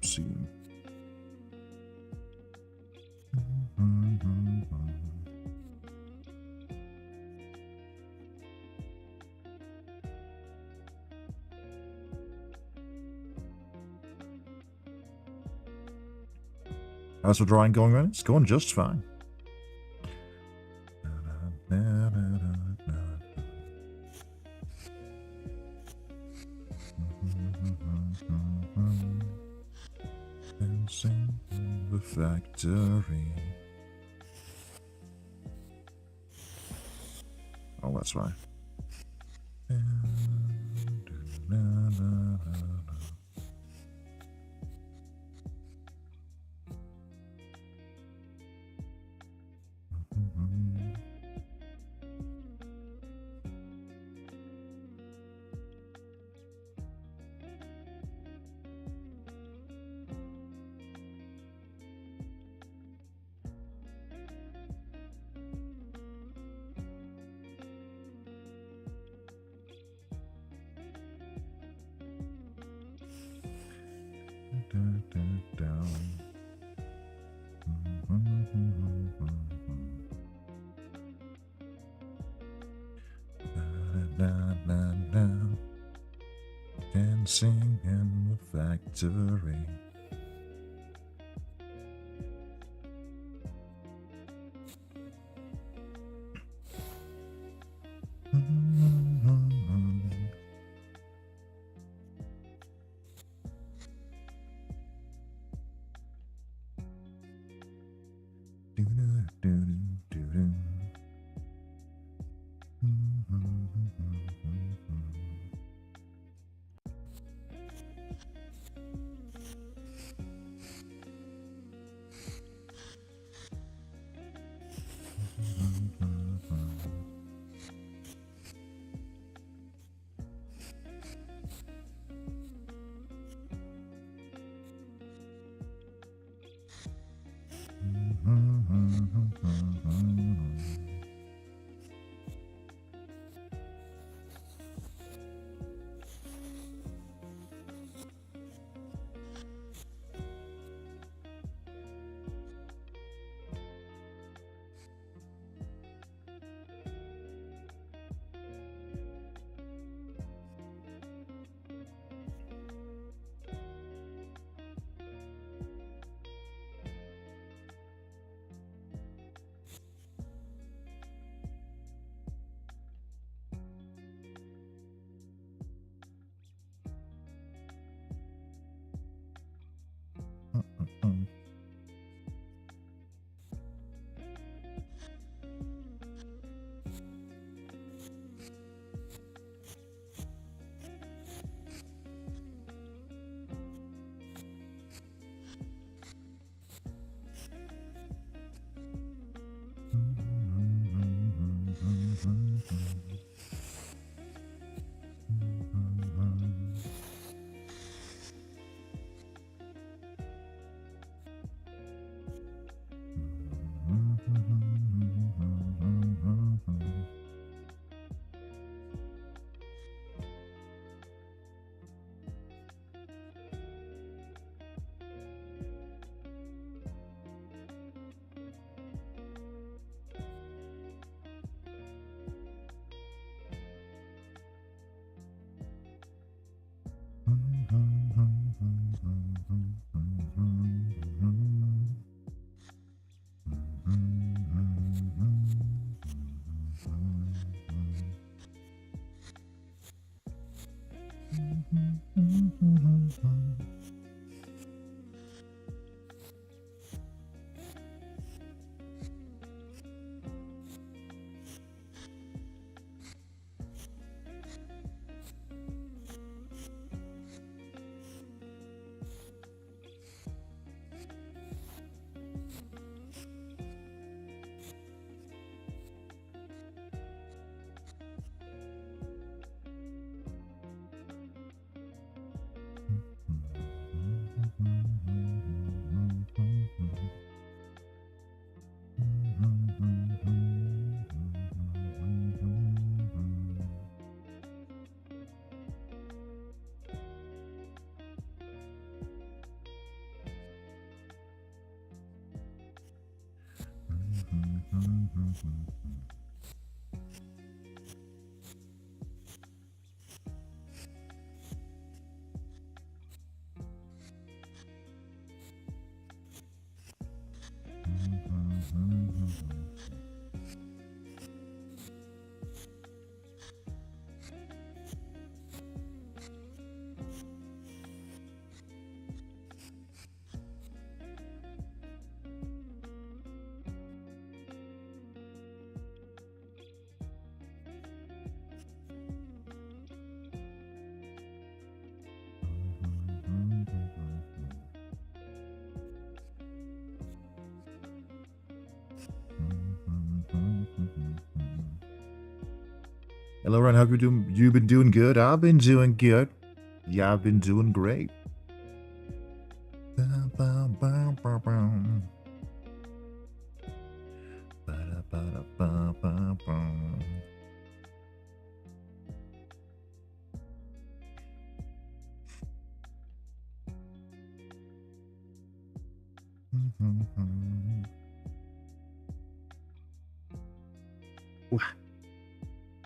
see. How's the drawing going, man? It's going just fine. Dancing in the factory. Oh, that's fine. Dancing in the factory. Hello, Ron. How you doing? You been doing good? I've been doing good. Yeah, I've been doing great.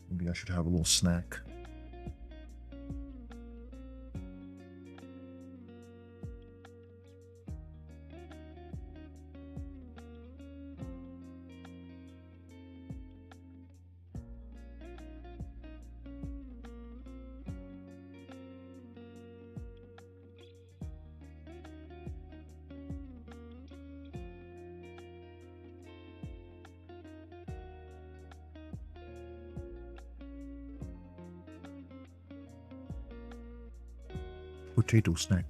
Maybe I should have a little snack. Potato snack.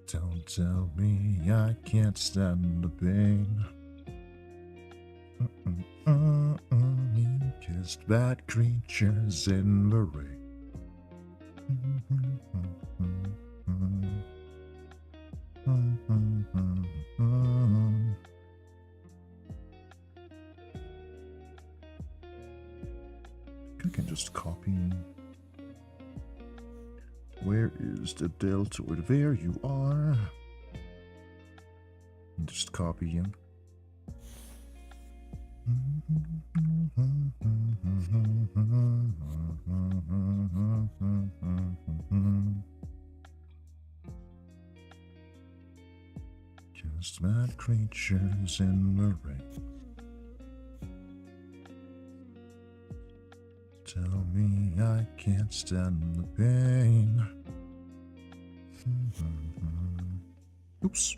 Don't tell me I can't stand the pain. You kissed bad creatures in the rain. I can just copy. Where is the deltoid? There you are. Just copy him. Just mad creatures in the rain. Tell me I can't stand the pain. Oops.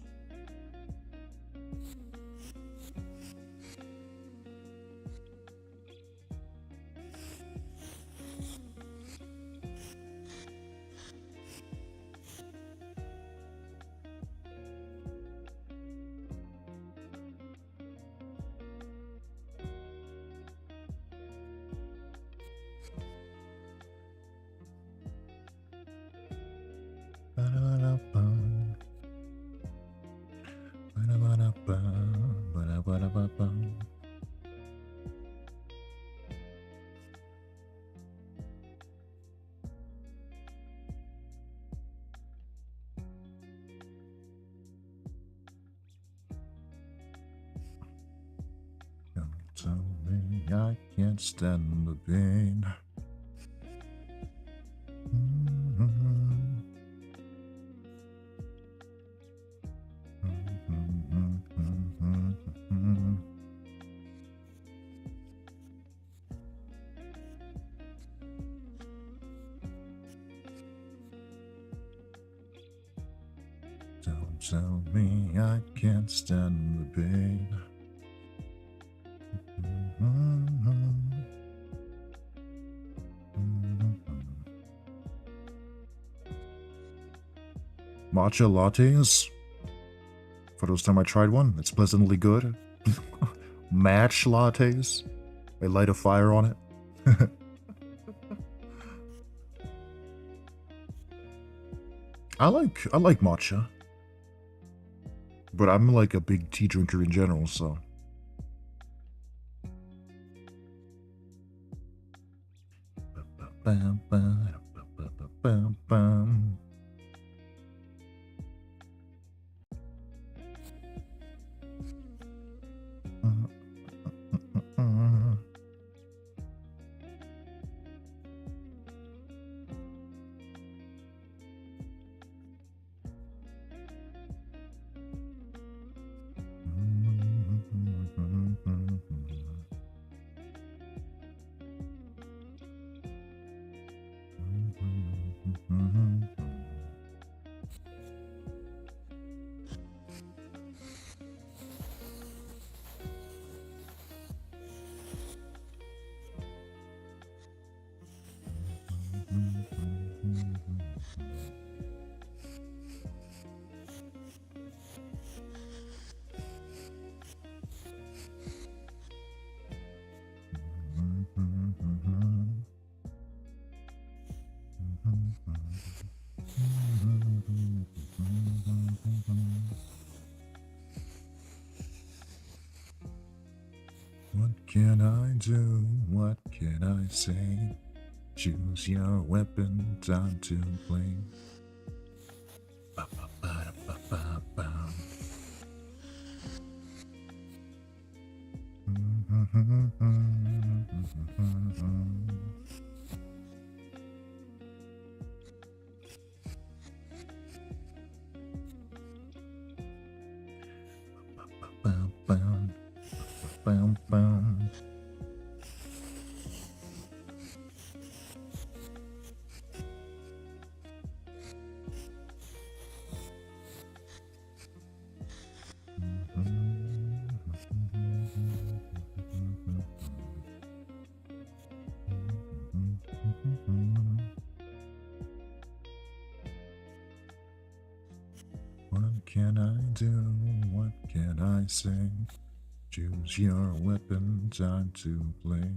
Tell me I can't stand the pain. Don't tell me I can't stand the pain. Matcha lattes. First time I tried one, it's pleasantly good. Match lattes. They light a fire on it. I like matcha. But I'm like a big tea drinker in general, so. What can I do? What can I say? Choose your weapon, time to play. What can I do? What can I say? Choose your weapon, time to play.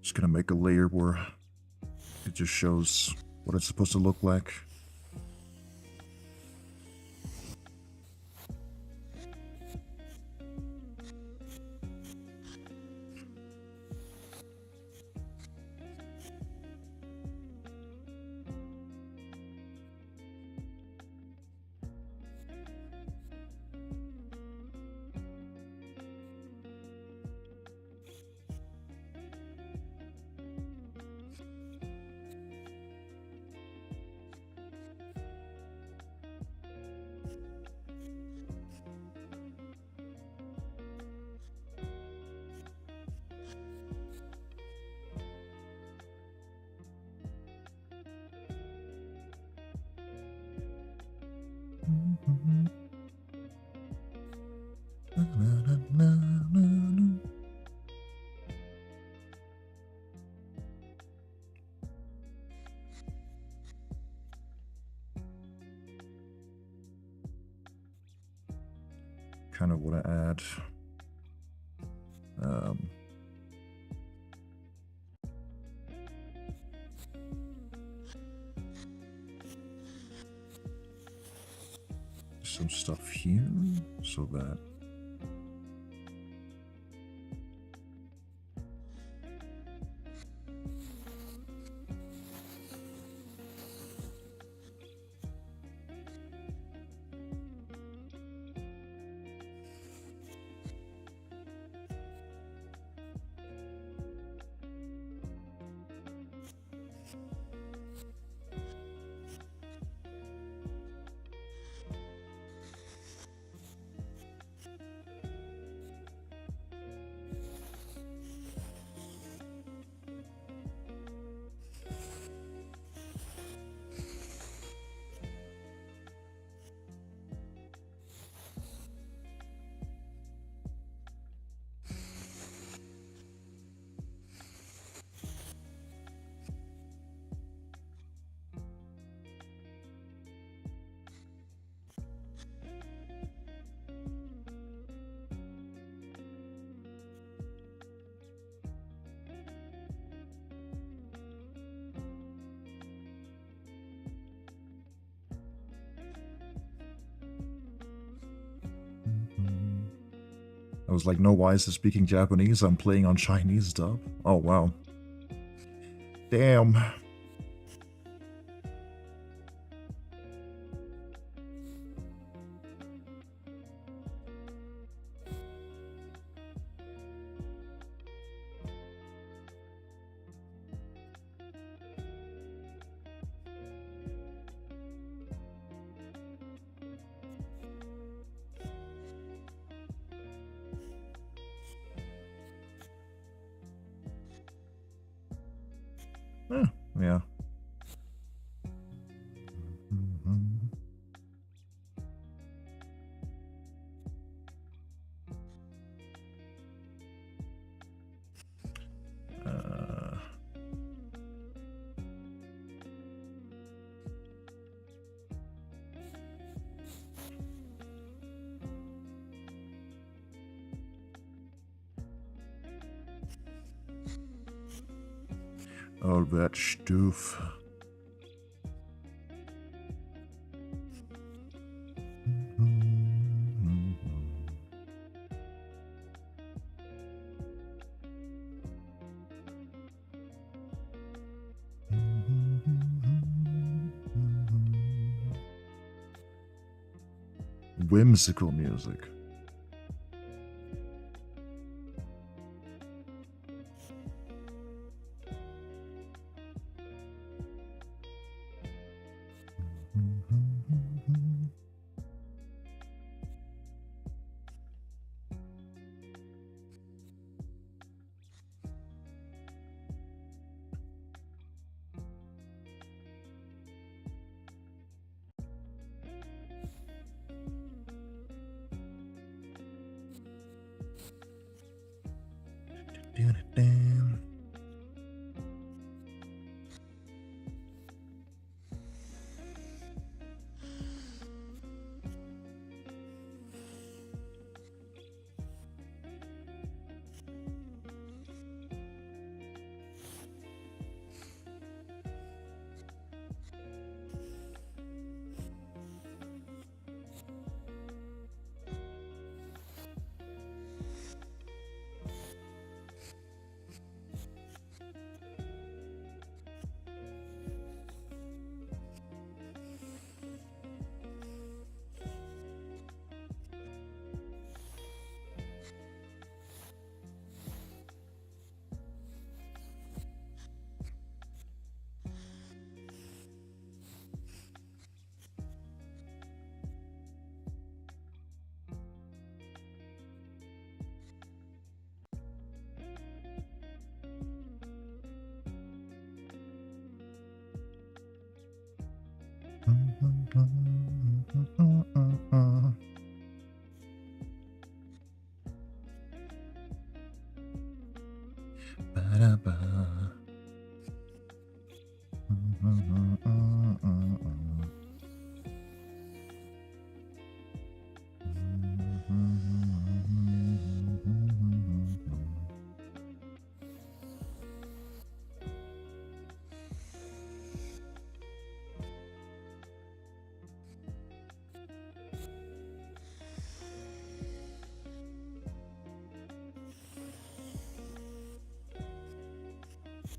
Just gonna make a layer where it just shows what it's supposed to look like. Kind of want to add some stuff here so that I was like, no, why is it speaking Japanese? I'm playing on Chinese dub. Oh, wow. Damn. Yeah. All that stuff. whimsical music.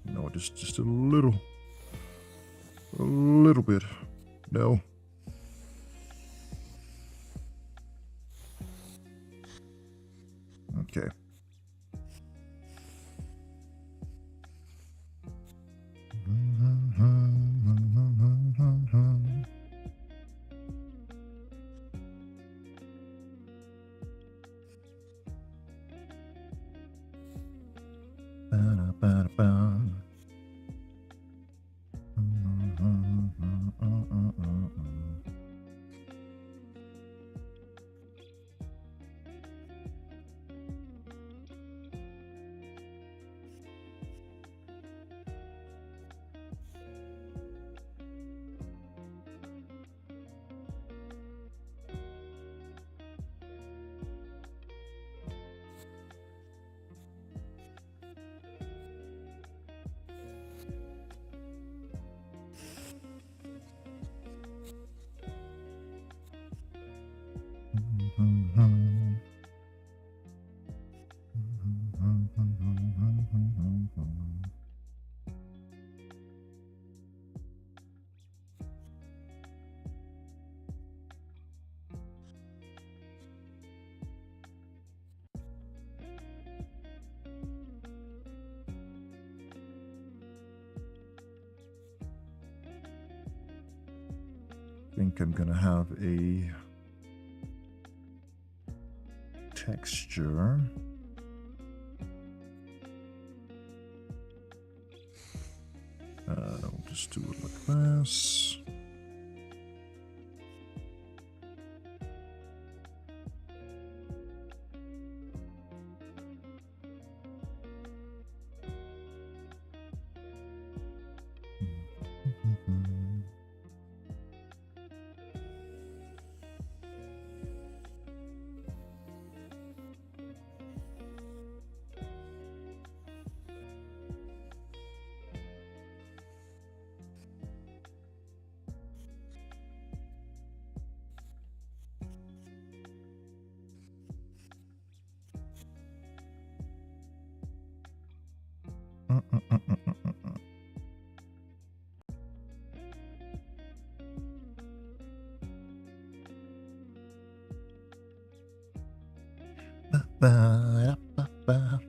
No, just a little bit. No. Okay. I think I'm gonna have a texture. I'll just do it like this. Ba-da-ba-ba.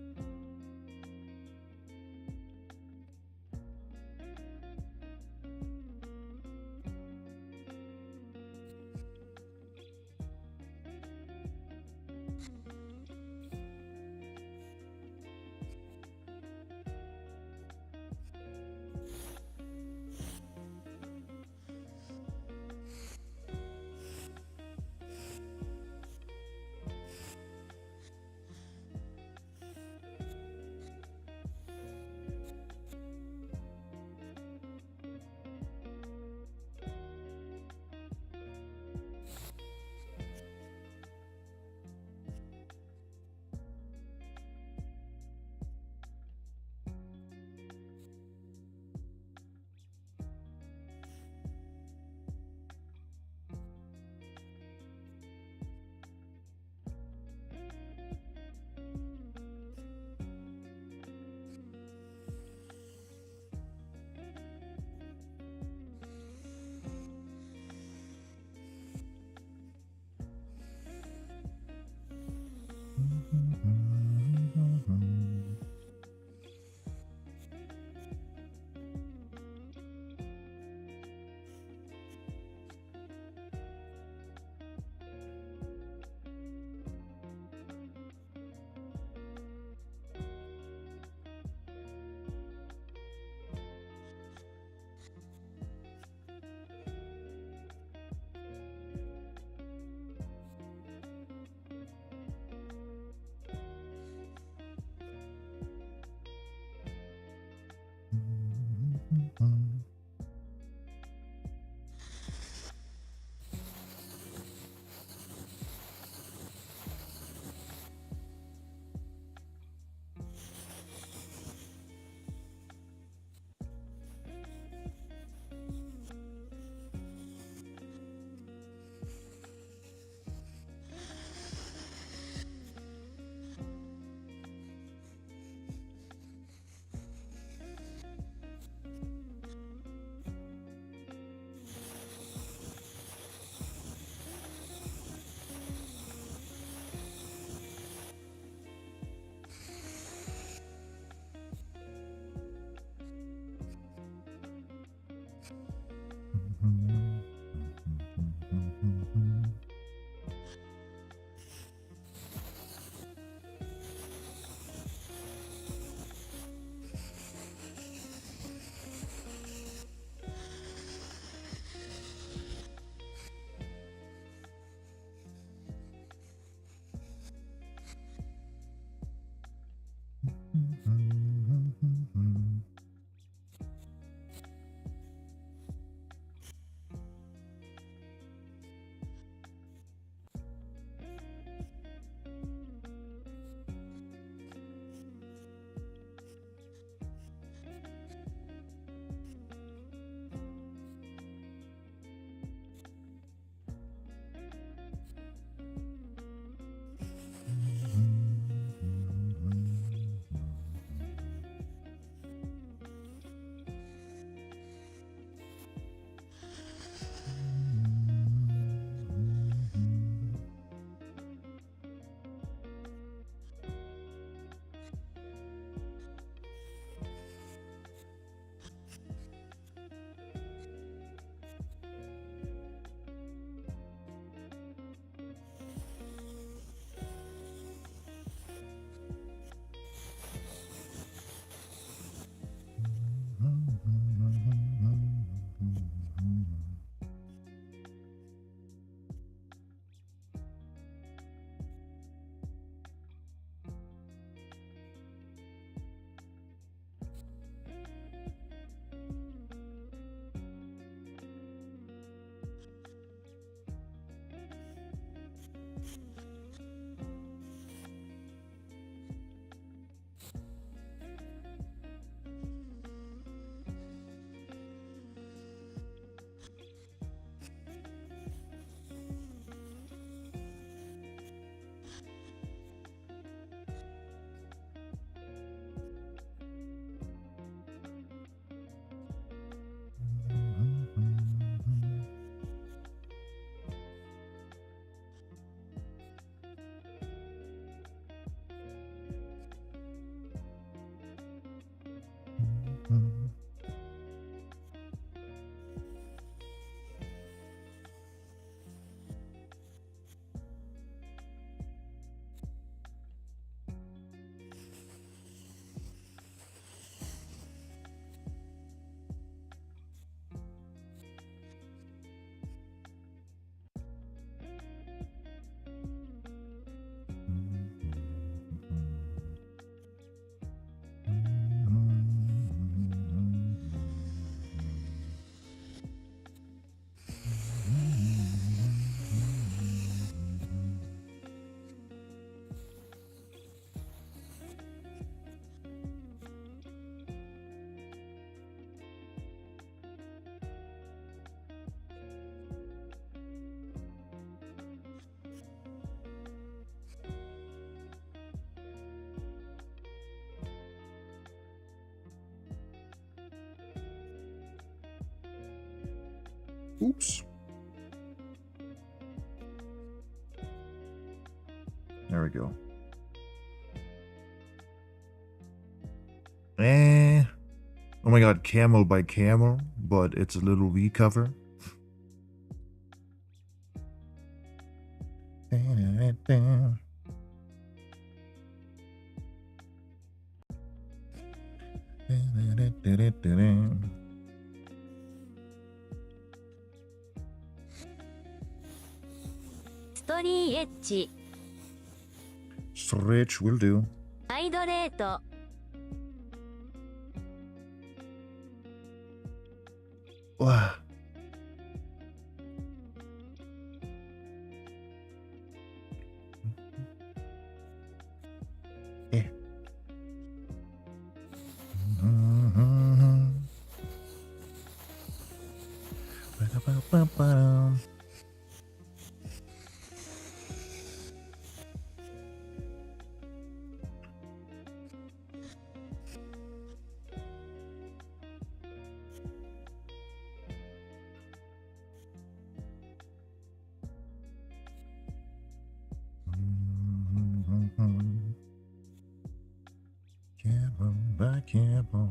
Oops. There we go. Oh my god, camel by camel, but it's a little V cover. Stretch. Stretch will do. Hydrate. Wow. Yeah. Camel by camel.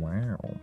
Wow.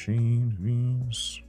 Chain beans.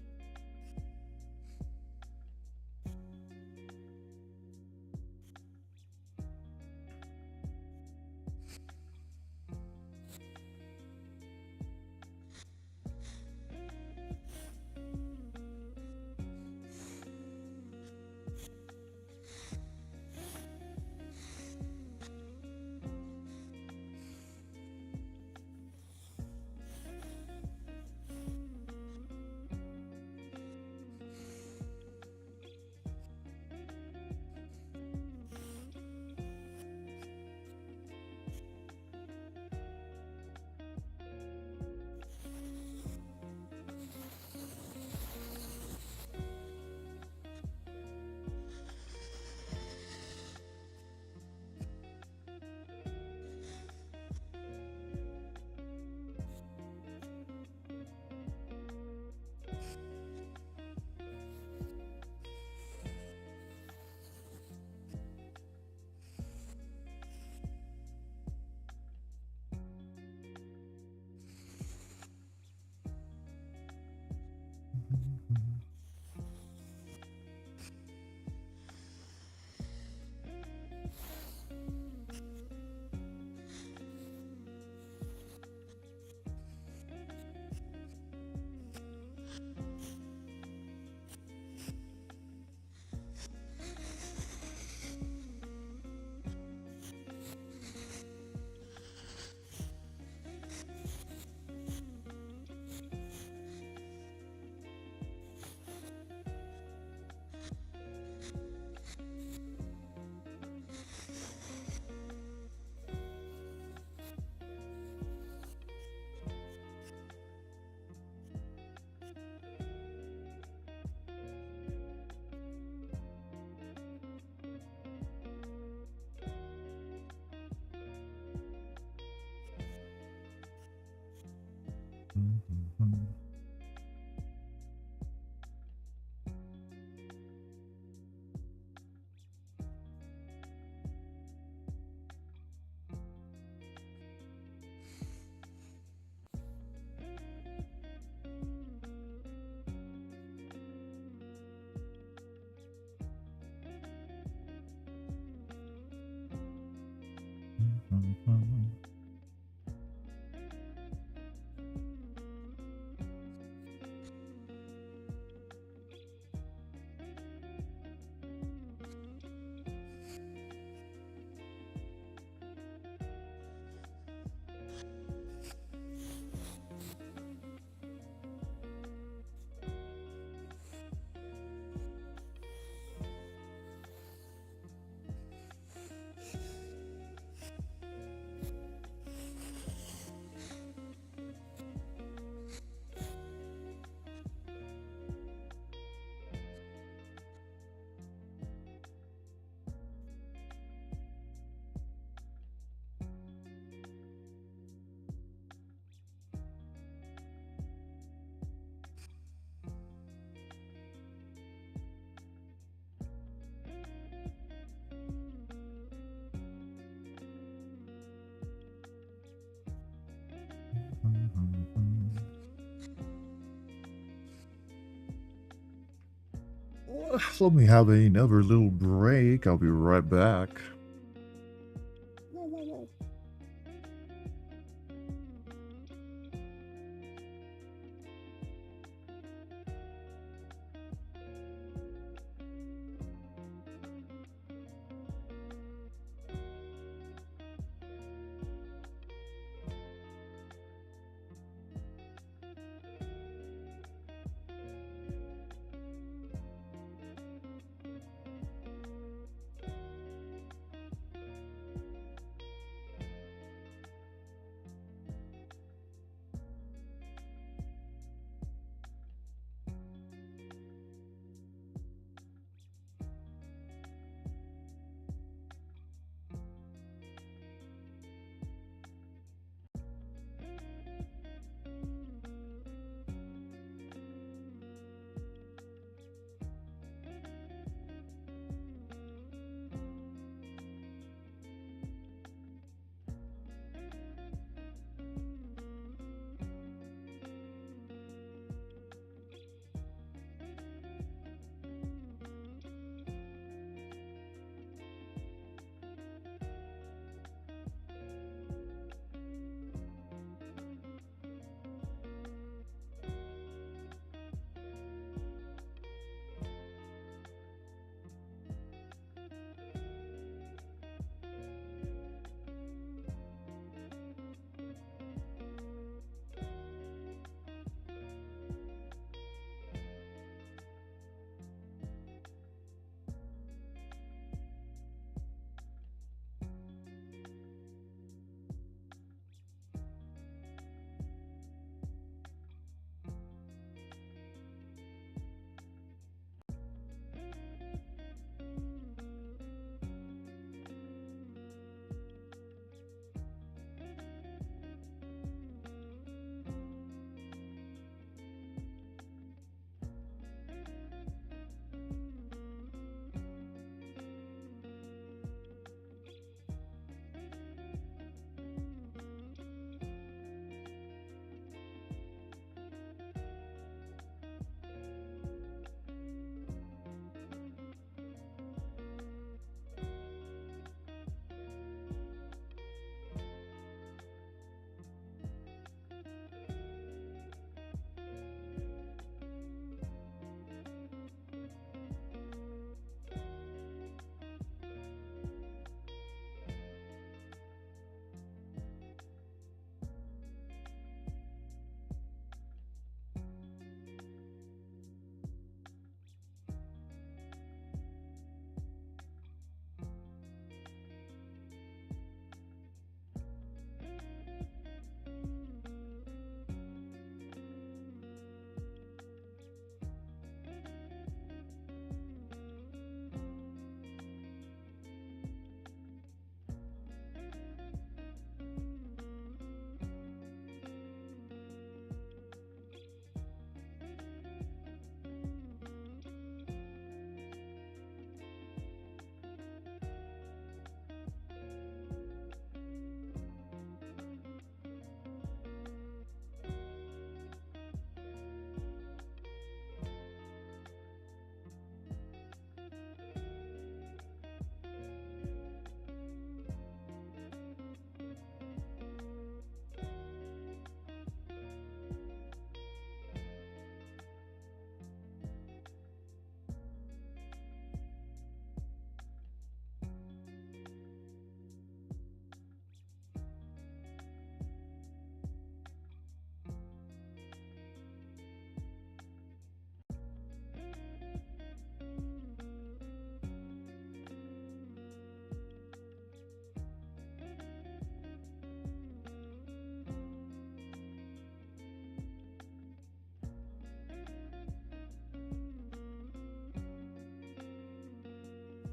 Let me have another little break. I'll be right back.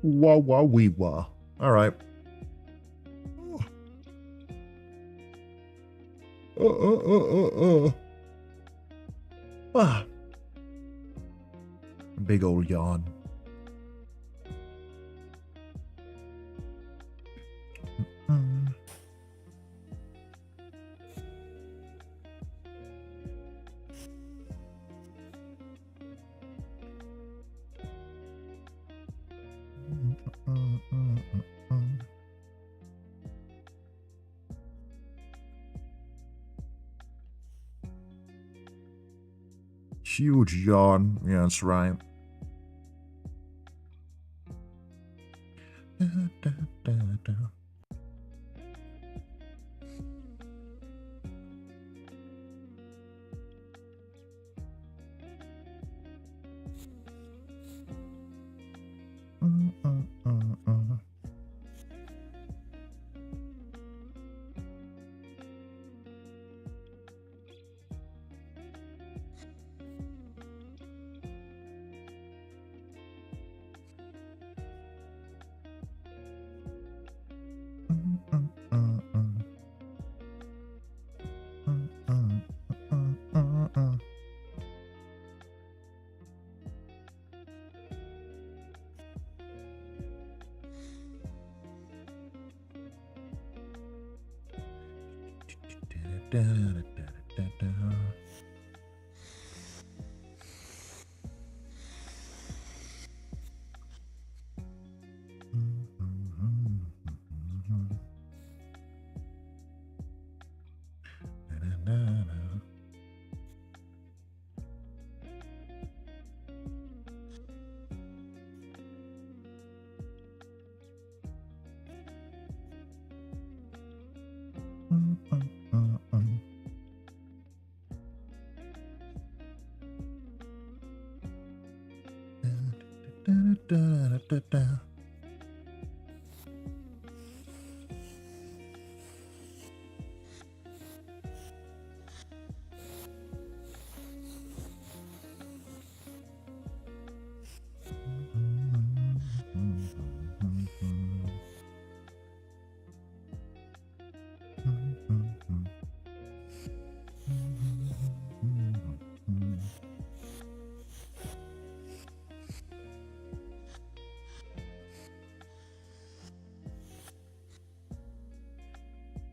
Wah wah wee wah. All right. Ah. Big old yawn. Huge yawn. Yeah, that's right.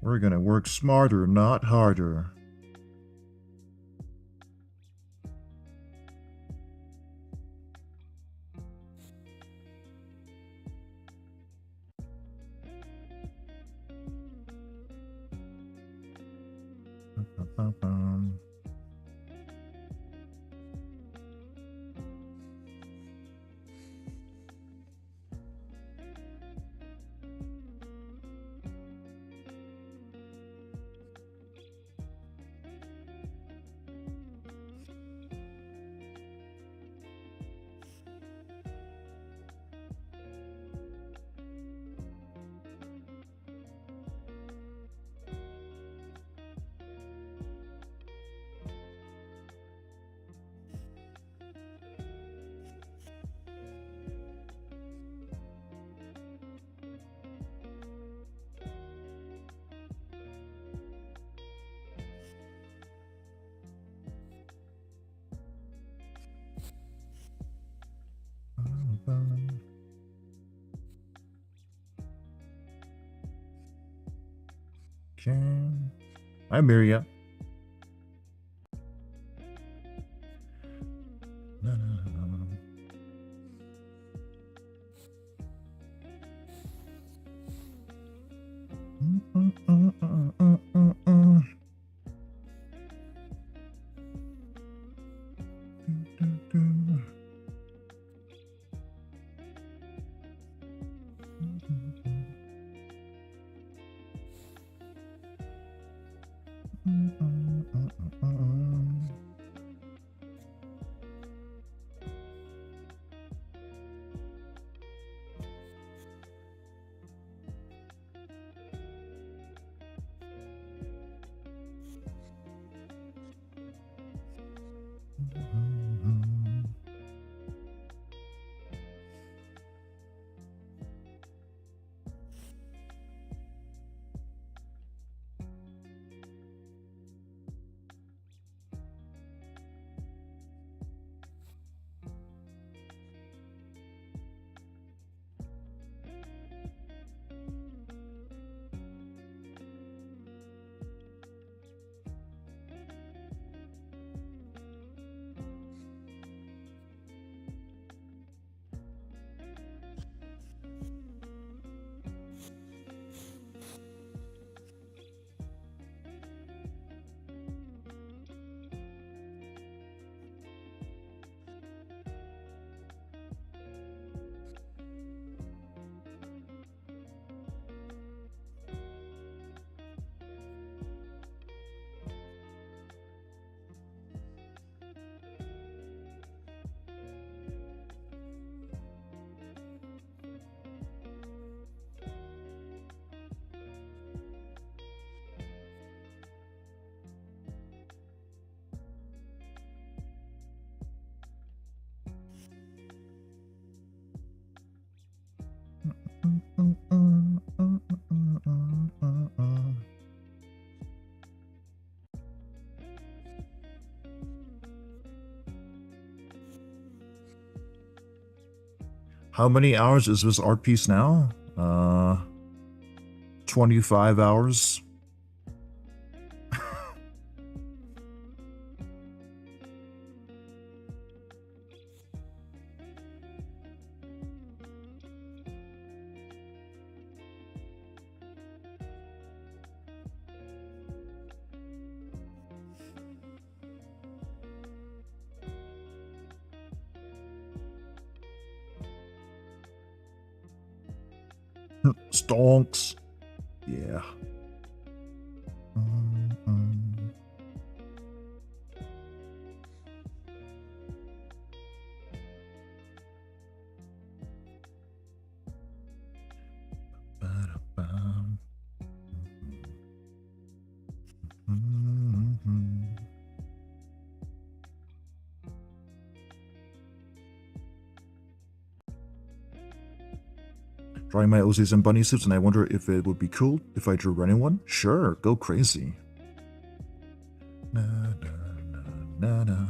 We're gonna work smarter, not harder. Okay. Hi, Miria. How many hours is this art piece now? 25 hours. Stonks. Yeah. Ba-da-bum. Drawing my Aussies and bunny suits, and I wonder if it would be cool if I drew running one. Sure, go crazy. Na, na, na, na, na.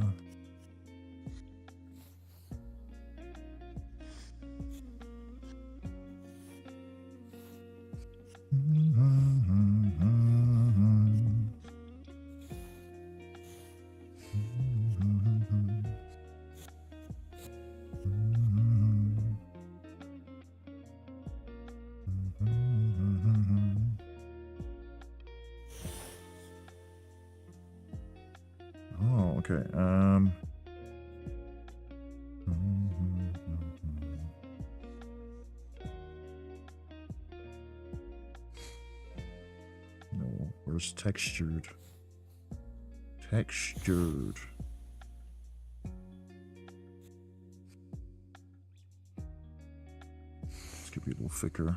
Oh, okay. No, where's textured? Textured. This could be a little thicker.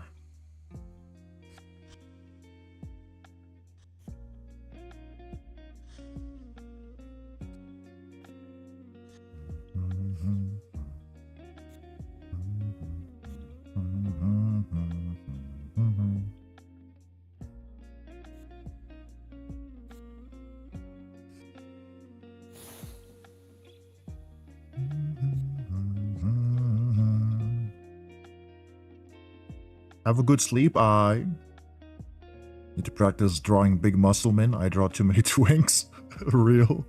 Have a good sleep. I need to practice drawing big muscle men. I draw too many twinks. Real.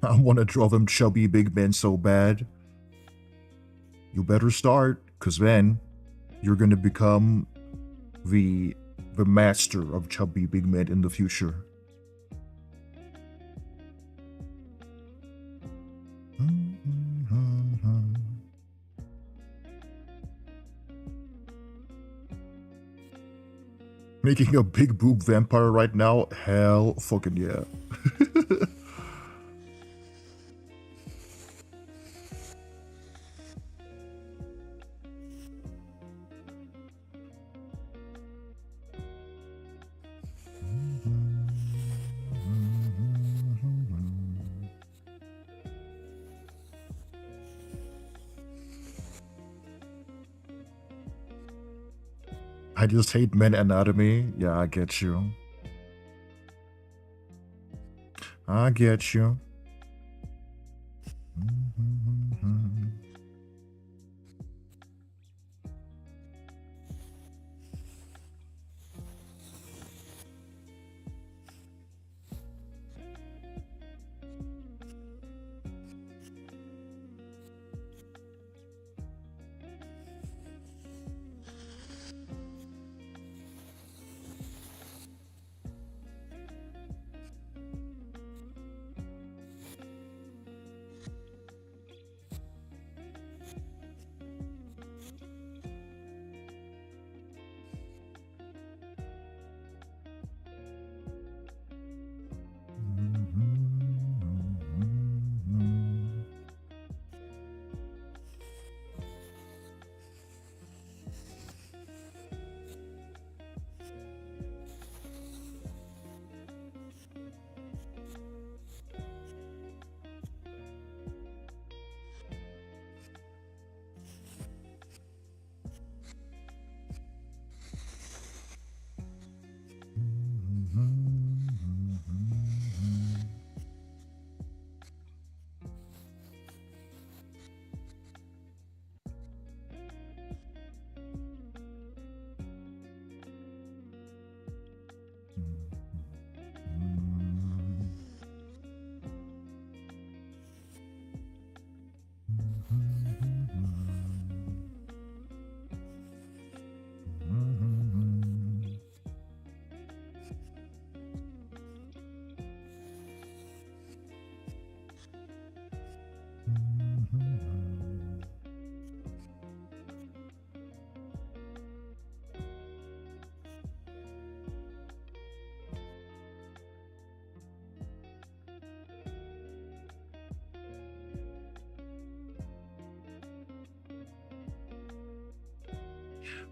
I want to draw them chubby big men so bad. You better start, cause then you're gonna become the master of chubby big men in the future. Making a big boob vampire right now? Hell fucking yeah. I just hate men anatomy. Yeah, I get you. I get you.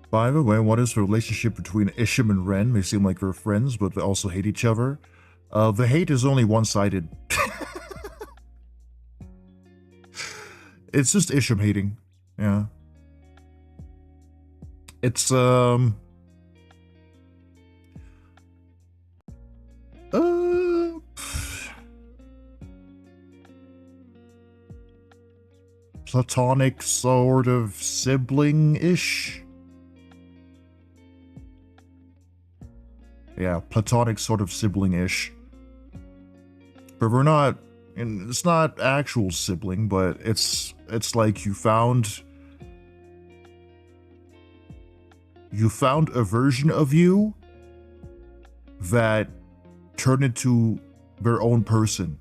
By the way, what is the relationship between Isham and Ren? They seem like they're friends, but they also hate each other. The hate is only one-sided. It's just Isham hating. Yeah. It's, platonic sort of sibling-ish. Yeah, platonic sort of sibling-ish. But we're not, and it's not actual sibling, but it's like you found a version of you that turned into their own person.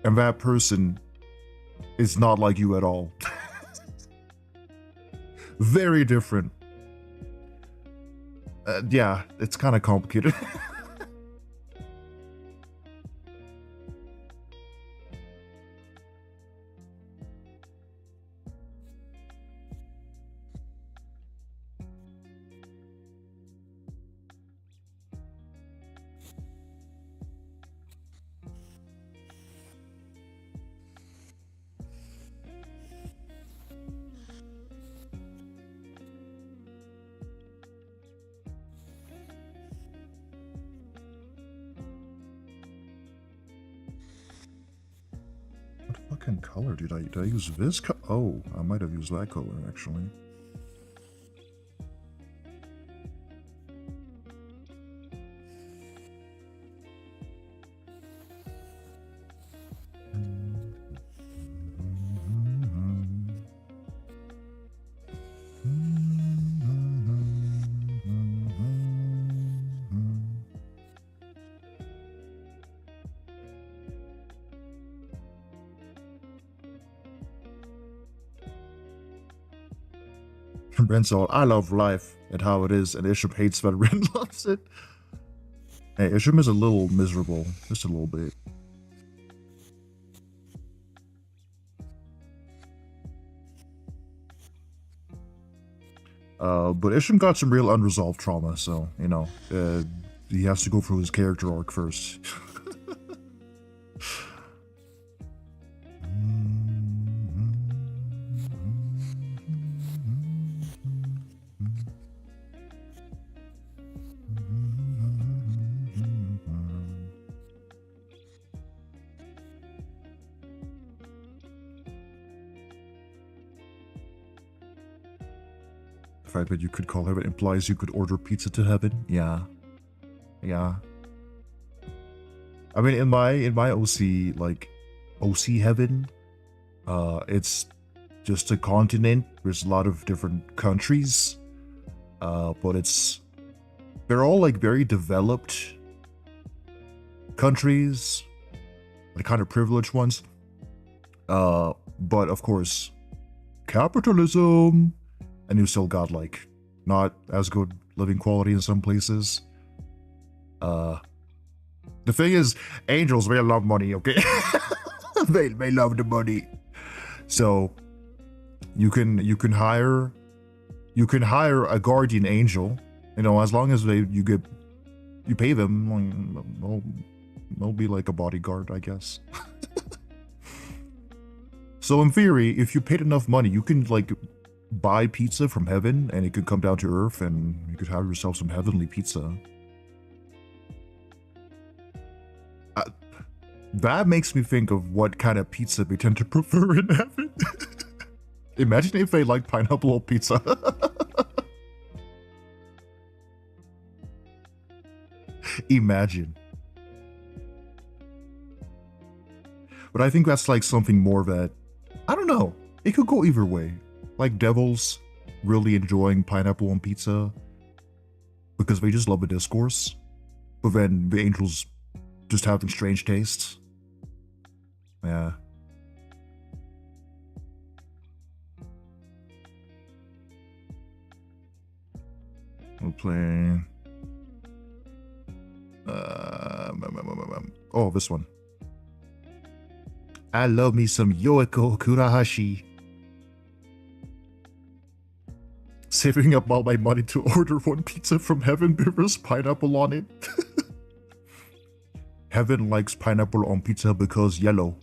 And that person is not like you at all. Very different. Yeah, it's kind of complicated. What fucking color did I use this color? Oh, I might have used that color actually. Ren's all, I love life and how it is, and Isham hates that Ren loves it. Hey, Isham is a little miserable, just a little bit. But Isham got some real unresolved trauma, so, you know, he has to go through his character arc first. fact that you could call heaven implies you could order pizza to heaven. Yeah. Yeah. I mean, in my OC, like, OC heaven, it's just a continent. There's a lot of different countries, but they're all like very developed countries, the kind of privileged ones. But of course, capitalism, and you still got like not as good living quality in some places. The thing is, angels, they love money, okay? they love the money. So you can hire a guardian angel, you know, as long as you pay them, they'll be like a bodyguard, I guess. So in theory, if you paid enough money, you can like buy pizza from heaven and it could come down to earth and you could have yourself some heavenly pizza. That makes me think of what kind of pizza we tend to prefer in heaven. Imagine if they like pineapple on pizza. Imagine. But I think that's like something more that, I don't know, it could go either way. Like devils really enjoying pineapple on pizza because they just love the discourse. But then the angels just having strange tastes. Yeah. We'll play... oh, this one. I love me some Yoeko Kurahashi. Saving up all my money to order one pizza from heaven with pineapple on it. Heaven likes pineapple on pizza because yellow.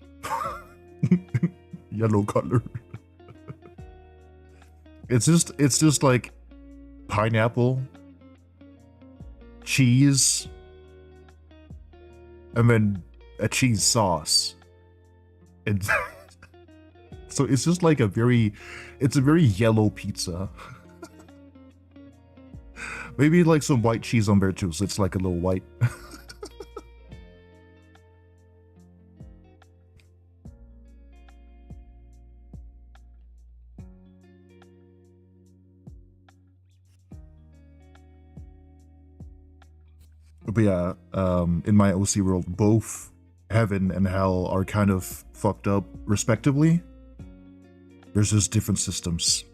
Yellow color. It's just like pineapple, cheese, and then a cheese sauce. And so it's just like a very yellow pizza. Maybe like some white cheese on there too, so it's like a little white. But yeah, in my OC world, both heaven and hell are kind of fucked up, respectively. There's just different systems.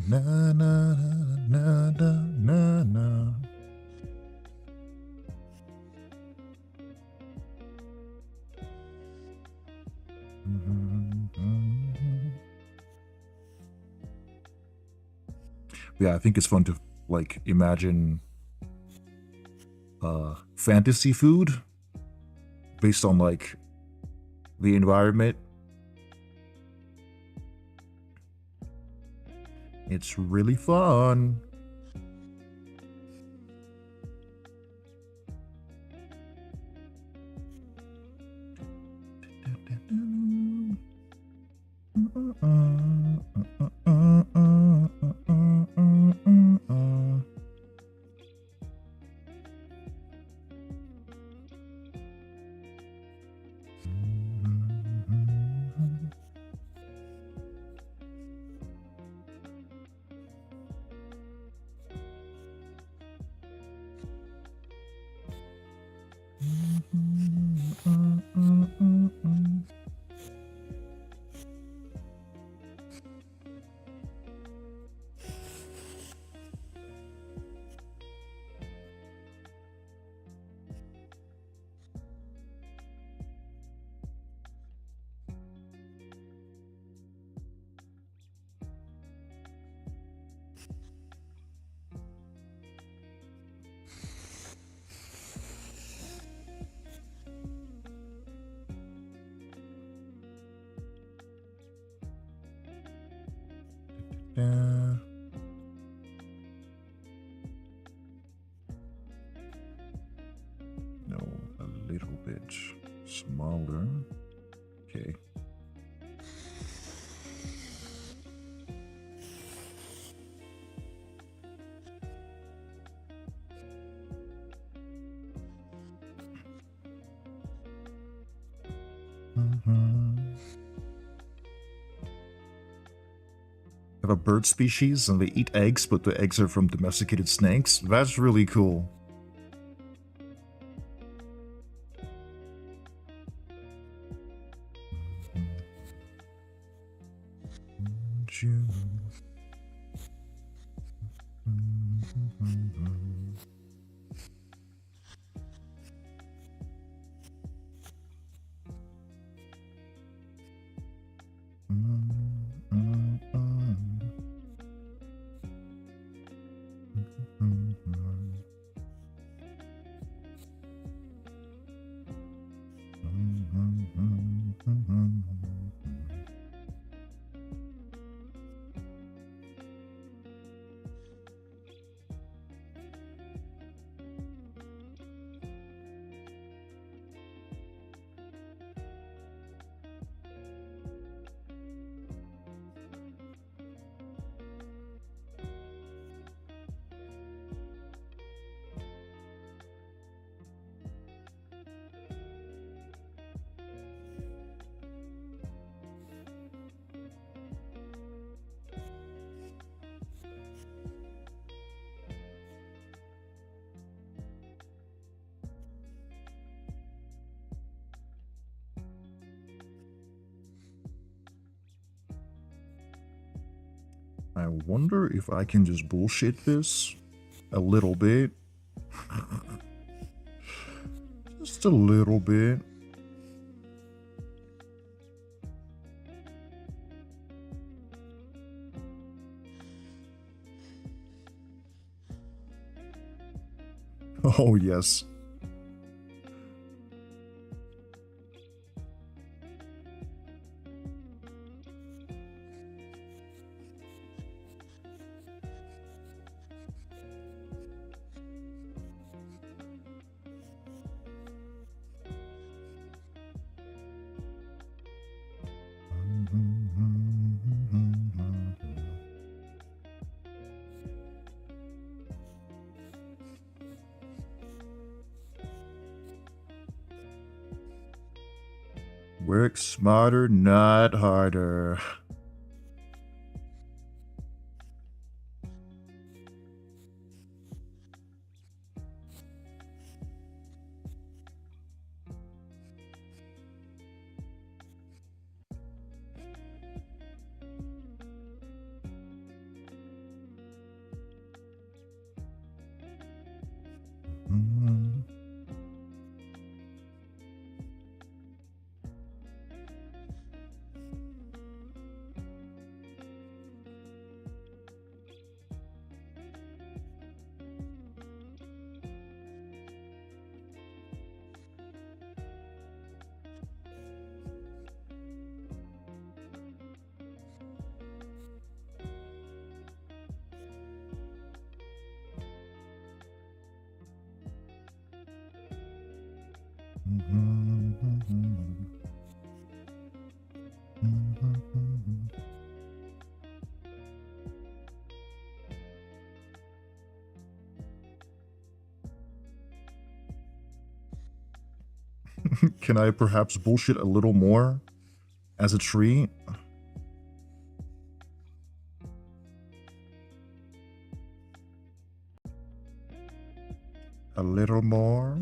Na na na na na na na. Yeah, I think it's fun to like imagine fantasy food based on like the environment. It's really fun. No, a little bit smaller. Okay. Have a bird species and they eat eggs, but the eggs are from domesticated snakes. That's really cool. I wonder if I can just bullshit this a little bit. Just a little bit. Oh, yes. Work smarter, not harder. Can I perhaps bullshit a little more as a treat? A little more?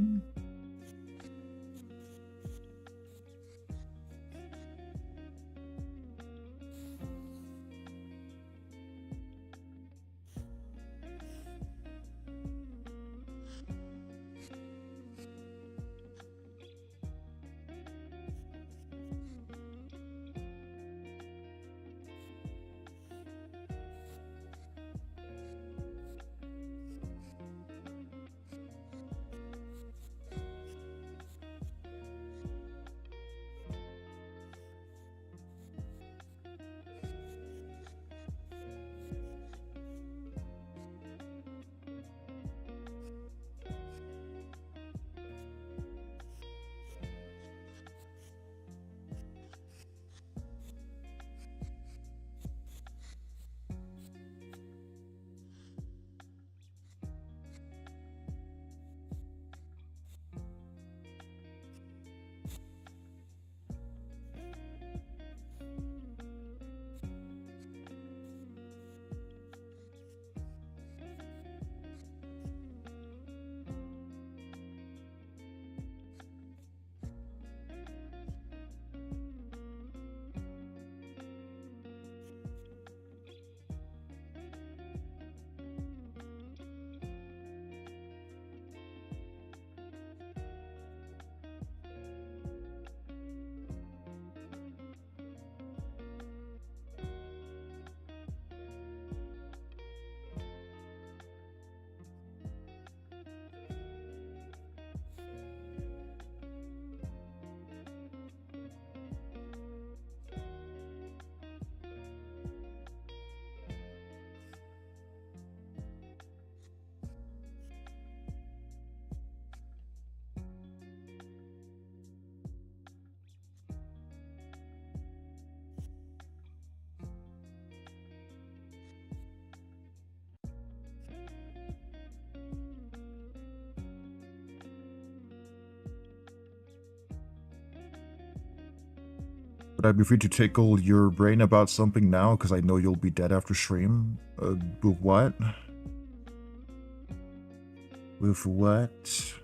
Would I be free to tickle your brain about something now? Because I know you'll be dead after stream. With what? With what?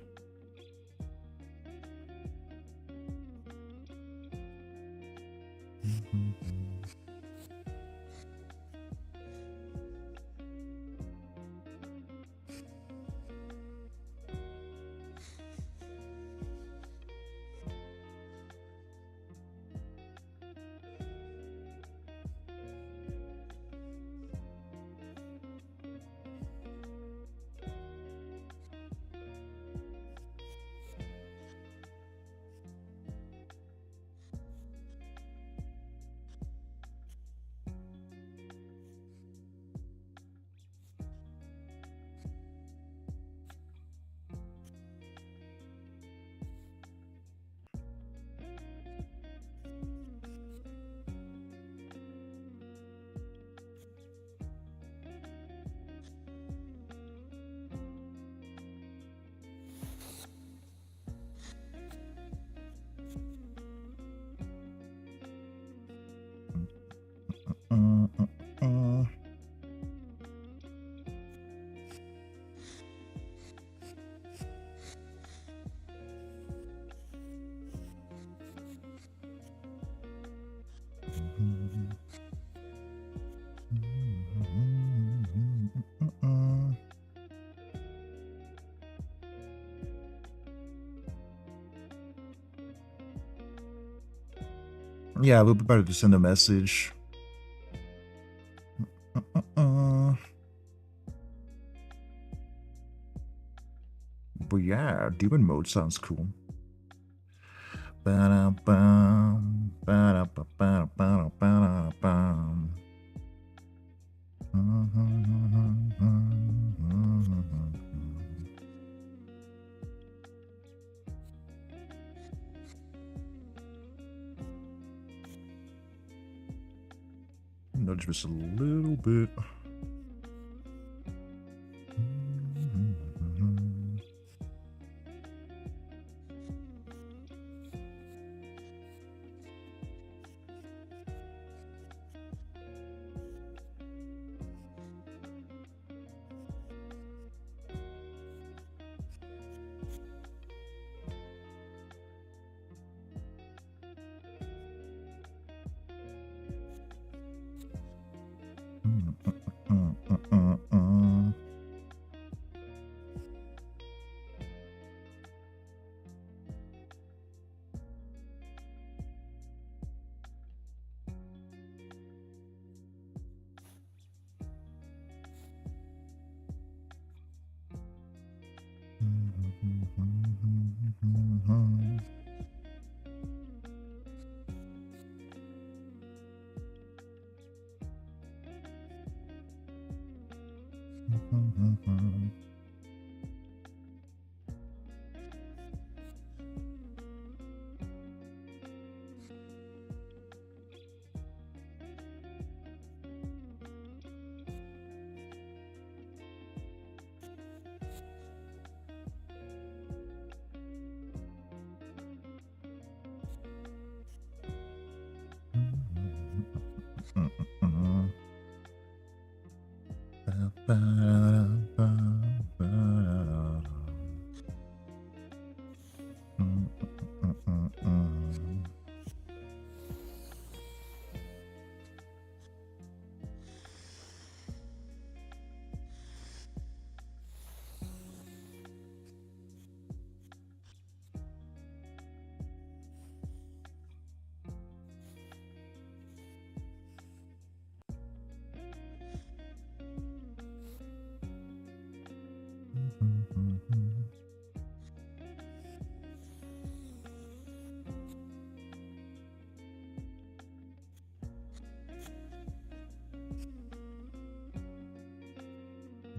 Yeah, it would be better to send a message. But yeah, demon mode sounds cool. Nudge just a little bit.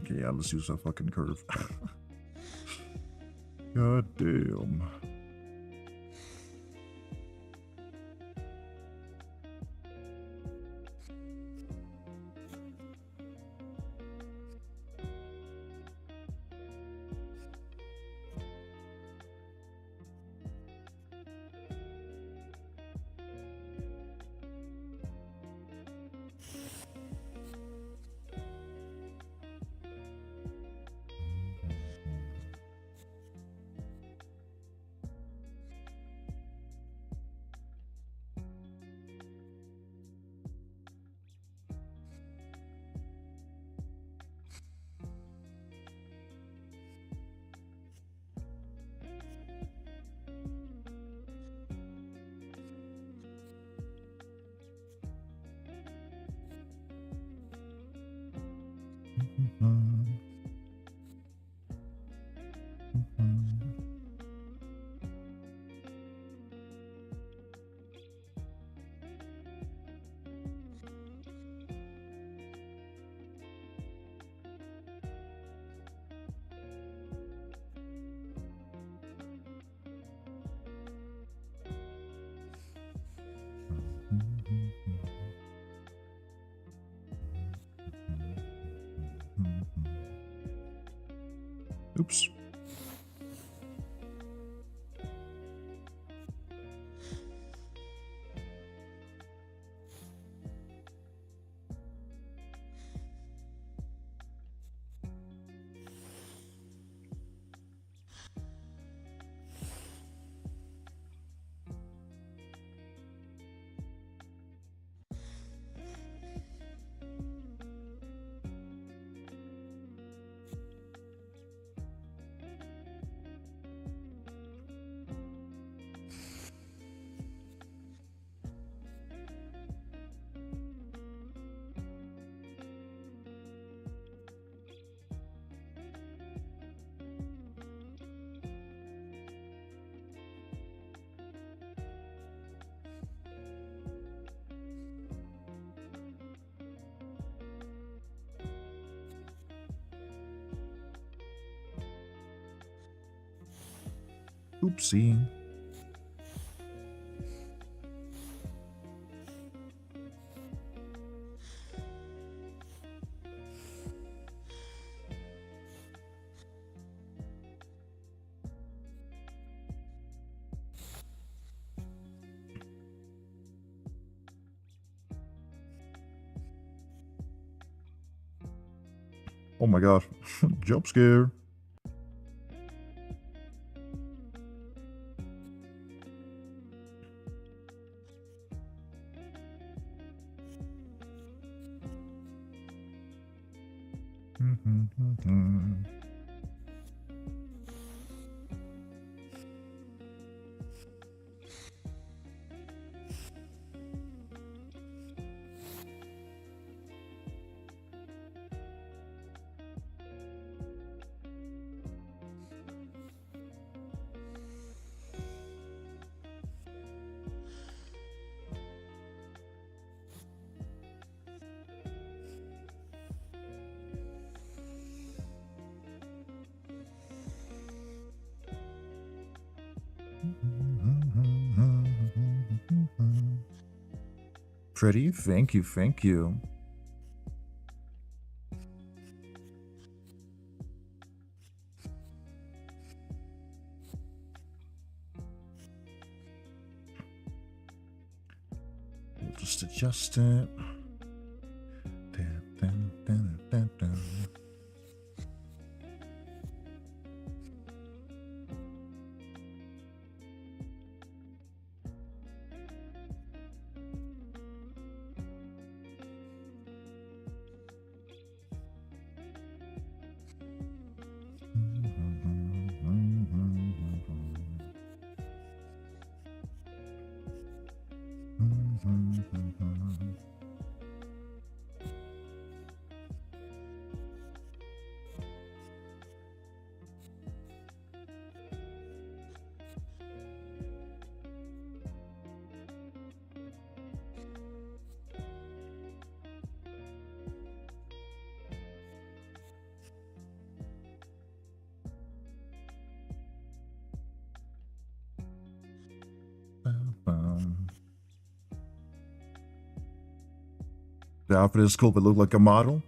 Okay, yeah, let's use a fucking curve. God damn. Oops. Oopsie. Oh my gosh. Jump scare. Freddy. Thank you, thank you. We'll just adjust it. Dun, dun, dun, dun, dun. The outfit is cool, but look like a model.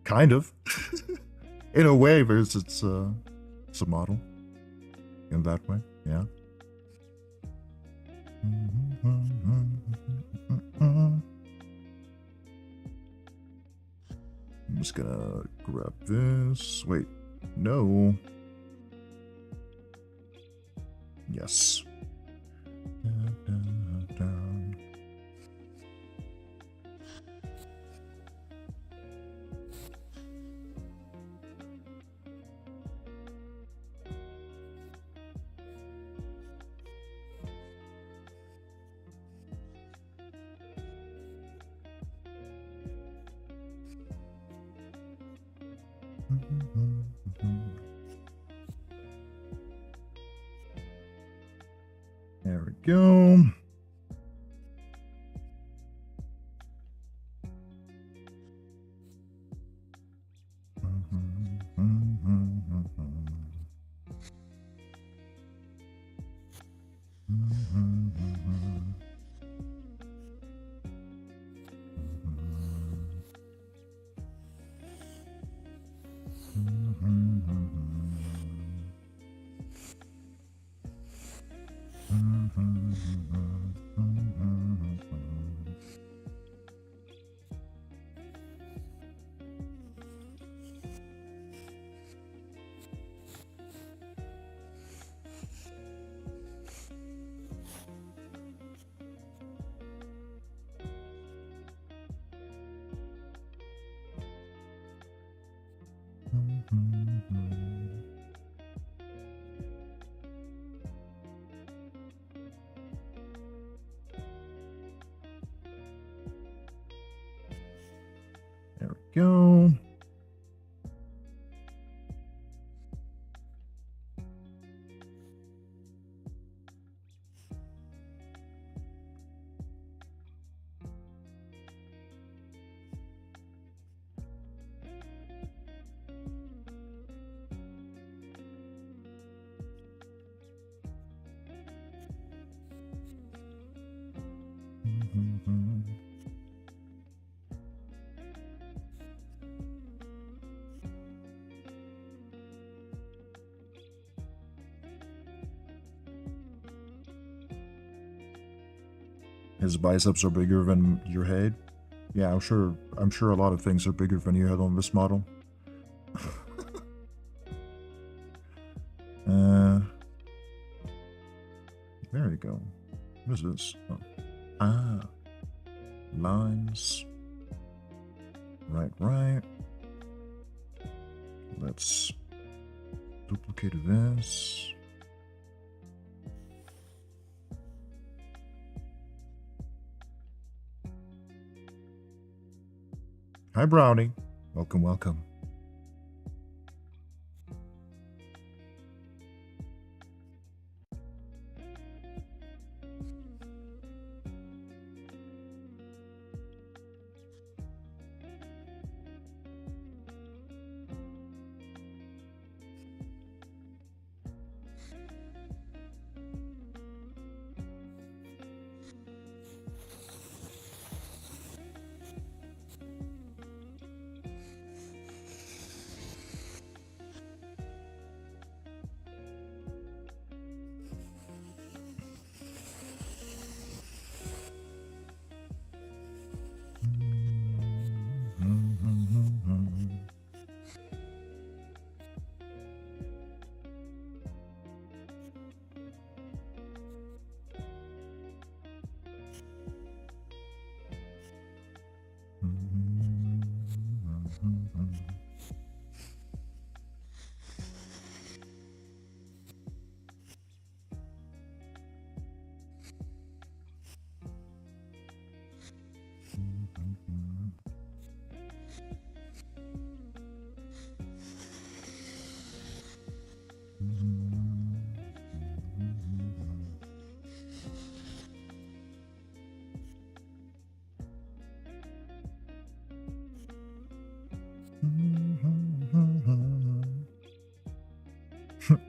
Kind of. In a way, but it's a model. In that way, yeah. I'm just gonna grab this. Wait, no. Yes. There we go. There we go. His biceps are bigger than your head. Yeah, I'm sure a lot of things are bigger than your head on this model. There you go. What is this? Oh. Ah. Lines. Right. Let's duplicate this. Hi, Brownie. Welcome.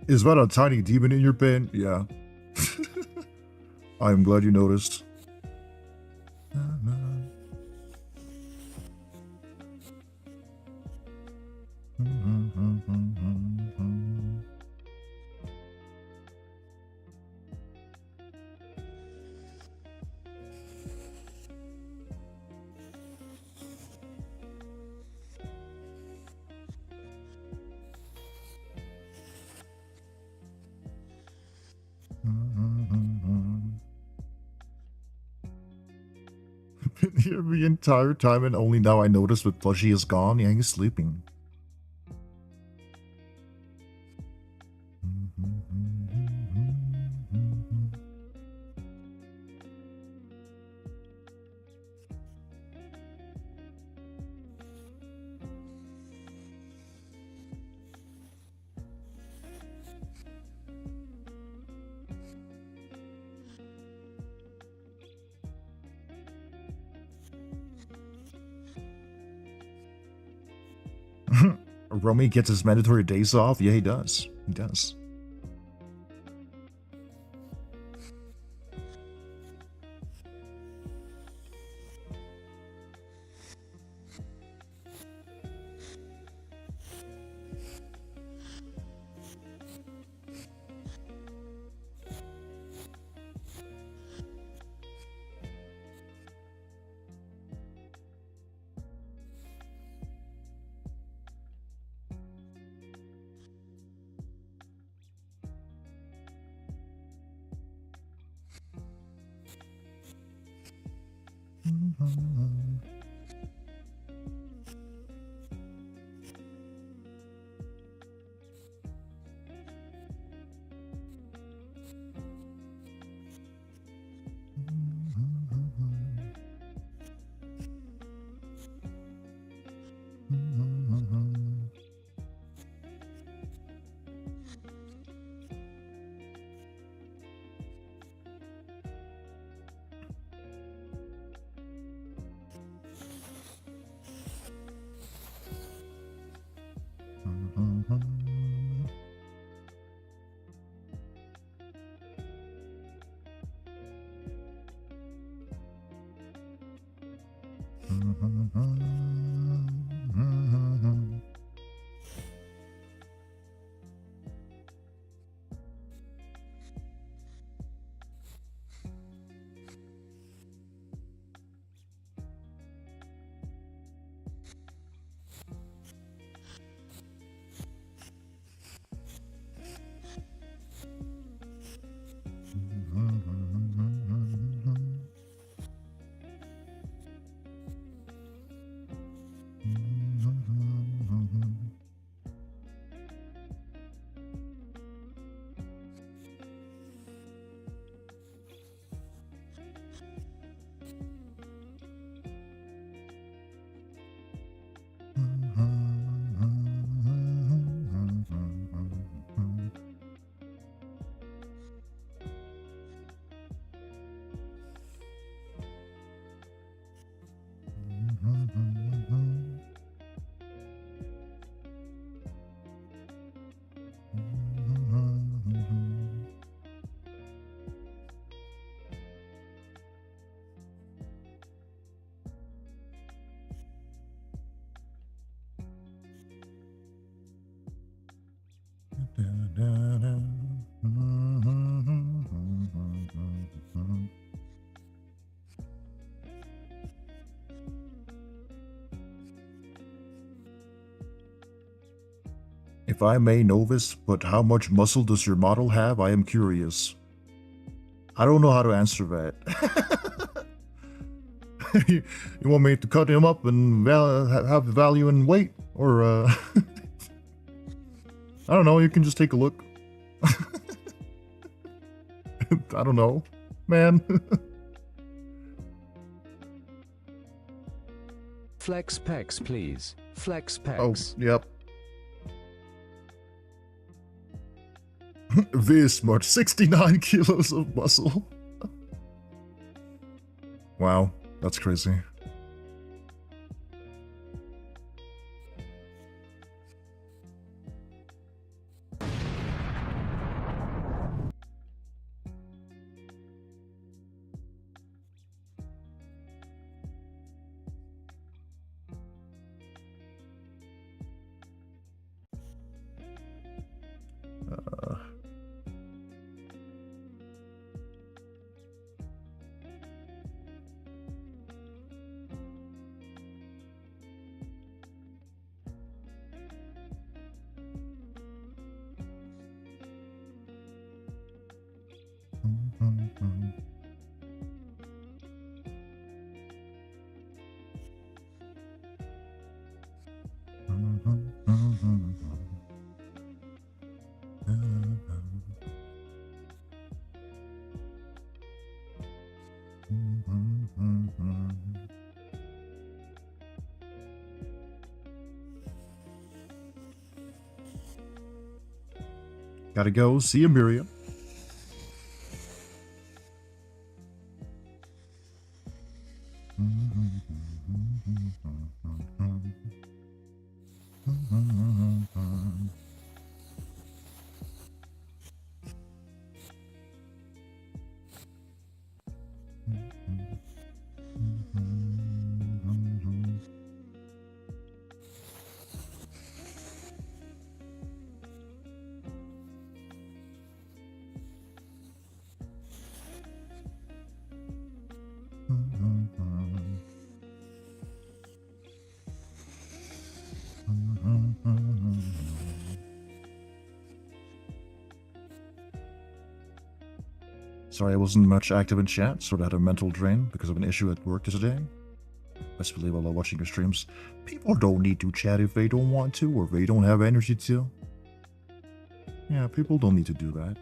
Is that a tiny demon in your pen? Yeah. I am glad you noticed. Been here the entire time and only now I notice that Plushie is gone. Yeah, he's sleeping. Romy gets his mandatory days off? Yeah, he does. He does. If I may, novice, but how much muscle does your model have? I am curious. I don't know how to answer that. You want me to cut him up and have the value in weight? Or, I don't know, you can just take a look. I don't know, man. Flex pecs, please. Flex pecs. Oh, yep. This much, 69 kilos of muscle. Wow, that's crazy. Gotta go. See you, Miriam. Sorry I wasn't much active in chat, sort of had a mental drain because of an issue at work today. Best believe while watching your streams, people don't need to chat if they don't want to or they don't have energy to. Yeah, people don't need to do that.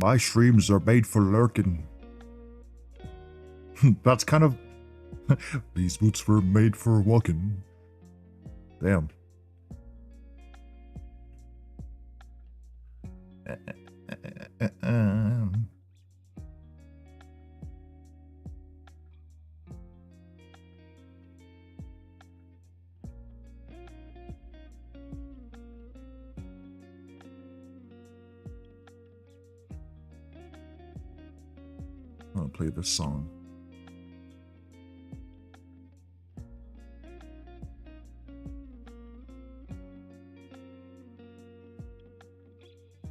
My streams are made for lurking. That's kind of... These boots were made for walking. Damn. I'm gonna play this song.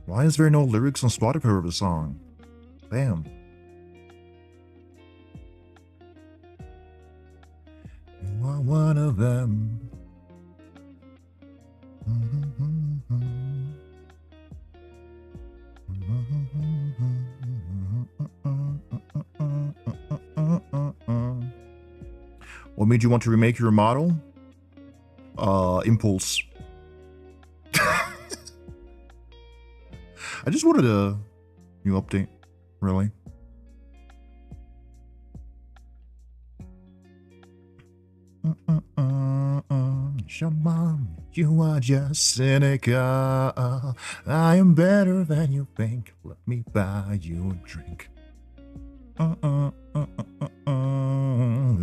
Why is there no lyrics on Spotify of the song? Damn. You are one of them. What made you want to remake your model? Impulse. I just wanted a new update, really. Shaman, you are just cynical. I am better than you think. Let me buy you a drink.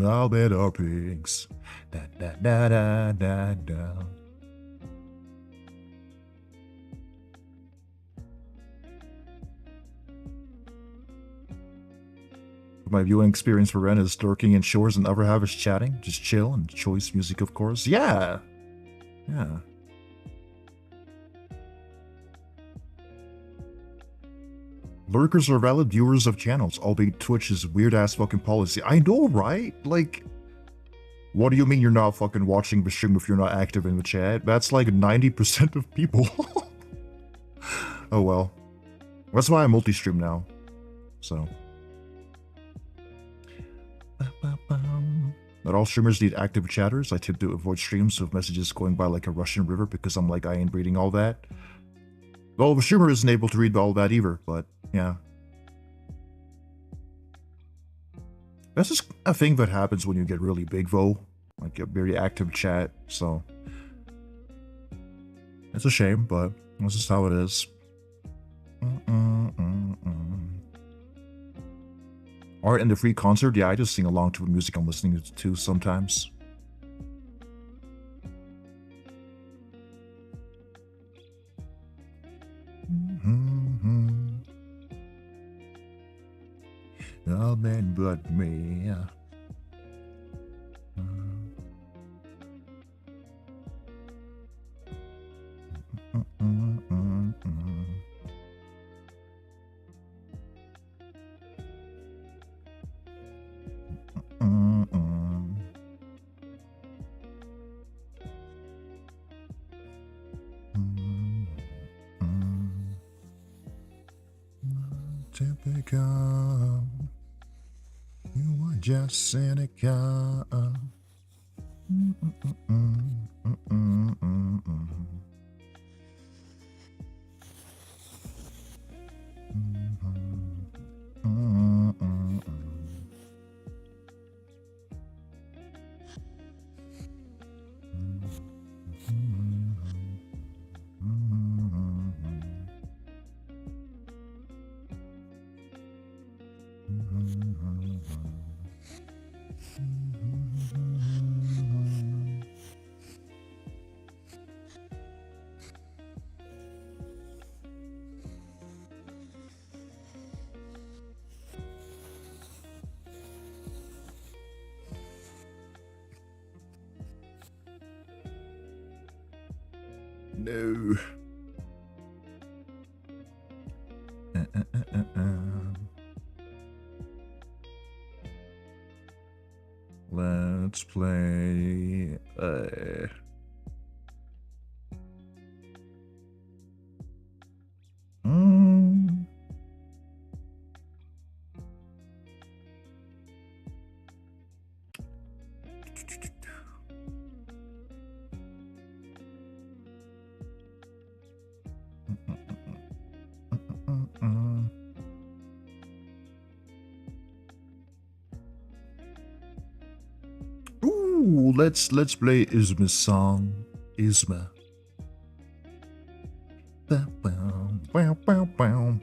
I'll bet our pigs. Da da da da da da. My viewing experience for Ren is lurking in shores and other half is chatting. Just chill and choice music, of course. Yeah. Yeah. Lurkers are valid viewers of channels, albeit Twitch's weird-ass fucking policy. I know, right? Like, what do you mean you're not fucking watching the stream if you're not active in the chat? That's like 90% of people. Oh well. That's why I multi-stream now. So. Not all streamers need active chatters. I tend to avoid streams with messages going by like a Russian river because I'm like, I ain't reading all that. Well, the streamer isn't able to read all that either, but yeah. That's just a thing that happens when you get really big though. Like a very active chat, so. It's a shame, but this is how it is. Art and the free concert, yeah, I just sing along to the music I'm listening to sometimes. Oh man, but me. become. You are just Seneca. No. Let's play. Ooh, let's play Isma's song. Isma. Bow, bow, bow, bow, bow.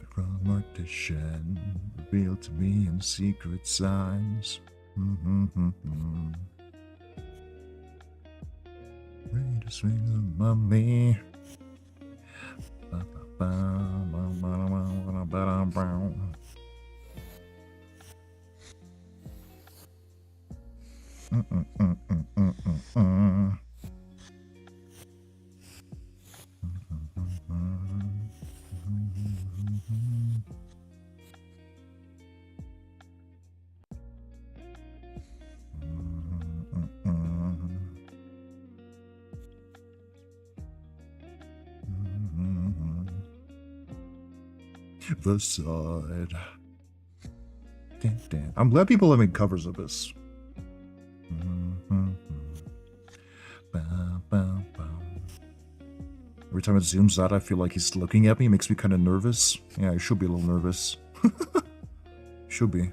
From artisan, revealed to me in secret signs. Ready to swing on mommy. The side. Damn. I'm glad people are making covers of this. Every time it zooms out, I feel like he's looking at me. It makes me kind of nervous. Yeah, I should be a little nervous. Should be.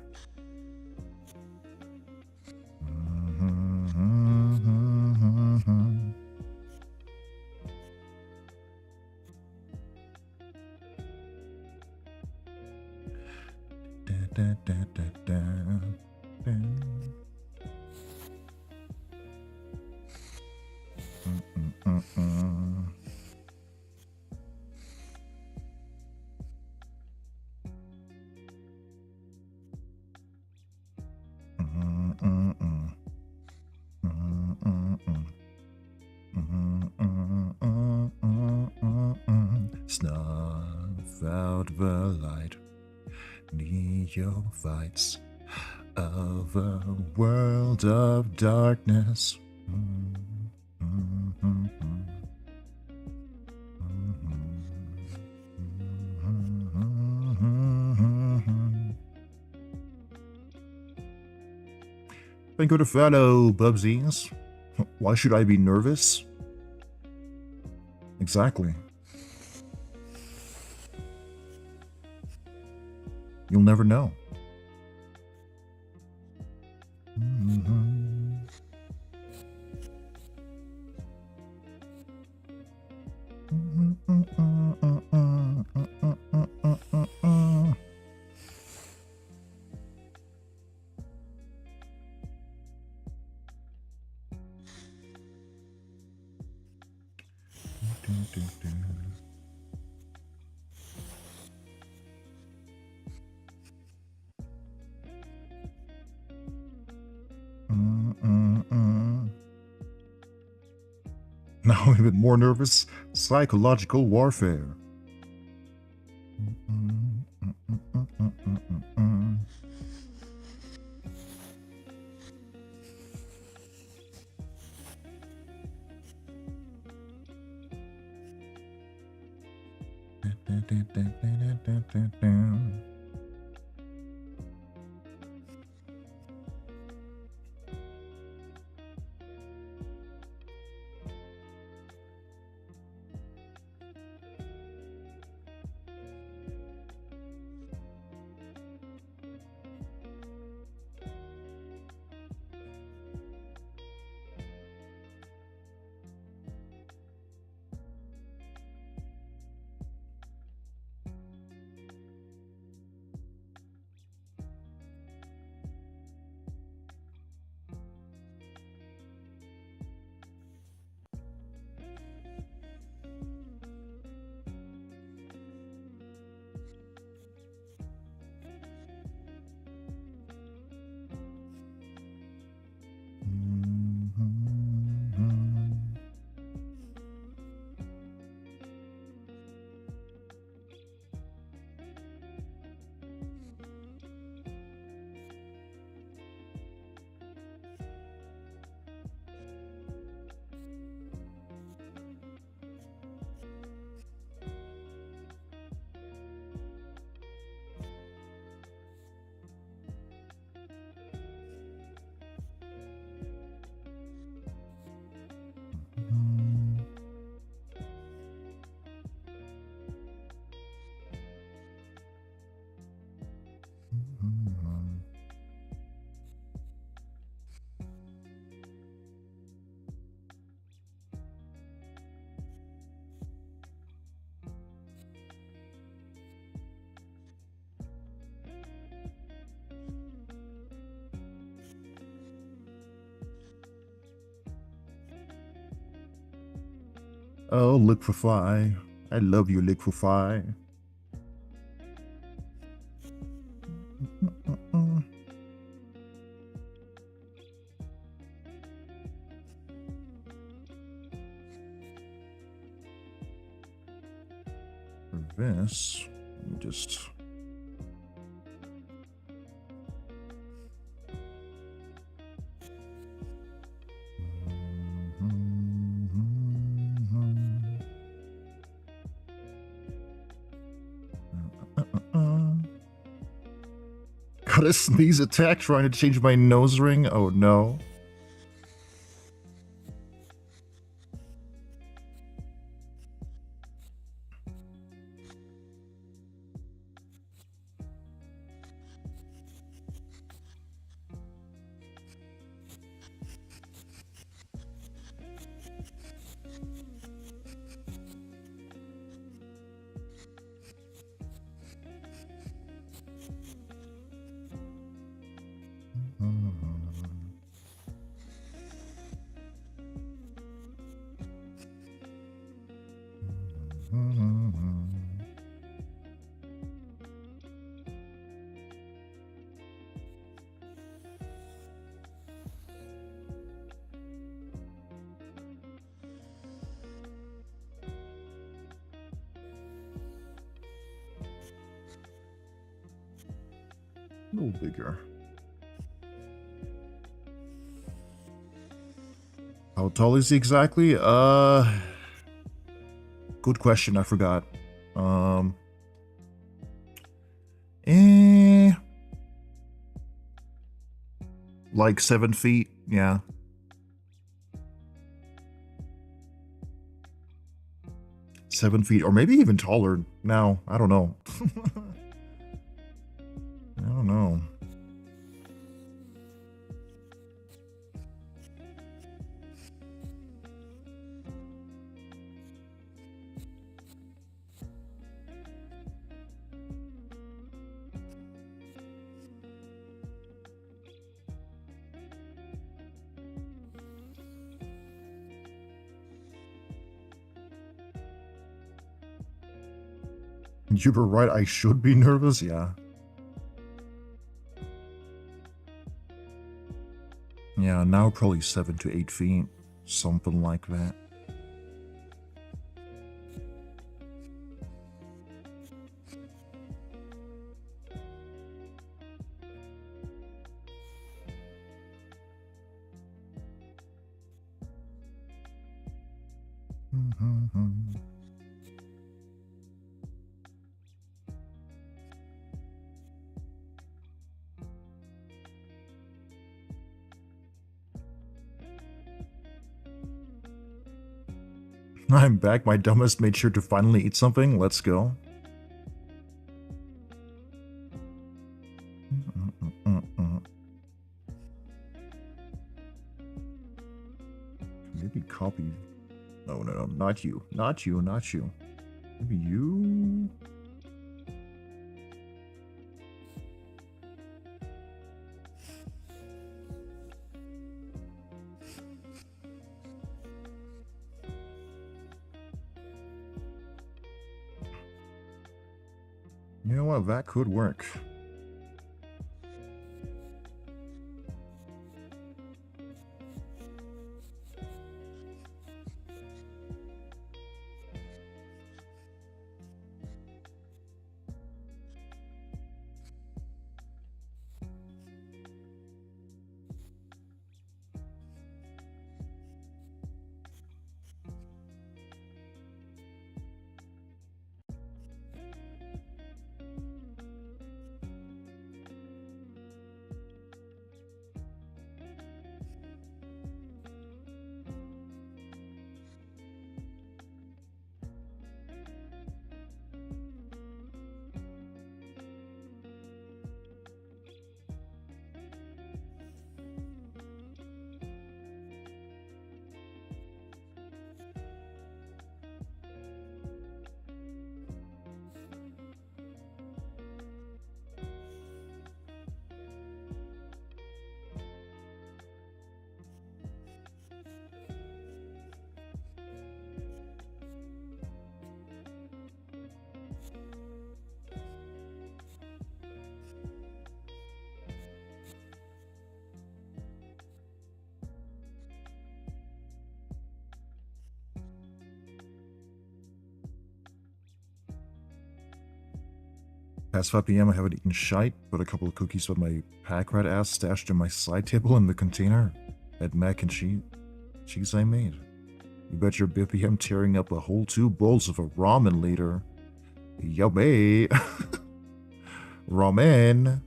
Snuff out the light, neophytes of a world of darkness. Thank you to fellow Bubsies. Why should I be nervous? Exactly. You'll never know. Now even more nervous. Psychological warfare. Oh, liquefy. I love you, liquefy. For this, let me just... Got a sneeze attack trying to change my nose ring? Oh no. A little bigger. How tall is he exactly? Good question, I forgot. Like 7 feet, yeah. Seven feet, or maybe even taller now. I don't know. I don't know. You were right, I should be nervous, yeah. Yeah, now probably 7 to 8 feet. Something like that. I'm back. My dumbest made sure to finally eat something. Let's go. Maybe copy. No, no, no, not you. Not you, not you. Maybe you. You know what? That could work. Past 5 p.m. I haven't eaten shite, but a couple of cookies with my pack rat ass stashed in my side table in the container. That mac and cheese I made. You bet your bippy I'm tearing up a whole 2 bowls of a ramen later. Yummy! Ramen!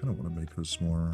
Kind of want to make this more.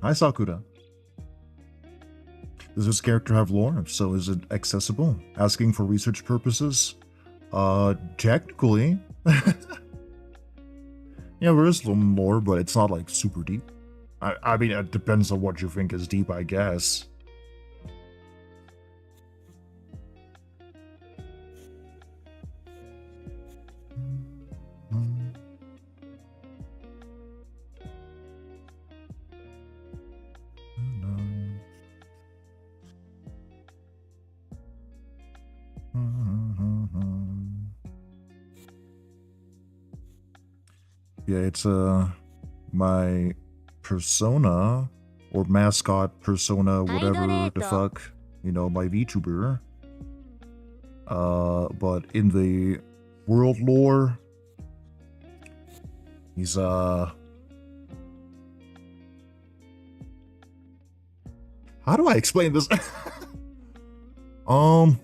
Hi, Sakura. Does this character have lore? If so, is it accessible? Asking for research purposes? Technically. Yeah, there is some lore, but it's not like super deep. I mean, it depends on what you think is deep, I guess. Yeah, it's my persona or mascot persona, whatever the fuck, you know, my VTuber. But in the world lore, he's how do I explain this? Also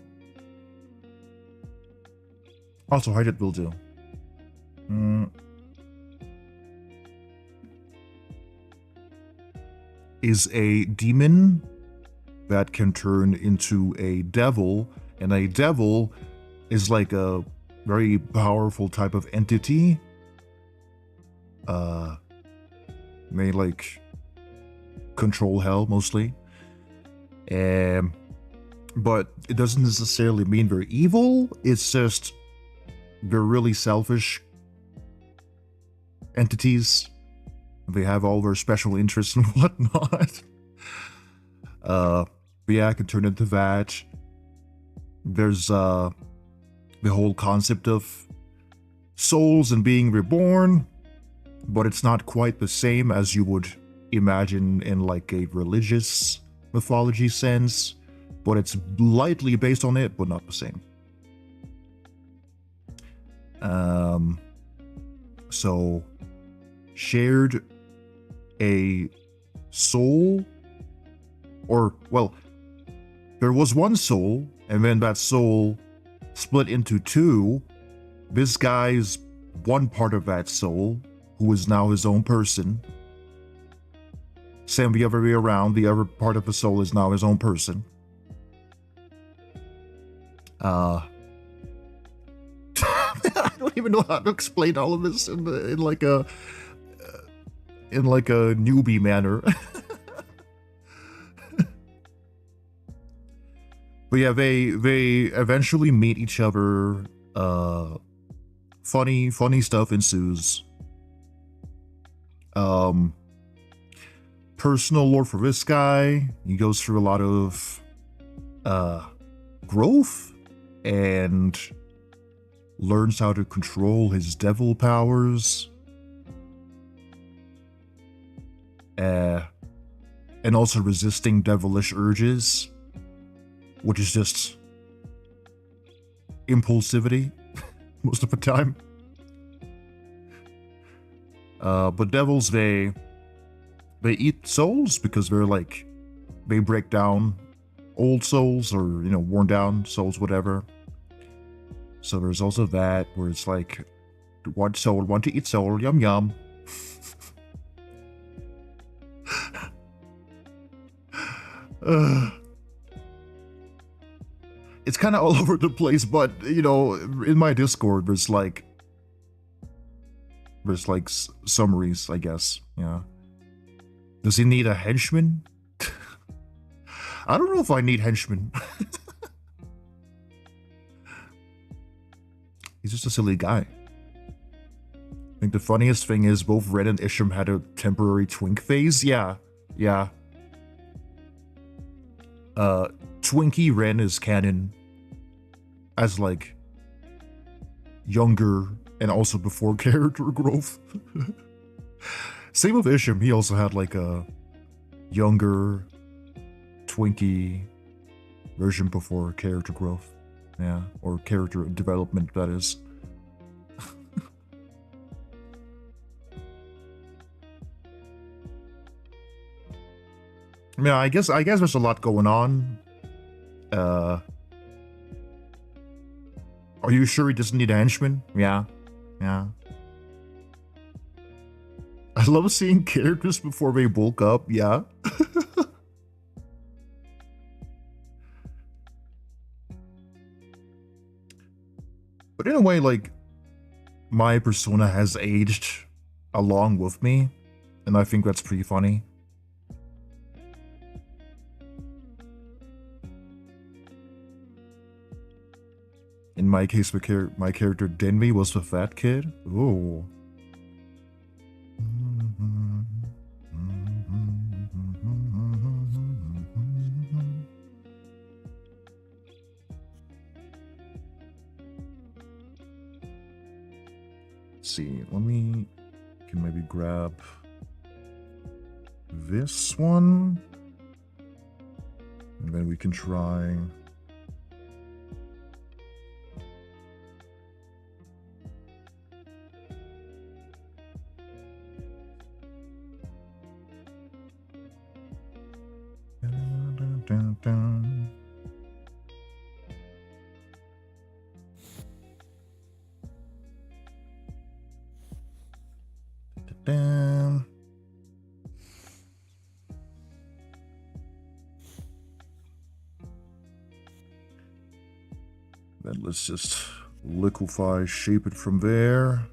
Hyded will do. Is a demon that can turn into a devil, and a devil is like a very powerful type of entity. May like control hell mostly. But it doesn't necessarily mean they're evil, it's just they're really selfish entities. They have all their special interests and whatnot. But yeah, I can turn into that. There's the whole concept of souls and being reborn, but it's not quite the same as you would imagine in like a religious mythology sense, but it's lightly based on it, but not the same. So shared a soul, or well, there was one soul, and then that soul split into two. This guy's one part of that soul, who is now his own person. Same the other way around, the other part of the soul is now his own person. I don't even know how to explain all of this in like a newbie manner. But yeah, they eventually meet each other. Funny stuff ensues. Personal lore for this guy. He goes through a lot of growth and learns how to control his devil powers. And also resisting devilish urges, which is just impulsivity most of the time. But devils, they eat souls because they're like, they break down old souls or, you know, worn down souls, whatever. So there's also that, where it's like, want soul, want to eat soul, yum yum. It's kind of all over the place, but, you know, in my Discord, there's like summaries, I guess, yeah. Does he need a henchman? I don't know if I need henchmen. He's just a silly guy. I think the funniest thing is both Ren and Isham had a temporary twink phase. Yeah. Twinkie Ren is canon as like younger and also before character growth. Same with Isham, he also had like a younger Twinkie version before character growth. Yeah, or character development, that is. Yeah, I guess there's a lot going on. Are you sure he doesn't need a henchman? Yeah. I love seeing characters before they bulk up, yeah. But in a way, like, my persona has aged along with me, and I think that's pretty funny. In my case, my character Denvi was the fat kid. Ooh. Let's see. Let me can maybe grab this one, and then we can try. Dun, dun. Dun. Then let's just liquefy, shape it from there.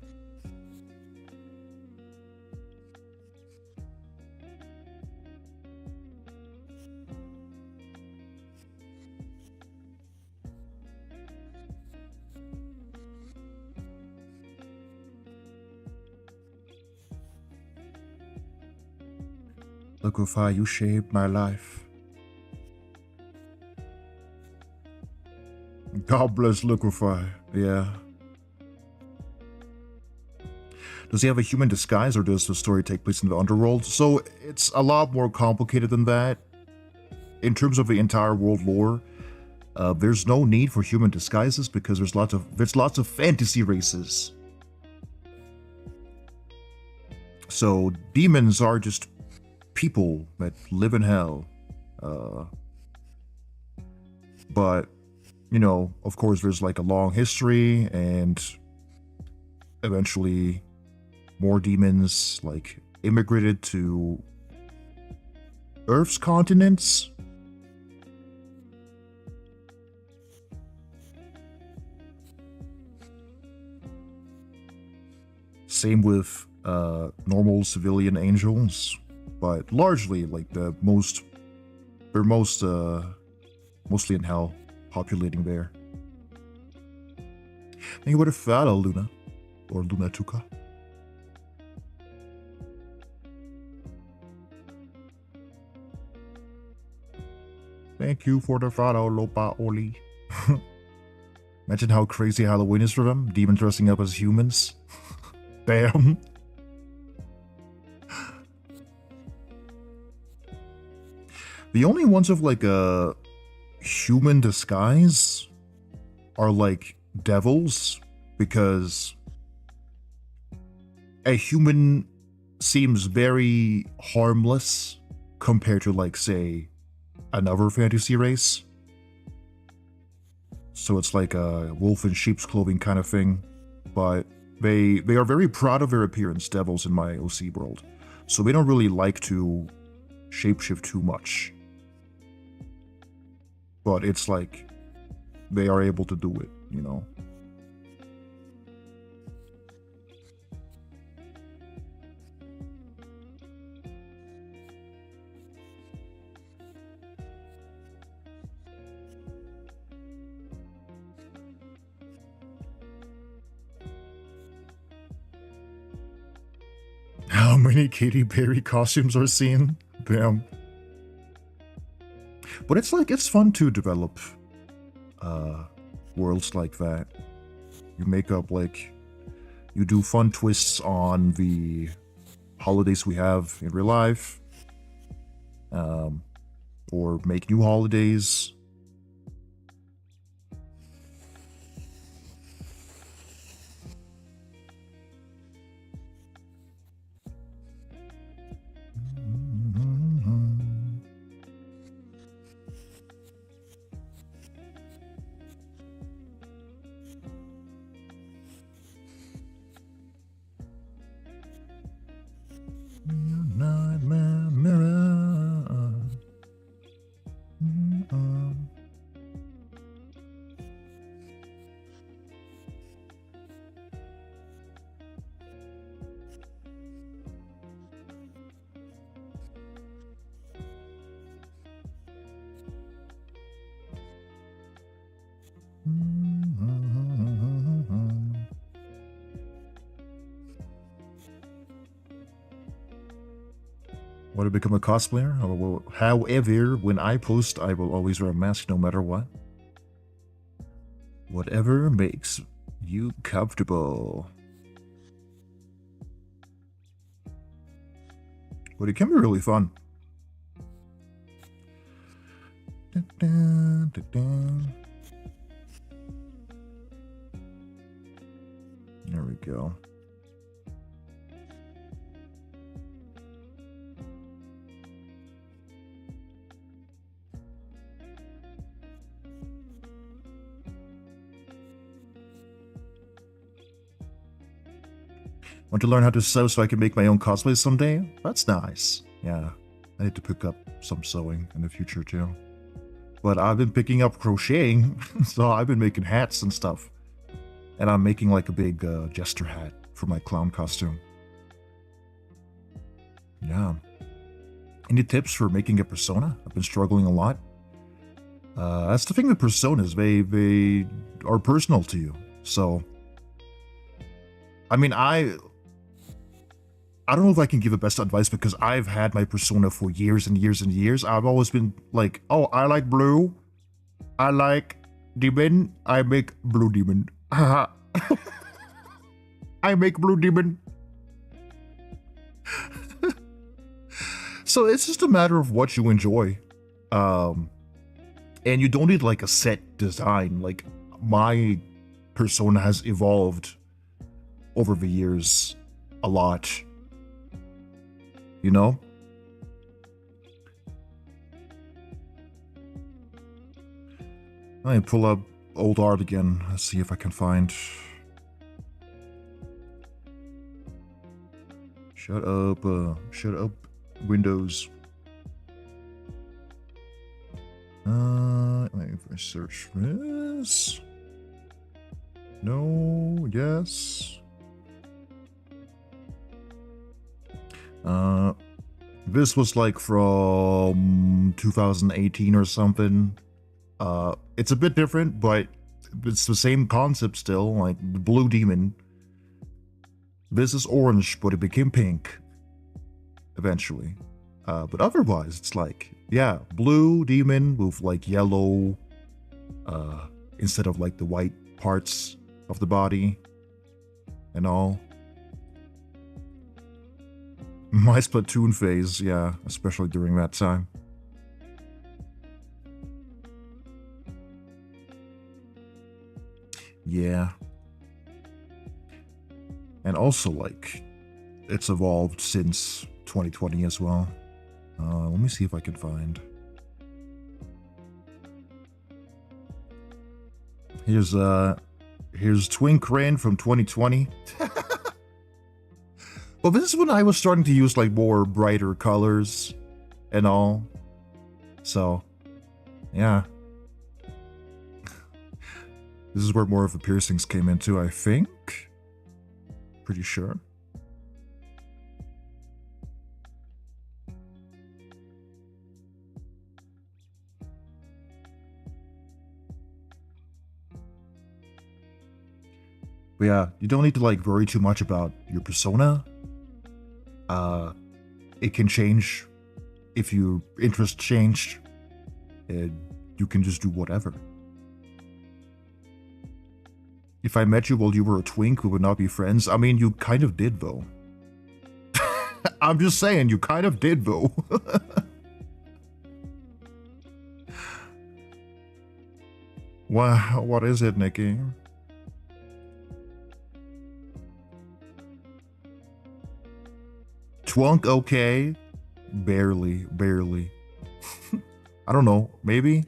Liquefy, you shaped my life. God bless Liquefy, yeah. Does he have a human disguise, or does the story take place in the underworld? So it's a lot more complicated than that. In terms of the entire world lore, there's no need for human disguises because there's lots of fantasy races. So demons are just people that live in hell. But, you know, of course there's like a long history, and eventually more demons like immigrated to Earth's continents. Same with normal civilian angels. But largely, like they're mostly in hell, populating there. Thank you for the follow, Luna, or Lunatuka. Thank you for the follow, Lopa Oli. Imagine how crazy Halloween is for them. Demons dressing up as humans. Damn. The only ones of like a human disguise are like devils, because a human seems very harmless compared to like, say, another fantasy race. So it's like a wolf in sheep's clothing kind of thing. But they are very proud of their appearance, devils in my OC world. So they don't really like to shapeshift too much. But it's like, they are able to do it, you know? How many Katy Perry costumes are seen? Damn. But it's like, it's fun to develop worlds like that. You make up like, you do fun twists on the holidays we have in real life, or make new holidays. Want to become a cosplayer? However, when I post, I will always wear a mask no matter what. Whatever makes you comfortable. but it can be really fun. There we go. Want to learn how to sew so I can make my own cosplay someday? That's nice. Yeah, I need to pick up some sewing in the future too. But I've been picking up crocheting, so I've been making hats and stuff. And I'm making like a big jester hat for my clown costume. Yeah. Any tips for making a persona? I've been struggling a lot. That's the thing with personas, they are personal to you. So, I mean, I don't know if I can give the best advice because I've had my persona for years and years and years. I've always been like, oh, I like blue. I like demon. I make blue demon. I make blue demon. So it's just a matter of what you enjoy. And you don't need like a set design. Like my persona has evolved over the years a lot. You know? I pull up old art again. Let's see if I can find. Shut up, Windows. If I search this. No, yes. This was like from 2018 or something. It's a bit different, but it's the same concept still, like the blue demon. This is orange, but it became pink eventually. But otherwise, it's like, yeah, blue demon with like yellow, instead of like the white parts of the body and all. My Splatoon phase, yeah, especially during that time. Yeah. And also, like, it's evolved since 2020 as well. Let me see if I can find. Here's Twink Rain from 2020. Well, this is when I was starting to use like more brighter colors and all. So, yeah. This is where more of the piercings came into, I think. Pretty sure. But yeah, you don't need to like worry too much about your persona. It can change if your interest changed. You can just do whatever. If I met you while you were a twink, we would not be friends. I mean, you kind of did, though. I'm just saying, you kind of did, though. Wow, what is it, Nikki? Twunk, okay. Barely. I don't know, maybe?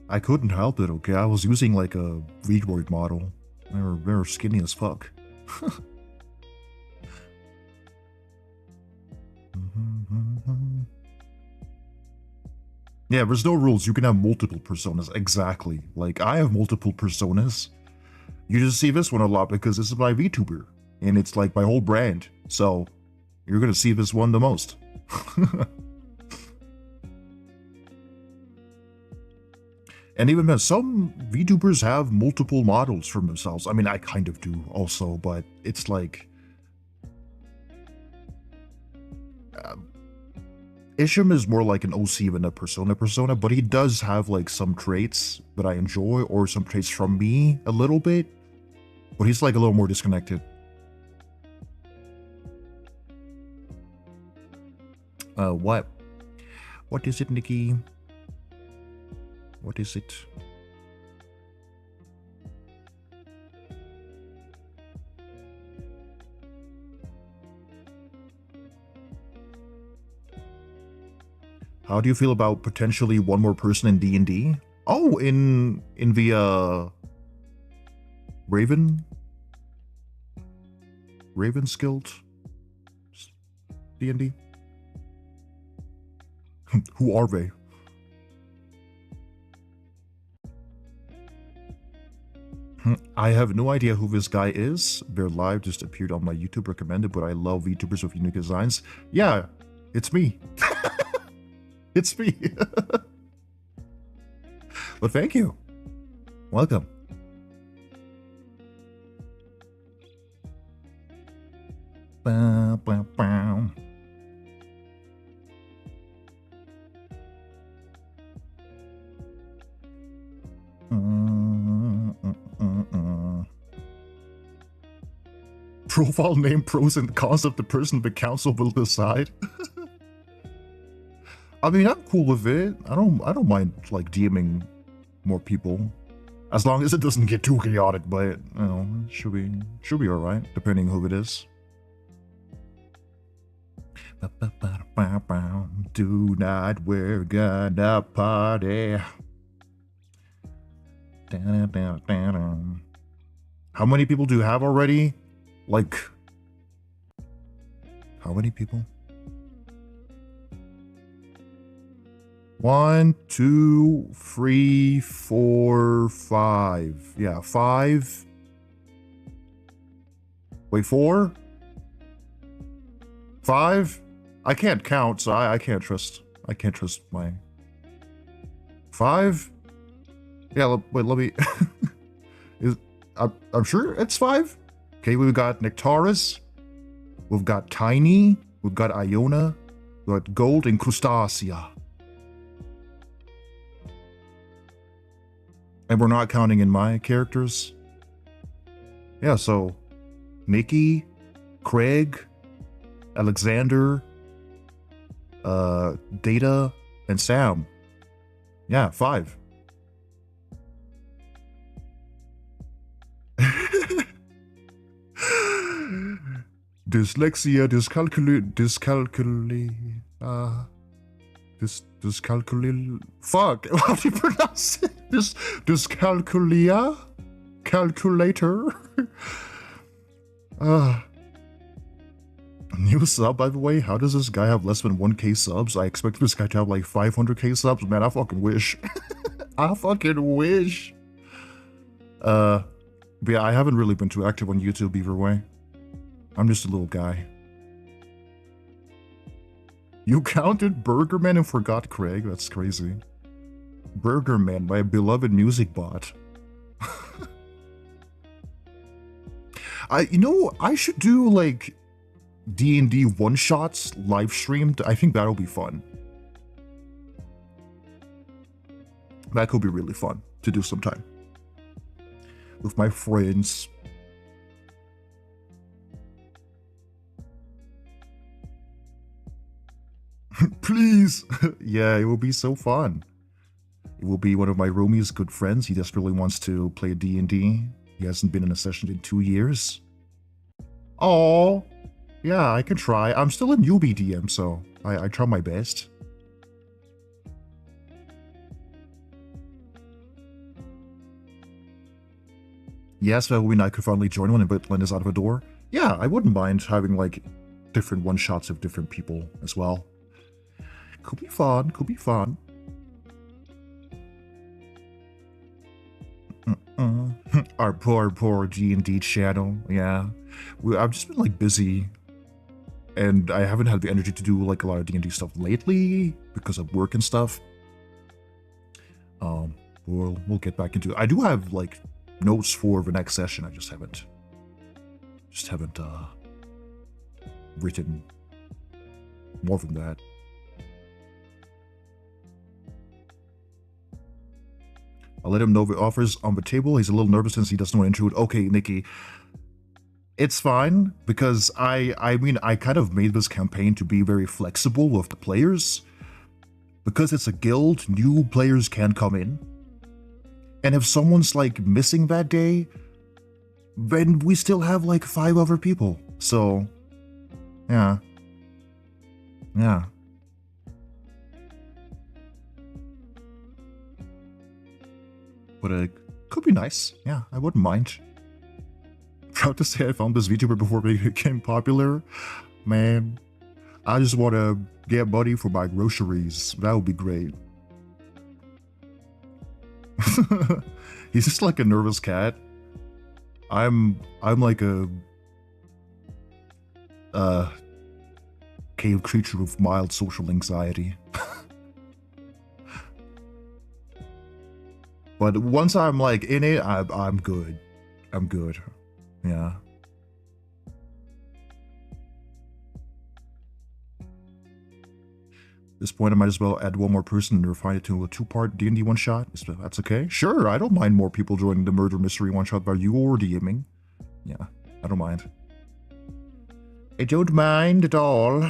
I couldn't help it, okay? I was using like a Readroid model. They were skinny as fuck. Yeah, there's no rules. You can have multiple personas. Exactly. Like, I have multiple personas. You just see this one a lot because this is my VTuber. And it's like my whole brand. So, you're gonna see this one the most. And even then, some VTubers have multiple models for themselves. I mean, I kind of do also, but it's like... Isham is more like an OC than a persona, but he does have like some traits that I enjoy, or some traits from me a little bit. But he's like a little more disconnected. What? What is it, Nikki? What is it? How do you feel about potentially one more person in D&D? Oh, in the Raven's Guild D&D? Who are they? I have no idea who this guy is. Their live just appeared on my YouTube recommended, but I love VTubers with unique designs. Yeah, it's me. It's me. But thank you. Welcome. Bow, bow, bow. Profile name, pros and cons of the person the council will decide. I mean, I'm cool with it. I don't mind like DMing more people, as long as it doesn't get too chaotic. But you know, it should be all right, depending who it is. Tonight we're gonna party. How many people do you have already? Like, how many people? 1, 2, 3, 4, 5. Yeah, 5. Wait, 4? 5? I can't count, so I can't trust. I can't trust my 5. Yeah, wait. Let me. I'm sure it's 5. Okay, we've got Nectaris. We've got Tiny. We've got Iona. We've got Gold and Crustacea. And we're not counting in my characters. Yeah, so Nikki, Craig, Alexander, Data, and Sam. Yeah, 5. Dyslexia, dyscalculia. Fuck, how do you pronounce it? Dyscalculia? Calculator? New sub, by the way. How does this guy have less than 1k subs? I expect this guy to have like 500k subs. Man, I fucking wish. I fucking wish. But yeah, I haven't really been too active on YouTube either way. I'm just a little guy. You counted Burgerman and forgot Craig? That's crazy. Burgerman, my beloved music bot. I should do like D&D one-shots live streamed. I think that'll be fun. That could be really fun to do sometime. With my friends. Please! Yeah, it will be so fun. It will be one of my roomies' good friends. He desperately wants to play D&D. He hasn't been in a session in 2 years. Oh, yeah, I can try. I'm still a newbie DM, so I try my best. Yes, when I could finally join one, but Len is out of a door. Yeah, I wouldn't mind having like different one-shots of different people as well. Could be fun, could be fun. Our poor D&D channel, yeah. I've just been like busy, and I haven't had the energy to do like a lot of D&D stuff lately because of work and stuff. We'll get back into it. I do have like notes for the next session. I just haven't written more than that. I'll let him know the offers on the table. He's a little nervous since he doesn't want to intrude. Okay, Nikki. it's fine because I mean I kind of made this campaign to be very flexible with the players. Because it's a guild, new players can come in. And if someone's like missing that day, then we still have like 5 other people. So, yeah. Yeah. But it could be nice. Yeah, I wouldn't mind. Proud to say I found this VTuber before they became popular. Man, I just want to get money for my groceries. That would be great. He's just like a nervous cat. I'm like a cave creature with mild social anxiety. But once I'm like in it, I'm good. I'm good. Yeah. At this point, I might as well add one more person and refine it to a 2-part D&D one-shot. That's okay. Sure, I don't mind more people joining the murder mystery one-shot by you or DMing. Yeah, I don't mind. I don't mind at all.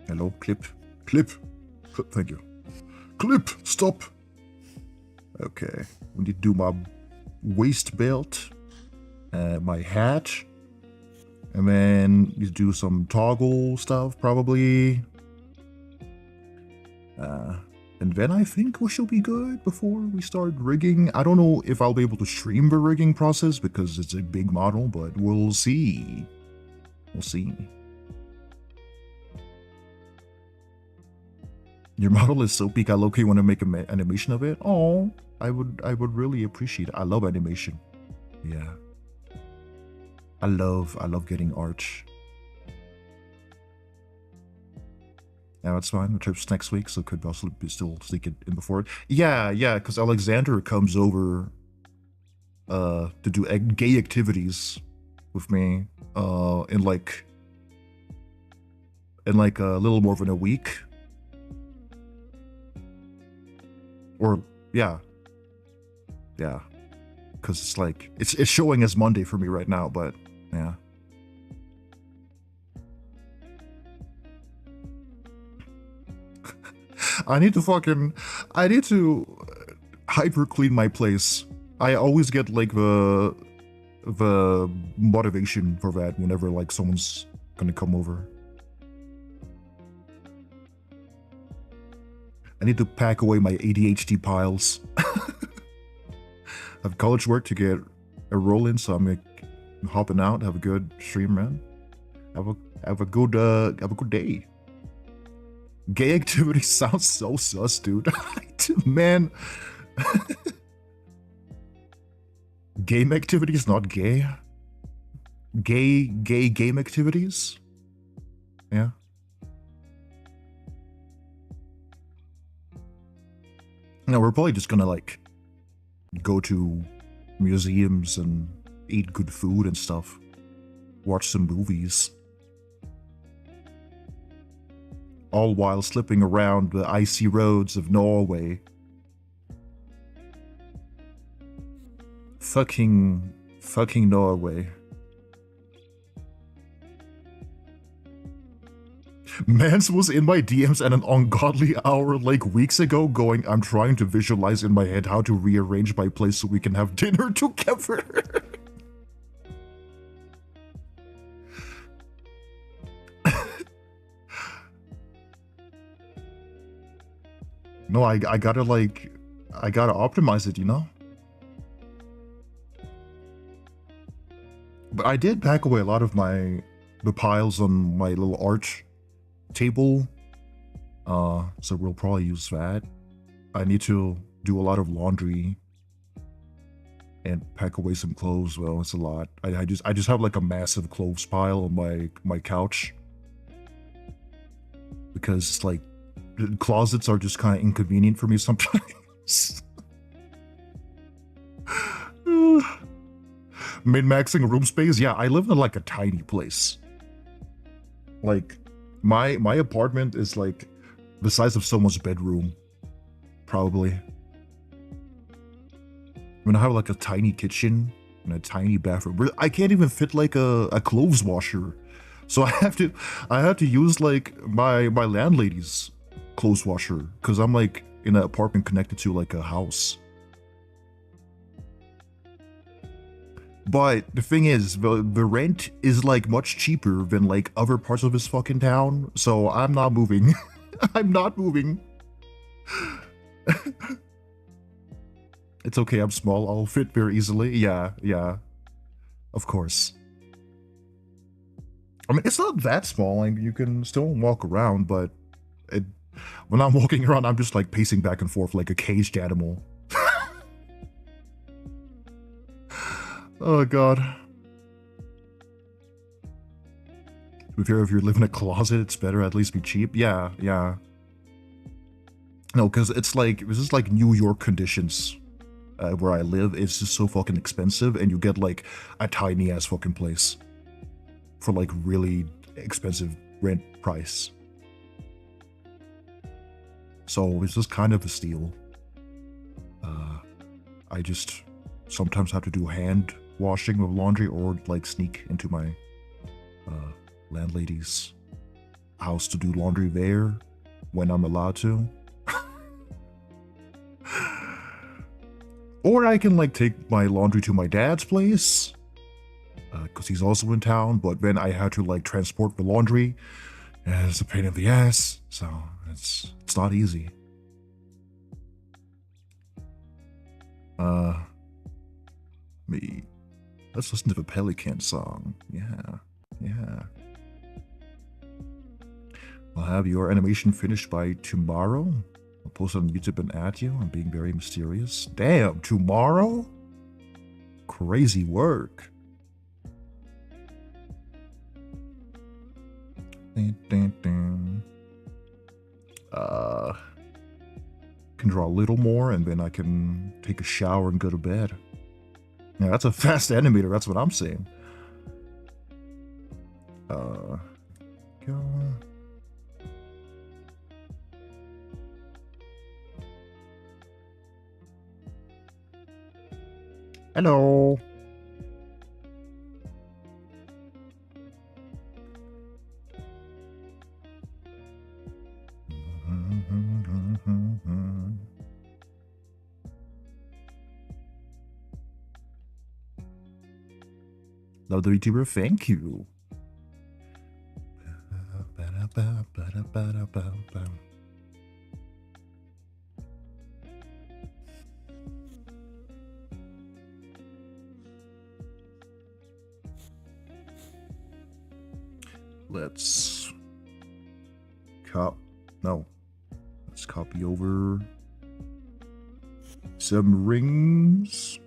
Hello, clip. Clip. Thank you. Clip, stop. Okay, we need to do my waist belt, my hat, and then you do some toggle stuff probably. And then I think we should be good before we start rigging. I don't know if I'll be able to stream the rigging process because it's a big model, but we'll see. We'll see. Your model is so peak, I low-key want to make an animation of it. Oh, I would really appreciate it. I love animation. Yeah. I love getting art. Yeah, that's fine. The trip's next week, so could also be still sneak it in before it. Yeah, because Alexander comes over to do gay activities with me in like a little more than a week. Or yeah, because it's like it's showing as Monday for me right now, but yeah. I need to hyper clean my place. I always get like the motivation for that whenever like someone's gonna come over. I need to pack away my ADHD piles. I have college work to get a roll in, so I'm hopping out. Have a good stream, man. Have a good day. Gay activity sounds so sus, dude. Man. Game activities, not gay. Gay game activities. Yeah. No, we're probably just gonna like go to museums and eat good food and stuff. Watch some movies. All while slipping around the icy roads of Norway. Fucking Norway. Mans was in my DMs at an ungodly hour like weeks ago going, I'm trying to visualize in my head how to rearrange my place so we can have dinner together. No, I gotta optimize it, you know? But I did pack away a lot of the piles on my little art table, so we'll probably use that. I need to do a lot of laundry and pack away some clothes. Well, it's a lot. I just have like a massive clothes pile on my couch because it's like the closets are just kind of inconvenient for me sometimes. Min-maxing room space. Yeah, I live in like a tiny place. Like my apartment is like the size of someone's bedroom, probably. I mean, I have like a tiny kitchen in a tiny bathroom. I can't even fit like a clothes washer. So I have to use like my landlady's clothes washer because I'm like in an apartment connected to like a house. But the thing is, the rent is like much cheaper than like other parts of this fucking town. So I'm not moving. I'm not moving. It's okay, I'm small. I'll fit very easily. Yeah, yeah. Of course. I mean, it's not that small. Like, you can still walk around, but when I'm walking around, I'm just like pacing back and forth like a caged animal. Oh god. If you live in a closet, it's better at least be cheap. Yeah, yeah. No, because it's like, this is like New York conditions. Where I live, it's just so fucking expensive, and you get like a tiny ass fucking place for like really expensive rent price. So it's just kind of a steal. I just sometimes have to do hand washing of laundry or like sneak into my landlady's house to do laundry there when I'm allowed to. Or I can like take my laundry to my dad's place, because he's also in town, but then I have to like transport the laundry, and it's a pain in the ass, so it's not easy. Let's listen to the Pelican song. Yeah, yeah. I'll have your animation finished by tomorrow. I'll post it on YouTube and add you. I'm being very mysterious. Damn, tomorrow? Crazy work. Can draw a little more and then I can take a shower and go to bed. Yeah, that's a fast animator, that's what I'm saying. Go. Hello. Love the VTuber, thank you. Let's copy over some rings.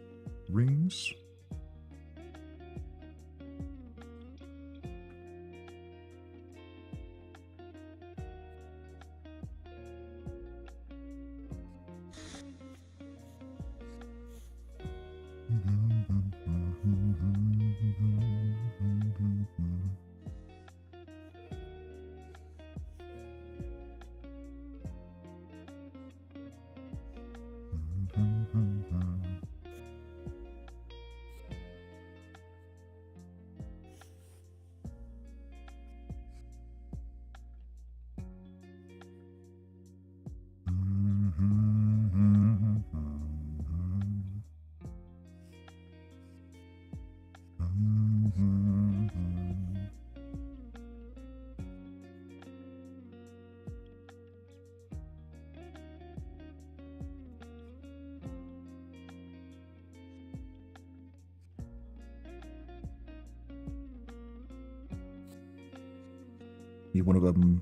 One of them,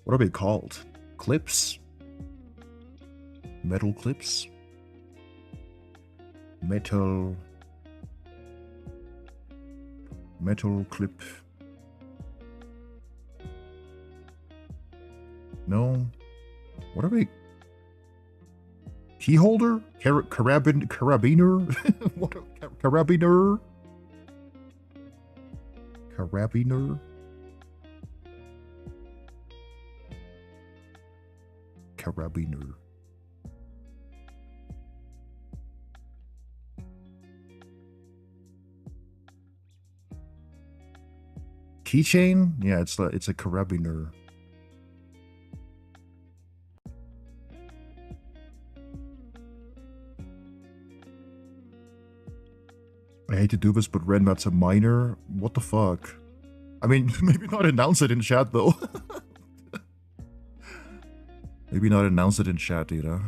what are they called? Clips? Metal clips? Metal clip. No. What are they? Key holder? Carabiner? What? Carabiner? Carabiner? Carabiner. keychain? Yeah, it's a carabiner. I hate to do this, but Renrat's a minor? What the fuck? I mean, maybe not announce it in chat, though. Maybe not announce it in chat, you know?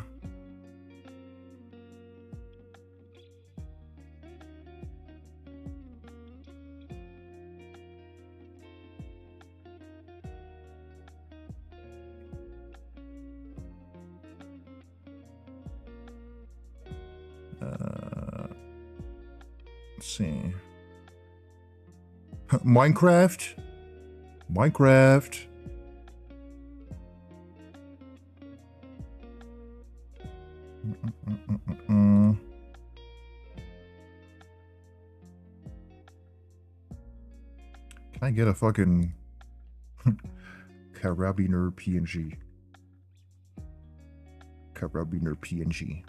Let's see. Minecraft? Minecraft. Can I get a fucking carabiner PNG? Carabiner PNG.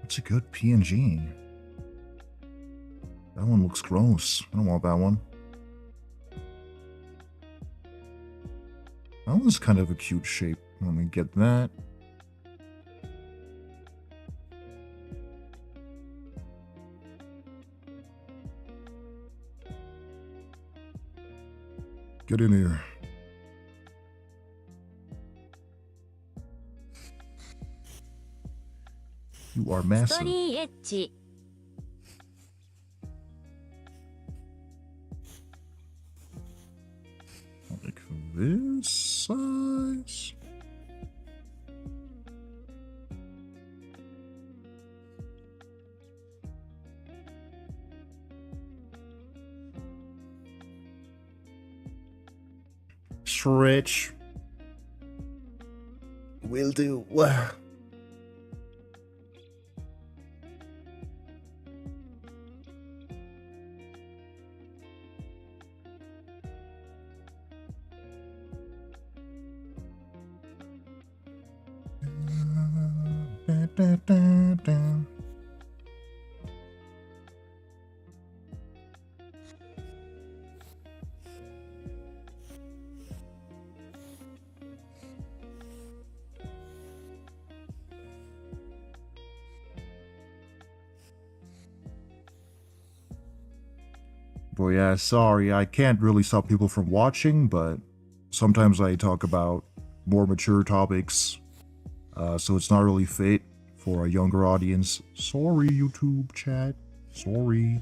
It's a good PNG. That one looks gross. I don't want that one. That one's kind of a cute shape. Let me get that. Get in here. You are スト massive. リーエッジ Like this size. Stretch. Will do. Boy, yeah, sorry, I can't really stop people from watching, but sometimes I talk about more mature topics, so it's not really fit for a younger audience. Sorry, YouTube chat. Sorry.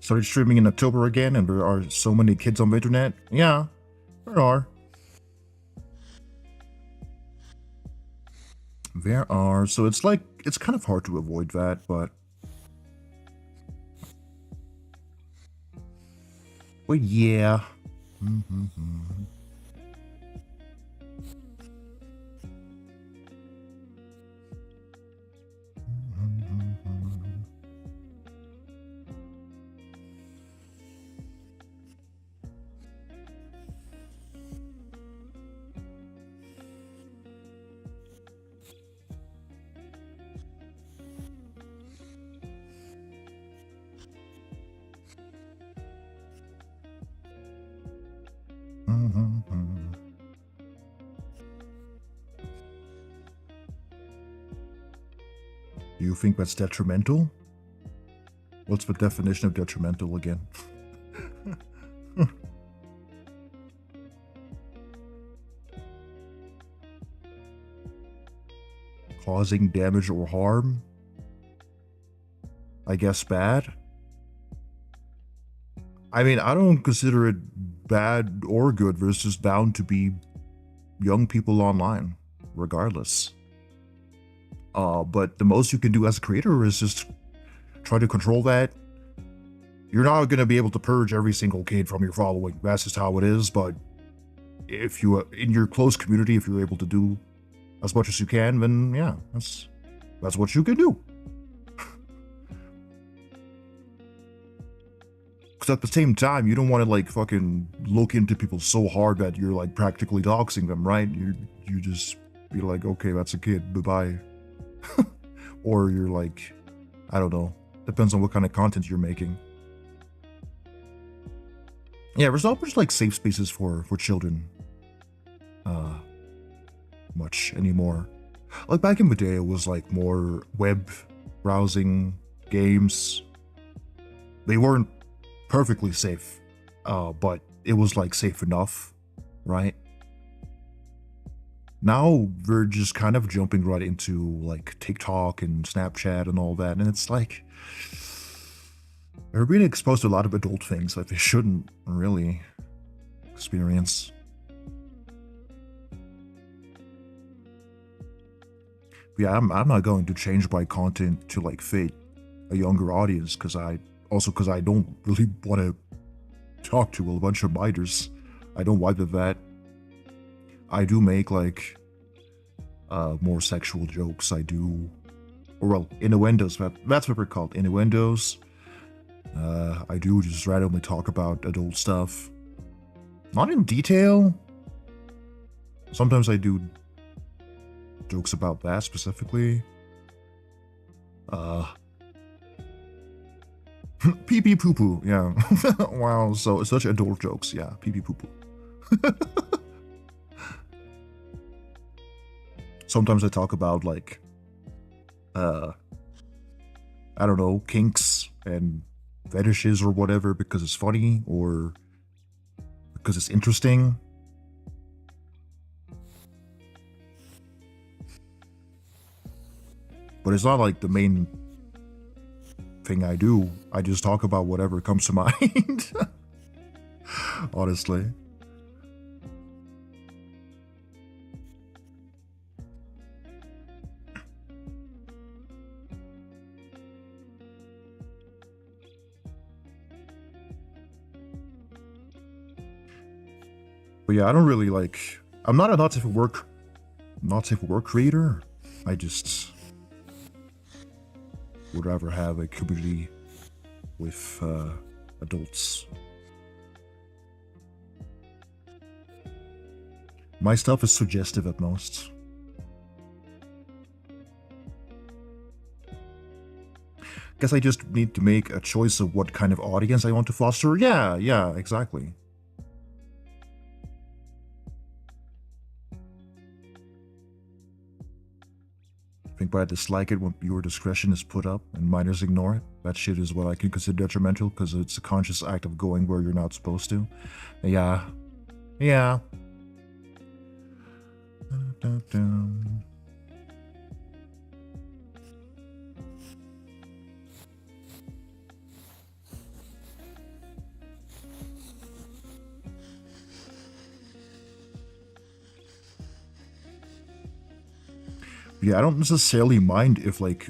Started streaming in October again, and there are so many kids on the internet. Yeah, there are. There are. So it's like, it's kind of hard to avoid that, but... Well, yeah. You think that's detrimental? What's the definition of detrimental again? Causing damage or harm? I guess bad? I mean, I don't consider it bad or good. There's just bound to be young people online, regardless. But the most you can do as a creator is just try to control that. You're not going to be able to purge every single kid from your following. That's just how it is. But if you, in your close community, if you're able to do as much as you can, then yeah, that's what you can do. Because at the same time, you don't want to like fucking look into people so hard that you're like practically doxing them, right? You just be like, okay, that's a kid, bye-bye. Or you're like, I don't know. Depends on what kind of content you're making. Yeah, there's not much like safe spaces for children. Much anymore. Like back in the day, it was like more web browsing games. They weren't perfectly safe, but it was like safe enough, right? Now we're just kind of jumping right into like TikTok and Snapchat and all that, and it's like they're being exposed to a lot of adult things that they shouldn't really experience. But yeah, I'm not going to change my content to like fit a younger audience because I don't really want to talk to a bunch of biters. I don't wipe at that. I do make like more sexual jokes. I do, or well, innuendos. That's what they're called, innuendos. I do just randomly talk about adult stuff, not in detail. Sometimes I do jokes about that specifically. Pee pee poo poo, yeah. Wow, so such adult jokes, yeah. Pee pee poo poo. Sometimes I talk about like, I don't know, kinks and fetishes or whatever because it's funny or because it's interesting. But it's not like the main thing I do. I just talk about whatever comes to mind. Honestly. But yeah, I don't really like, I'm not a not safe for work creator. I just would rather have a community with adults. My stuff is suggestive at most. Guess I just need to make a choice of what kind of audience I want to foster. Yeah, exactly. I think by dislike it when viewer discretion is put up and minors ignore it. That shit is what I can consider detrimental because it's a conscious act of going where you're not supposed to. Yeah. Yeah, I don't necessarily mind if like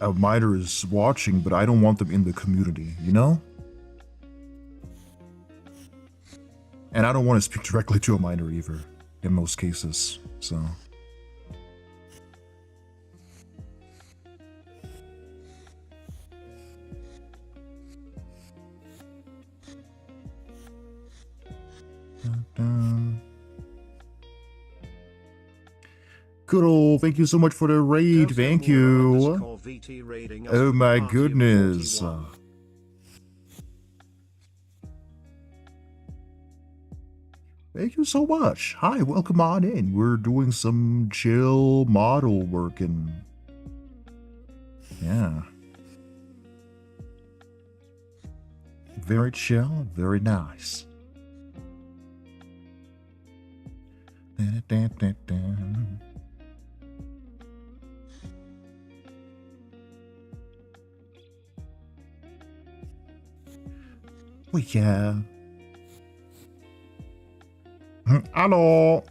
a minor is watching, but I don't want them in the community, you know? And I don't want to speak directly to a minor either, in most cases, so. Kuro, thank you so much for the raid, thank you. Oh my goodness. Thank you so much. Hi, welcome on in. We're doing some chill model working. Yeah. Very chill, very nice. Dun, dun, dun, dun. Oh yeah. Hello.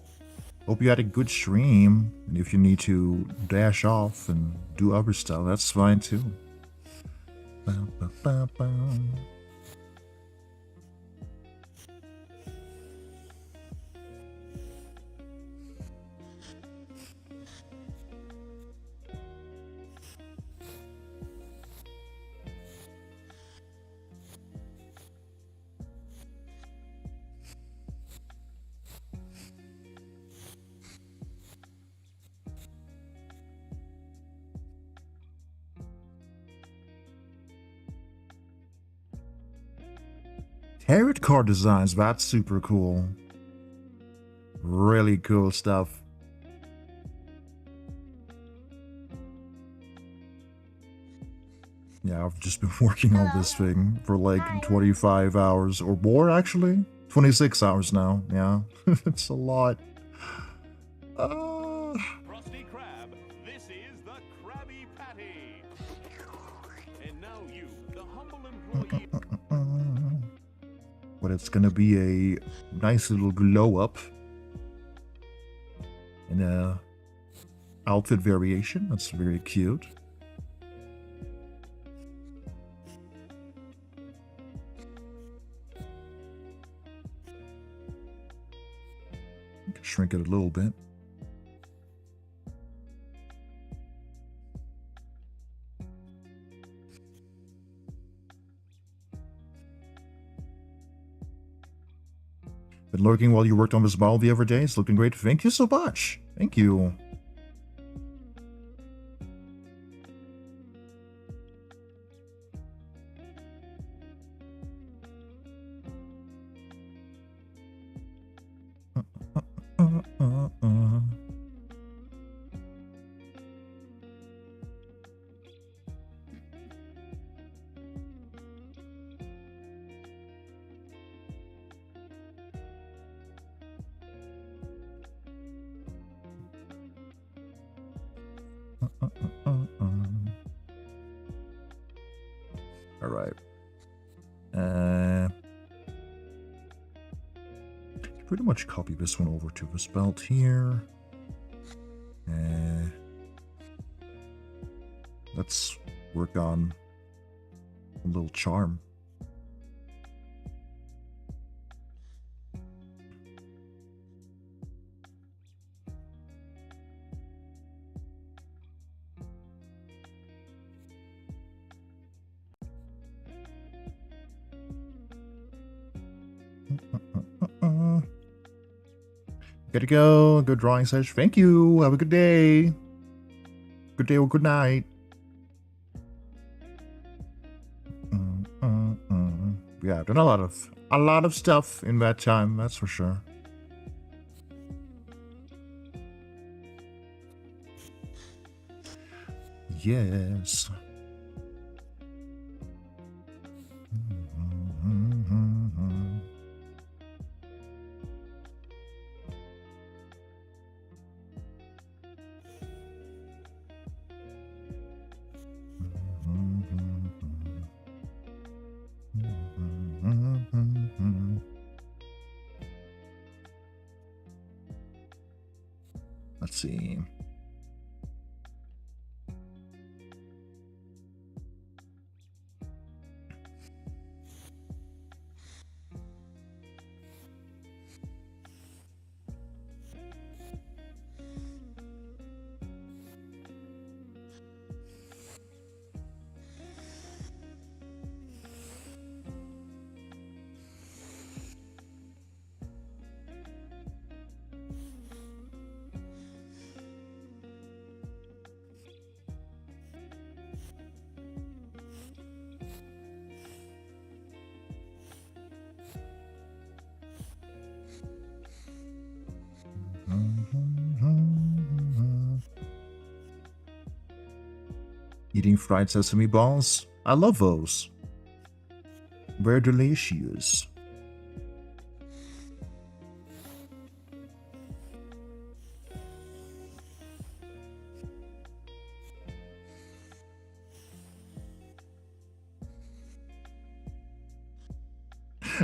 Hope you had a good stream. And if you need to dash off and do other stuff, that's fine too. Ba, ba, ba, ba. Tarot card designs, that's super cool. Really cool stuff. Yeah, I've just been working on this thing for like 25 hours or more, actually. 26 hours now, yeah. It's a lot. Krusty Krab, this is the Krabby Patty. And now you, the humble employee. But it's gonna be a nice little glow up. And a outfit variation, that's very cute. Shrink it a little bit. Been lurking while you worked on this model the other day. It's looking great. Thank you so much. Thank you. All right. Pretty much copy this one over to this belt here. Let's work on a little charm. Gotta go. Good drawing session. Thank you. Have a good day. Good day or good night. Yeah, I've done a lot of stuff in that time, that's for sure. Yes. Let's see. Eating fried sesame balls? I love those. Very delicious.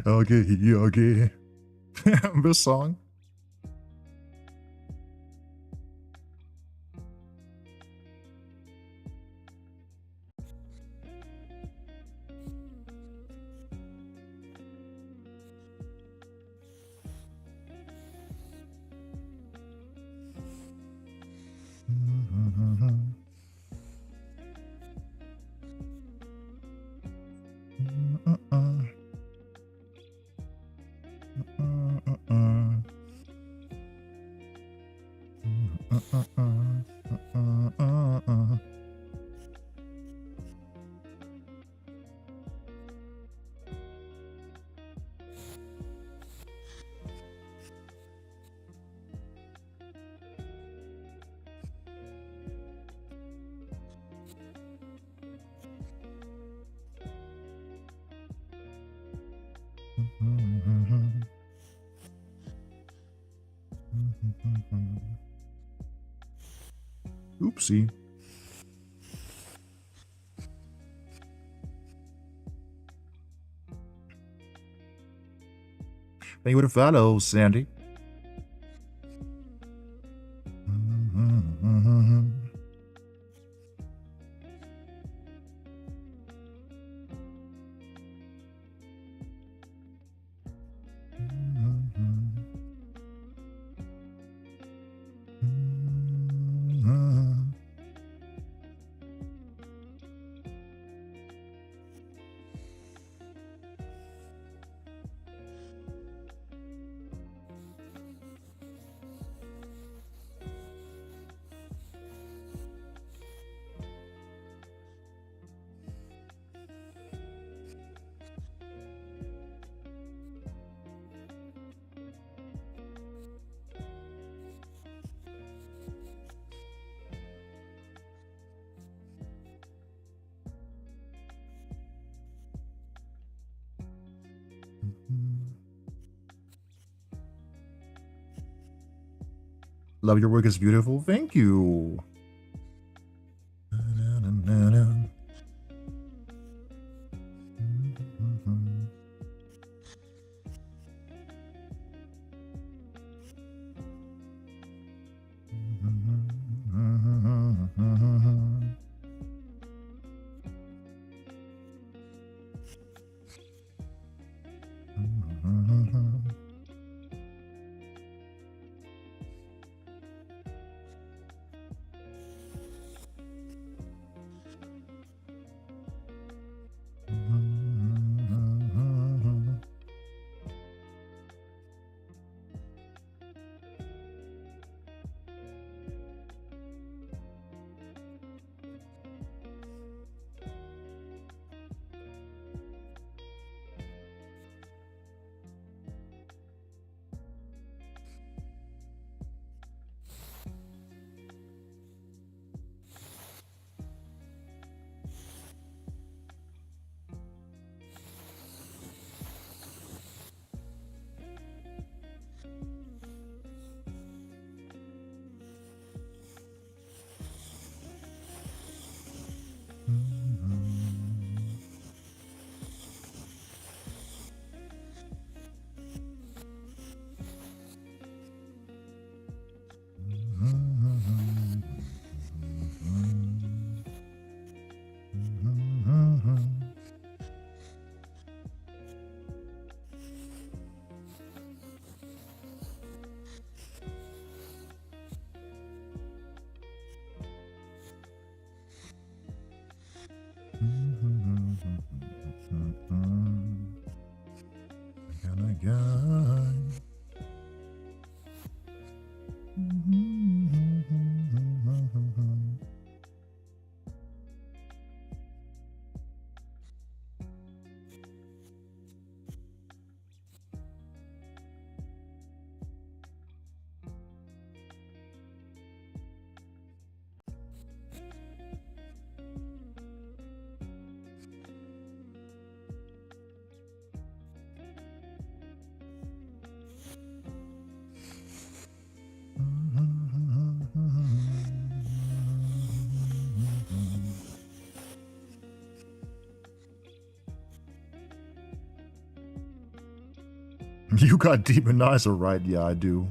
Okay, okay. This song. Oopsie. Thank you for the follow, Sandy. Love your work is beautiful. Thank you. You got demonizer, right? Yeah, I do.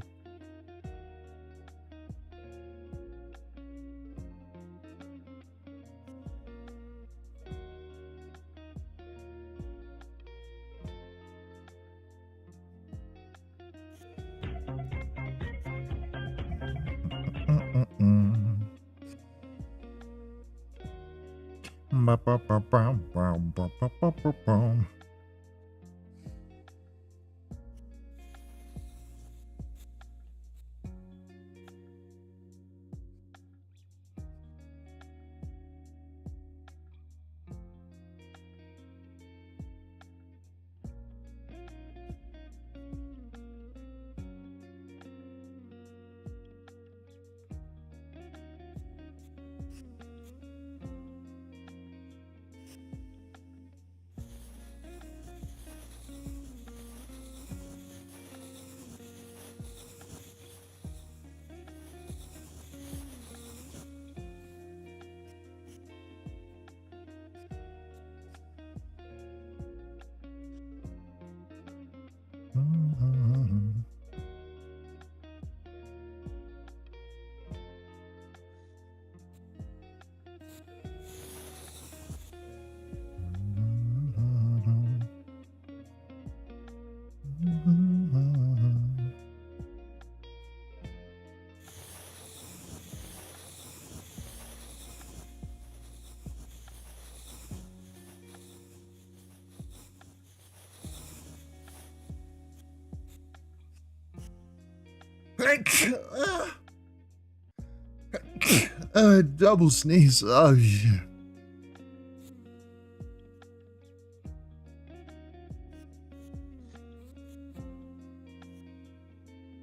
Double sneeze. Oh, yeah.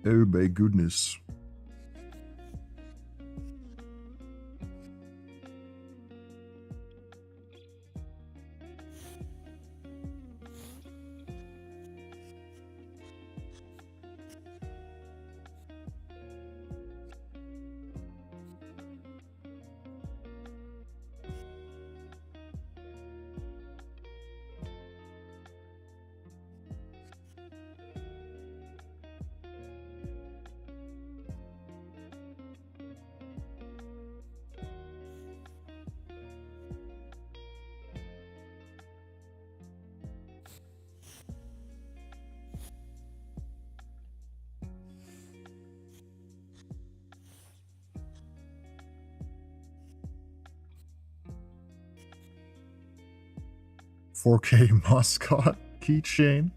Oh, my goodness. $4K mascot keychain.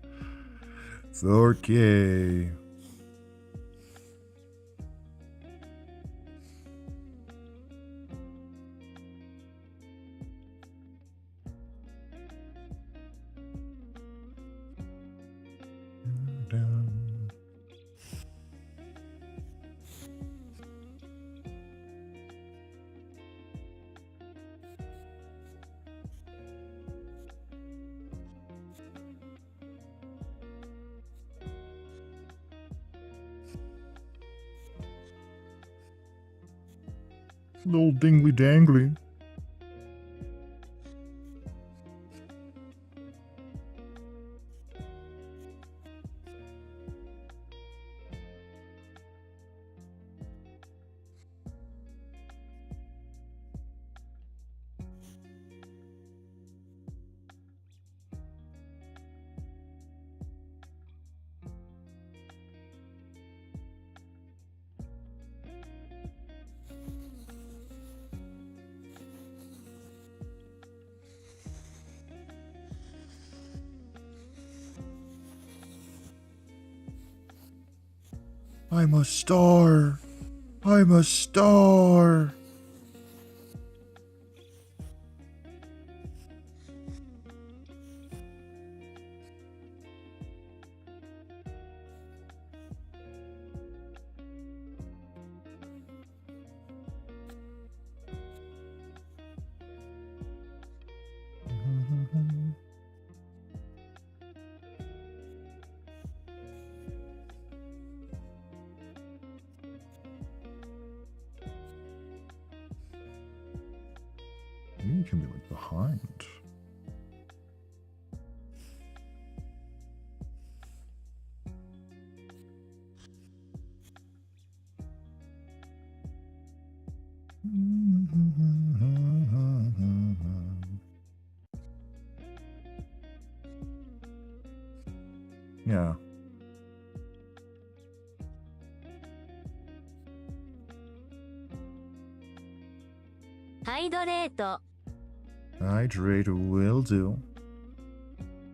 4K. Little dingly dangly. I'm a star. I'm a star. You can be like behind. Yeah. Hydrate. Hydrate will do.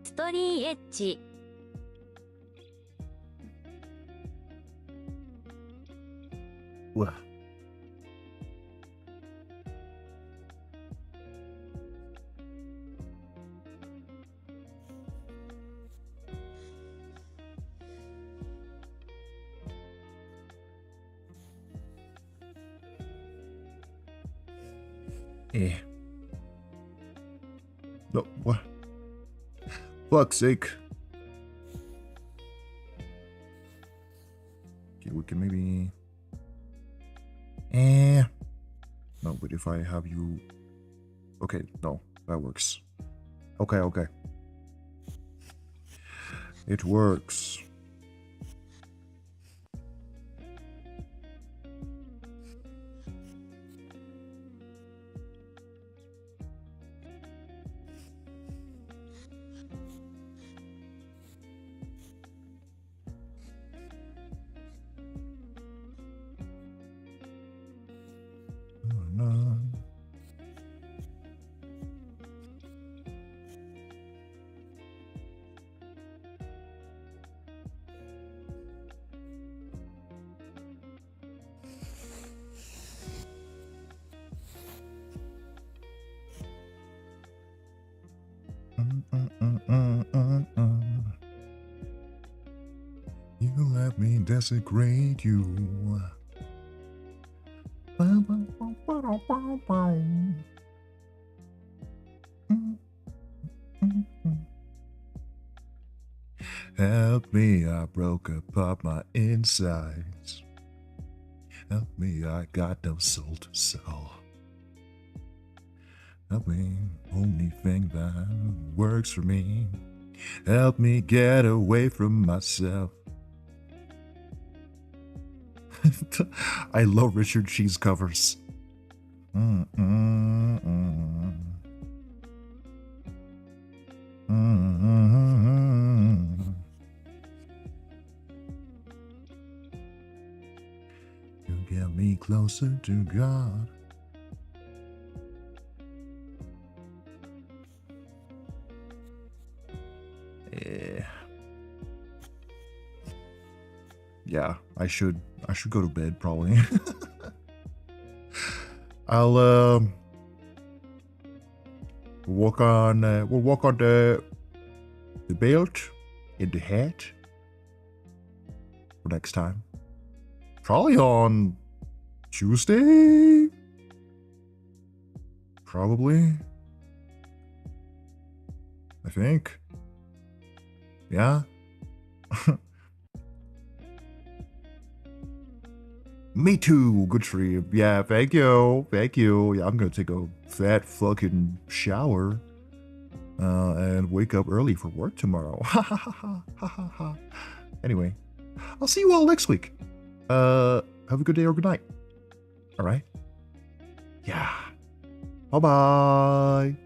ストリーエッジ。Wah. Eh. No, what? Fuck's sake. Okay, we can maybe... No, but if I have you... Okay, no, that works. Okay, okay. It works. You let me desecrate you. Help me, I broke apart my insides. Help me, I got no soul to sell. Help me, only thing that works for me. Help me get away from myself. I love Richard Cheese covers. You get me closer to God. Yeah, I should go to bed probably. I'll we'll walk on the belt and the hat for next time. Probably on Tuesday. Probably. I think. Yeah. Me too, good tree. Yeah, thank you. Thank you. Yeah, I'm gonna take a fat fucking shower. And wake up early for work tomorrow. Ha ha ha ha ha ha ha. Anyway, I'll see you all next week. Have a good day or good night. Alright? Yeah. Bye bye.